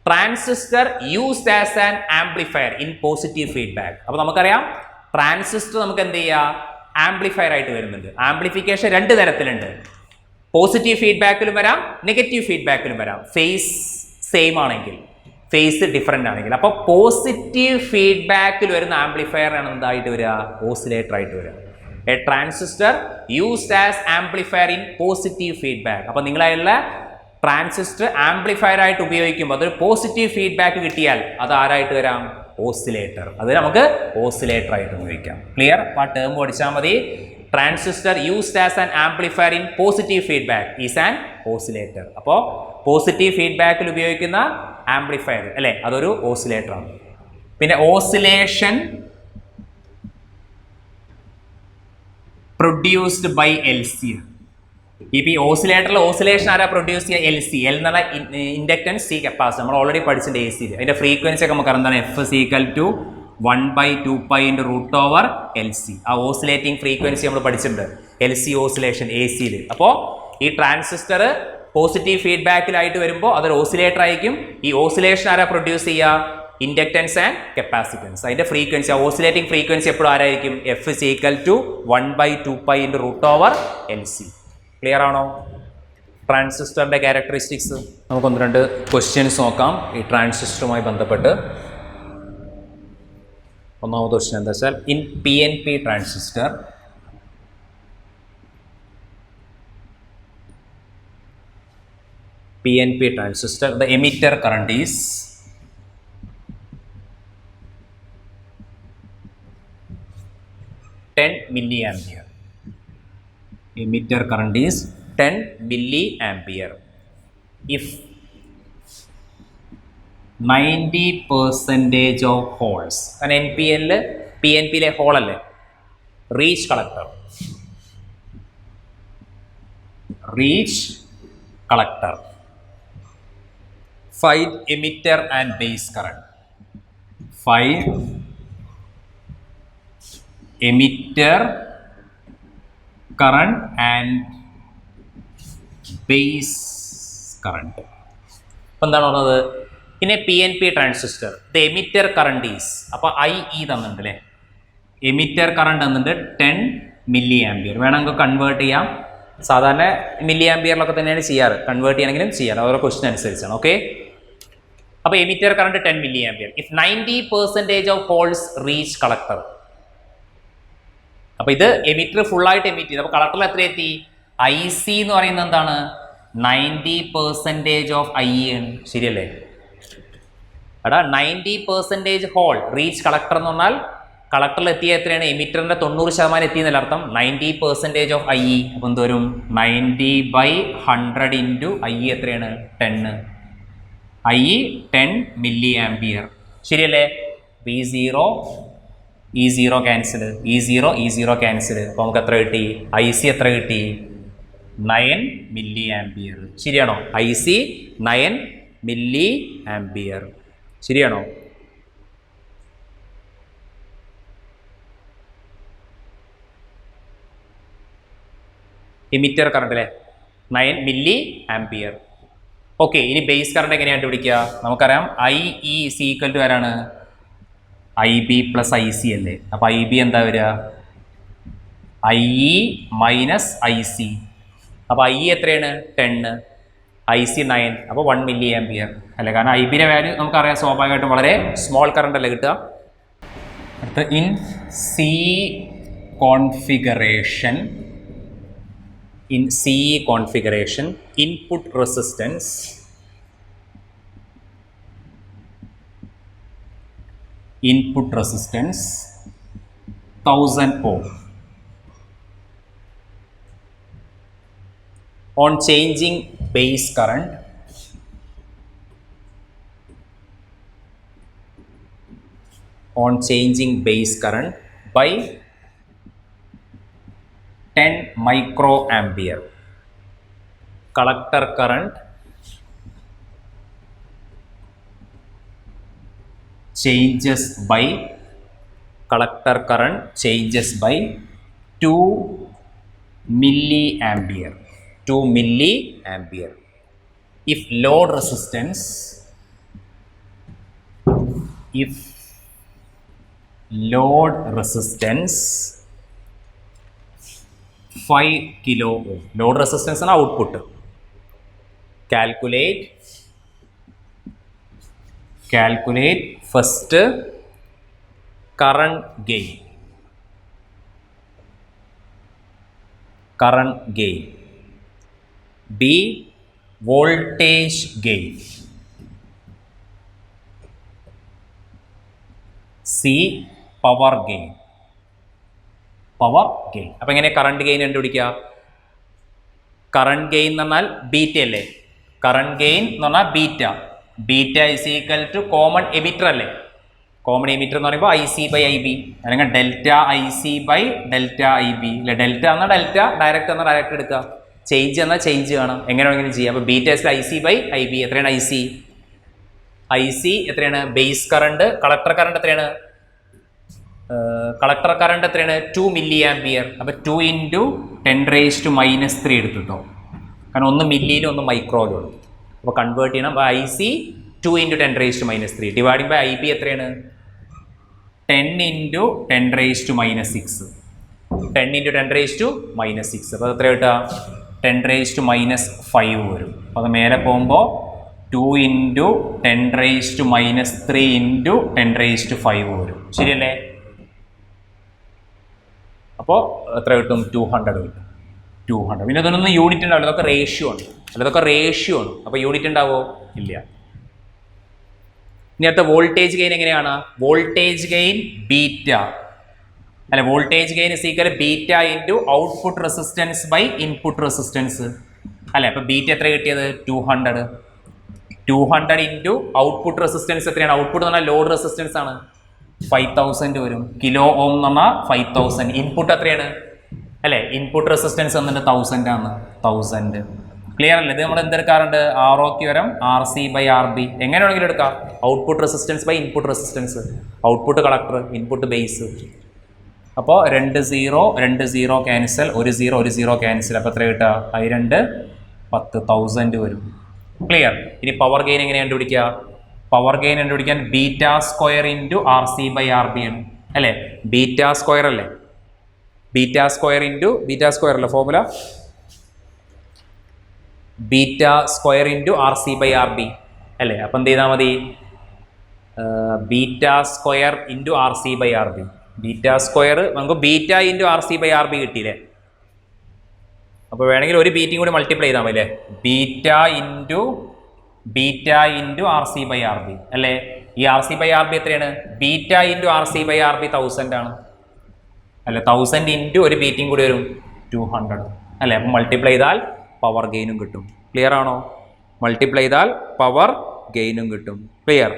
Transistor used as an amplifier in positive feedback. അപ്പോൾ നമുക്കറിയാം ട്രാൻസിസ്റ്റർ നമുക്ക് എന്ത് ചെയ്യുക? ആംപ്ലിഫയർ ആയിട്ട് വരുന്നുണ്ട്. ആംപ്ലിഫിക്കേഷൻ രണ്ട് തരത്തിലുണ്ട്. പോസിറ്റീവ് ഫീഡ്ബാക്കിലും വരാം, നെഗറ്റീവ് ഫീഡ്ബാക്കിലും വരാം. ഫേസ് സെയിം ആണെങ്കിൽ, ഫേസ് ഡിഫറെൻ്റ് ആണെങ്കിൽ. അപ്പോൾ പോസിറ്റീവ് ഫീഡ്ബാക്കിൽ വരുന്ന ആംപ്ലിഫയർ ആണ് എന്തായിട്ട് വരിക? ഓസിലേറ്റർ ആയിട്ട് വരിക. A transistor used as amplifier in positive feedback. അപ്പോൾ നിങ്ങളതിലുള്ള ട്രാൻസിസ്റ്റർ ആംപ്ലിഫയർ ആയിട്ട് ഉപയോഗിക്കുമ്പോൾ അതൊരു പോസിറ്റീവ് ഫീഡ്ബാക്ക് കിട്ടിയാൽ അത് ആരായിട്ട് വരാം? ഓസിലേറ്റർ. അത് നമുക്ക് ഓസിലേറ്റർ ആയിട്ട് ഉപയോഗിക്കാം. ക്ലിയർ? അപ്പോൾ ആ ടേം പഠിച്ചാൽ മതി. Transistor used as an amplifier in positive feedback is an oscillator. അപ്പോൾ പോസിറ്റീവ് ഫീഡ്ബാക്കിൽ ഉപയോഗിക്കുന്ന ആംപ്ലിഫയർ അല്ലേ, അതൊരു ഓസിലേറ്റർ ആണ്. പിന്നെ oscillation produced by L C. ഇപ്പം ഈ ഓസിലേറ്ററിൽ ഓസിലേഷൻ ആരാ പ്രൊഡ്യൂസ് ചെയ്യുക? L C. എൽ എന്ന് പറഞ്ഞാൽ ഇൻഡക്റ്റൻസ്, സി കപ്പാസിറ്റി. നമ്മൾ ഓൾറെഡി പഠിച്ചിട്ടുണ്ട് എ സിയിൽ. അതിൻ്റെ ഫ്രീക്വൻസി ഒക്കെ നമുക്ക് എന്താണ്? F is equal to 1/2π × √LC. ആ ഓസിലേറ്റിംഗ് ഫ്രീക്വൻസി നമ്മൾ പഠിച്ചിട്ടുണ്ട്. എൽ സി ഓസിലേഷൻ എ സിയിൽ. അപ്പോൾ ഈ ട്രാൻസിസ്റ്റർ പോസിറ്റീവ് ഫീഡ്ബാക്കിലായിട്ട് വരുമ്പോൾ അതൊരു ഓസിലേറ്റർ ആയിരിക്കും. ഈ ഓസിലേഷൻ ആരാ പ്രൊഡ്യൂസ് ചെയ്യുക? Inductance and capacitance. അതിൻ്റെ ഫ്രീക്വൻസി, ആ ഓസിലേറ്റിംഗ് ഫ്രീക്വൻസി എപ്പോഴും ആരായിരിക്കും? F is equal to 1/2π × √LC. Clear ആണോ? ട്രാൻസിസ്റ്ററിൻ്റെ ക്യാരക്ടറിസ്റ്റിക്സ് നമുക്കൊന്ന് രണ്ട് ക്വസ്റ്റ്യൻസ് നോക്കാം ഈ ട്രാൻസിസ്റ്ററുമായി ബന്ധപ്പെട്ട്. ഒന്നാമത്തെ ക്വസ്റ്റ്യൻ എന്താ വെച്ചാൽ, in PNP transistor the emitter current is 10 milliampere. Emitter current is 10 milliampere. If 90% of holes, and PNP hole അല്ലേ, reach collector 5 emitter and base current. 5 emitter current and base current. അപ്പം എന്താണ് പറഞ്ഞത്? പിന്നെ PNP transistor the emitter current is, അപ്പോൾ IE തന്നിട്ടുണ്ട് അല്ലേ, emitter current തന്നിട്ട് 10 milliampere. വേണമെങ്കിൽ കൺവേർട്ട് ചെയ്യാം. സാധാരണ മില്ലിയാംപിയറിലൊക്കെ തന്നെയാണ് ചെയ്യാറ്. കൺവേർട്ട് ചെയ്യണമെങ്കിലും ചെയ്യാറ്, ഓരോ ക്വസ്റ്റ്യൻ അനുസരിച്ചാണ്. ഓക്കെ, അപ്പോൾ emitter current 10 milliampere. If 90% of holes reach collector. അപ്പോൾ ഇത് എമിറ്റർ ഫുള്ളായിട്ട് എമിറ്റ് ചെയ്ത്, അപ്പോൾ കളക്ടറിൽ എത്ര എത്തി? IC എന്ന് പറയുന്നത് എന്താണ്? 90% ഓഫ് IE ആണ്. ശരിയല്ലേ? എടാ 90% ഹോൾ റീച്ച് കളക്ടർ എന്ന് പറഞ്ഞാൽ കളക്ടറിൽ എത്തിയ എത്രയാണ്? എമിറ്ററിൻ്റെ 90% എത്തിയെന്നല്ല അർത്ഥം. 90% ഓഫ് IE. അപ്പോൾ എന്തോരും? 90/100 × IE എത്രയാണ്? 10. IE 10 milliampere. ശരിയല്ലേ? E0 cancel, E0 cancel. അപ്പോൾ നമുക്ക് എത്ര കിട്ടി? IC എത്ര കിട്ടി? 9 milliampere. ശരിയാണോ? IC 9 milliampere. ശരിയാണോ? എമിറ്റർ കറണ്ട് അല്ലേ 9 milliampere. ഓക്കെ, ഇനി ബേസ് കറണ്ട് എങ്ങനെയാണ് കണ്ടുപിടിക്കുക? നമുക്കറിയാം IE ഈക്വൽ ടു ആരാണ്? IB + IC അല്ലേ. അപ്പോൾ IB എന്താ വരിക? IE - IC. അപ്പോൾ IE എത്രയാണ്? 10, IC 9, അപ്പോൾ 1 milliampere അല്ലേ. കാരണം IBയുടെ വാല്യൂ നമുക്കറിയാം സ്വാഭാവികമായിട്ടും വളരെ സ്മോൾ കറണ്ട് അല്ലേ കിട്ടുക. അടുത്ത in CE configuration, input resistance input resistance 1000 ohm. On changing base current, by 10 microampere, collector current changes by 2 milliampere. If load resistance 5 kilo ohm. Load resistance and output. Calculate first current gain. current gain. B, voltage gain. C, power gain. Power gain. അപ്പം എങ്ങനെ current gain കണ്ടുപിടിക്കുക? Current gain എന്ന് പറഞ്ഞാൽ beta അല്ലേ? Current gain എന്ന് പറഞ്ഞാൽ beta. Beta is equal to common emitter അല്ലേ? Common emitter എന്ന് പറയുമ്പോൾ I C by I B, അല്ലെങ്കിൽ delta I C by delta I B അല്ലെ? ഡെൽറ്റ എന്നാൽ ഡെൽറ്റ, ഡയറക്റ്റ് എന്നാൽ ഡയറക്റ്റ് എടുക്കുക, ചേഞ്ച് എന്നാൽ ചേഞ്ച് കാണാം, എങ്ങനെ വേണമെങ്കിലും ചെയ്യാം. അപ്പോൾ beta is I C by I B. എത്രയാണ് ഐ സി? ഐ സി എത്രയാണ്? Base current. കളക്ടർ കറണ്ട് എത്രയാണ്? കളക്ടർ കറണ്ട് എത്രയാണ്? 2 മില്ലി ആംപിയർ. അപ്പോൾ 2 ഇൻറ്റു 10⁻³ എടുത്തിട്ടോ, കാരണം 1 മില്ലിയിലും 1 മൈക്രോയിലും ഉണ്ട്. അപ്പോൾ കൺവേർട്ട് ചെയ്യണം. അപ്പോൾ I C 2 into 10⁻³ dividing by I B എത്രയാണ്? 10 ഇൻറ്റു 10⁻⁻6. 10 ഇൻറ്റു 10⁻⁻6. അപ്പോൾ എത്ര കിട്ടുക? 10⁻⁻5 വരും. അപ്പോൾ അത് മേലെ പോകുമ്പോൾ 2 ഇൻറ്റു 10⁻³ ഇൻറ്റു 10⁻5 വരും. ശരിയല്ലേ? അപ്പോൾ എത്ര കിട്ടും? 200 കിട്ടും. 200. പിന്നെ അതൊന്നും യൂണിറ്റ് ഉണ്ടാവില്ല, ഇതൊക്കെ റേഷ്യോ ആണ്. അല്ല, ഇതൊക്കെ റേഷ്യോ ആണ്. അപ്പോൾ യൂണിറ്റ് ഉണ്ടാവുമോ? ഇല്ല. ഇനി അടുത്ത വോൾട്ടേജ് ഗെയിൻ എങ്ങനെയാണ്? വോൾട്ടേജ് ഗെയിൻ ബീറ്റ അല്ല, voltage gain is equal beta into output resistance by input resistance അല്ലേ? അപ്പോൾ ബീറ്റ എത്ര കിട്ടിയത്? 200. 200 ഇൻറ്റു ഔട്ട്പുട്ട് റെസിസ്റ്റൻസ് എത്രയാണ്? ഔട്ട്പുട്ട് എന്ന് പറഞ്ഞാൽ ലോഡ് റെസിസ്റ്റൻസ് ആണ്, 5000 വരും. കിലോ ഓം എന്ന് പറഞ്ഞാൽ 5000. ഇൻപുട്ട് എത്രയാണ് അല്ലേ? ഇൻപുട്ട് റെസിസ്റ്റൻസ് എന്നിട്ട് 1000 ആണ്. 1000. ക്ലിയർ അല്ലേ? ഇത് നമ്മൾ എന്തെടുക്കാറുണ്ട്? ആർ ഒക്ക് വരം R C by R B. എങ്ങനെ വേണമെങ്കിലും എടുക്കാം. Output resistance by input resistance. Output collector, input base. അപ്പോൾ 2 0 2 0 ക്യാൻസൽ, 1 0 1 0 ക്യാൻസൽ. അപ്പോൾ എത്ര കിട്ടുക? 2 10,000 വരും. ക്ലിയർ. ഇനി പവർ ഗെയിൻ എങ്ങനെ കണ്ടുപിടിക്കുക? പവർ ഗെയിൻ കണ്ടുപിടിക്കാൻ beta square into R C by R B ആണ് അല്ലേ? ബീറ്റ സ്ക്വയർ അല്ലേ? Beta square into beta square അല്ലേ formula? Beta square into R C by R B അല്ലേ? അപ്പം എന്ത് ചെയ്താൽ മതി? Beta square into R C by R B. Beta square നമുക്ക് beta into R C by R B കിട്ടിയില്ലേ? അപ്പോൾ വേണമെങ്കിൽ ഒരു ബീറ്റയും കൂടി മൾട്ടിപ്ലൈ ചെയ്താൽ മതി അല്ലേ? Beta into R C by R B അല്ലേ? ഈ R C by R B എത്രയാണ്? Beta into R C by R B 1000 ആണ് അല്ലേ? 1000 ഇൻറ്റു ഒരു ബീറ്റയും കൂടി വരും 200 അല്ലേ? അപ്പം മൾട്ടിപ്ലൈ ചെയ്താൽ പവർ ഗെയിനും കിട്ടും. ക്ലിയർ ആണോ? മൾട്ടിപ്ലൈ ചെയ്താൽ പവർ ഗെയിനും കിട്ടും. ക്ലിയർ.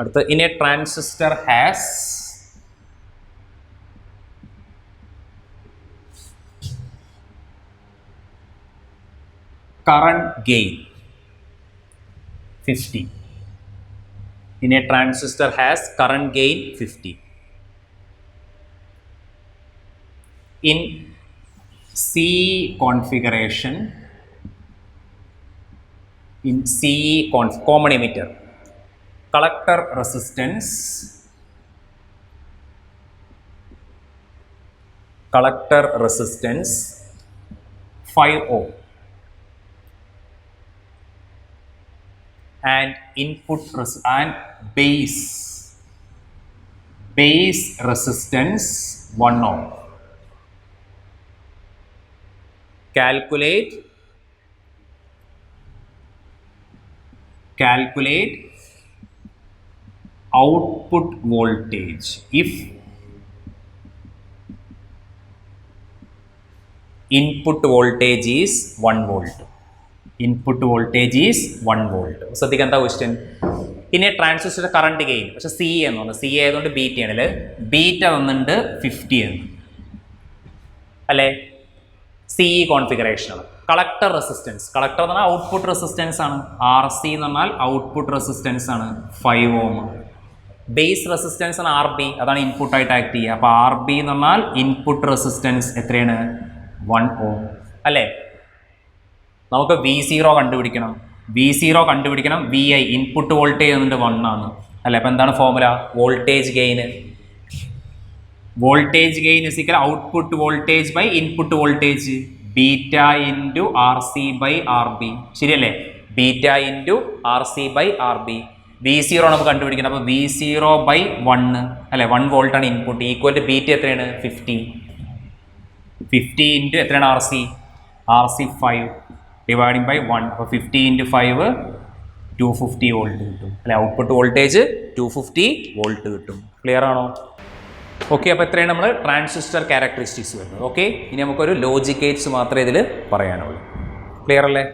അടുത്ത, in A transistor has current gain 50. In a transistor has current gain 50. In CE configuration, in CE common emitter, collector resistance 5 ohm and input and base resistance 1 ohm. Calculate output voltage if input voltage is 1 volt. Input voltage is 1 volt. ശ്രദ്ധിക്കുക, എന്താ question? ഇനി transistor current gain, പക്ഷെ C എന്ന് പറഞ്ഞു, C ആയതുകൊണ്ട് beta ആണല്ലേ? Beta വന്നിട്ട് 50 എന്ന് അല്ലേ? CE കോൺഫിഗറേഷൻ ആണ്. കളക്ടർ റെസിസ്റ്റൻസ്, കളക്ടർ എന്ന് പറഞ്ഞാൽ ഔട്ട്പുട്ട് റെസിസ്റ്റൻസ് ആണ്. ആർ സി എന്ന് പറഞ്ഞാൽ ഔട്ട്പുട്ട് റെസിസ്റ്റൻസ് ആണ്, 5 ohm. ബേസ് റെസിസ്റ്റൻസ് ആണ് RB, അതാണ് ഇൻപുട്ടായിട്ട് ആക്ട് ചെയ്യുക. അപ്പോൾ RB എന്ന് പറഞ്ഞാൽ ഇൻപുട്ട് റെസിസ്റ്റൻസ് എത്രയാണ്? 1 ohm അല്ലേ? നമുക്ക് V0 കണ്ടുപിടിക്കണം. V0 കണ്ടുപിടിക്കണം. VI ഇൻപുട്ട് വോൾട്ടേജ് എന്നിട്ട് 1 ആണ് അല്ലേ? അപ്പോൾ എന്താണ് ഫോർമുല? വോൾട്ടേജ് ഗെയിന് is equal output voltage by input voltage, beta into R C by R B. ശരിയല്ലേ? Beta into R C by R B. V0 നമുക്ക് കണ്ടുപിടിക്കണം. അപ്പോൾ V0/1 അല്ലെ 1 വോൾട്ടാണ് ഇൻപുട്ട്. ഈക്വൽ ടു ബീറ്റ എത്രയാണ് 50 ഇൻറ്റു എത്രയാണ് ആർ സി 5 ഡിവൈഡിങ് ബൈ 1. അപ്പോൾ 50 into 5 250 volt കിട്ടും അല്ലെ. ഔട്ട്പുട്ട് വോൾട്ടേജ് 250 വോൾട്ട് കിട്ടും. ക്ലിയർ ആണോ? ഓക്കെ. അപ്പോൾ എത്രയാണ് നമ്മൾ ട്രാൻസിസ്റ്റർ ക്യാരക്ടറിസ്റ്റിക്സ് വരുന്നത്. ഓക്കെ. ഇനി നമുക്കൊരു ലോജിക് ഗേറ്റ്സ് മാത്രമേ ഇതിൽ പറയാനുള്ളൂ. ക്ലിയർ അല്ലേ?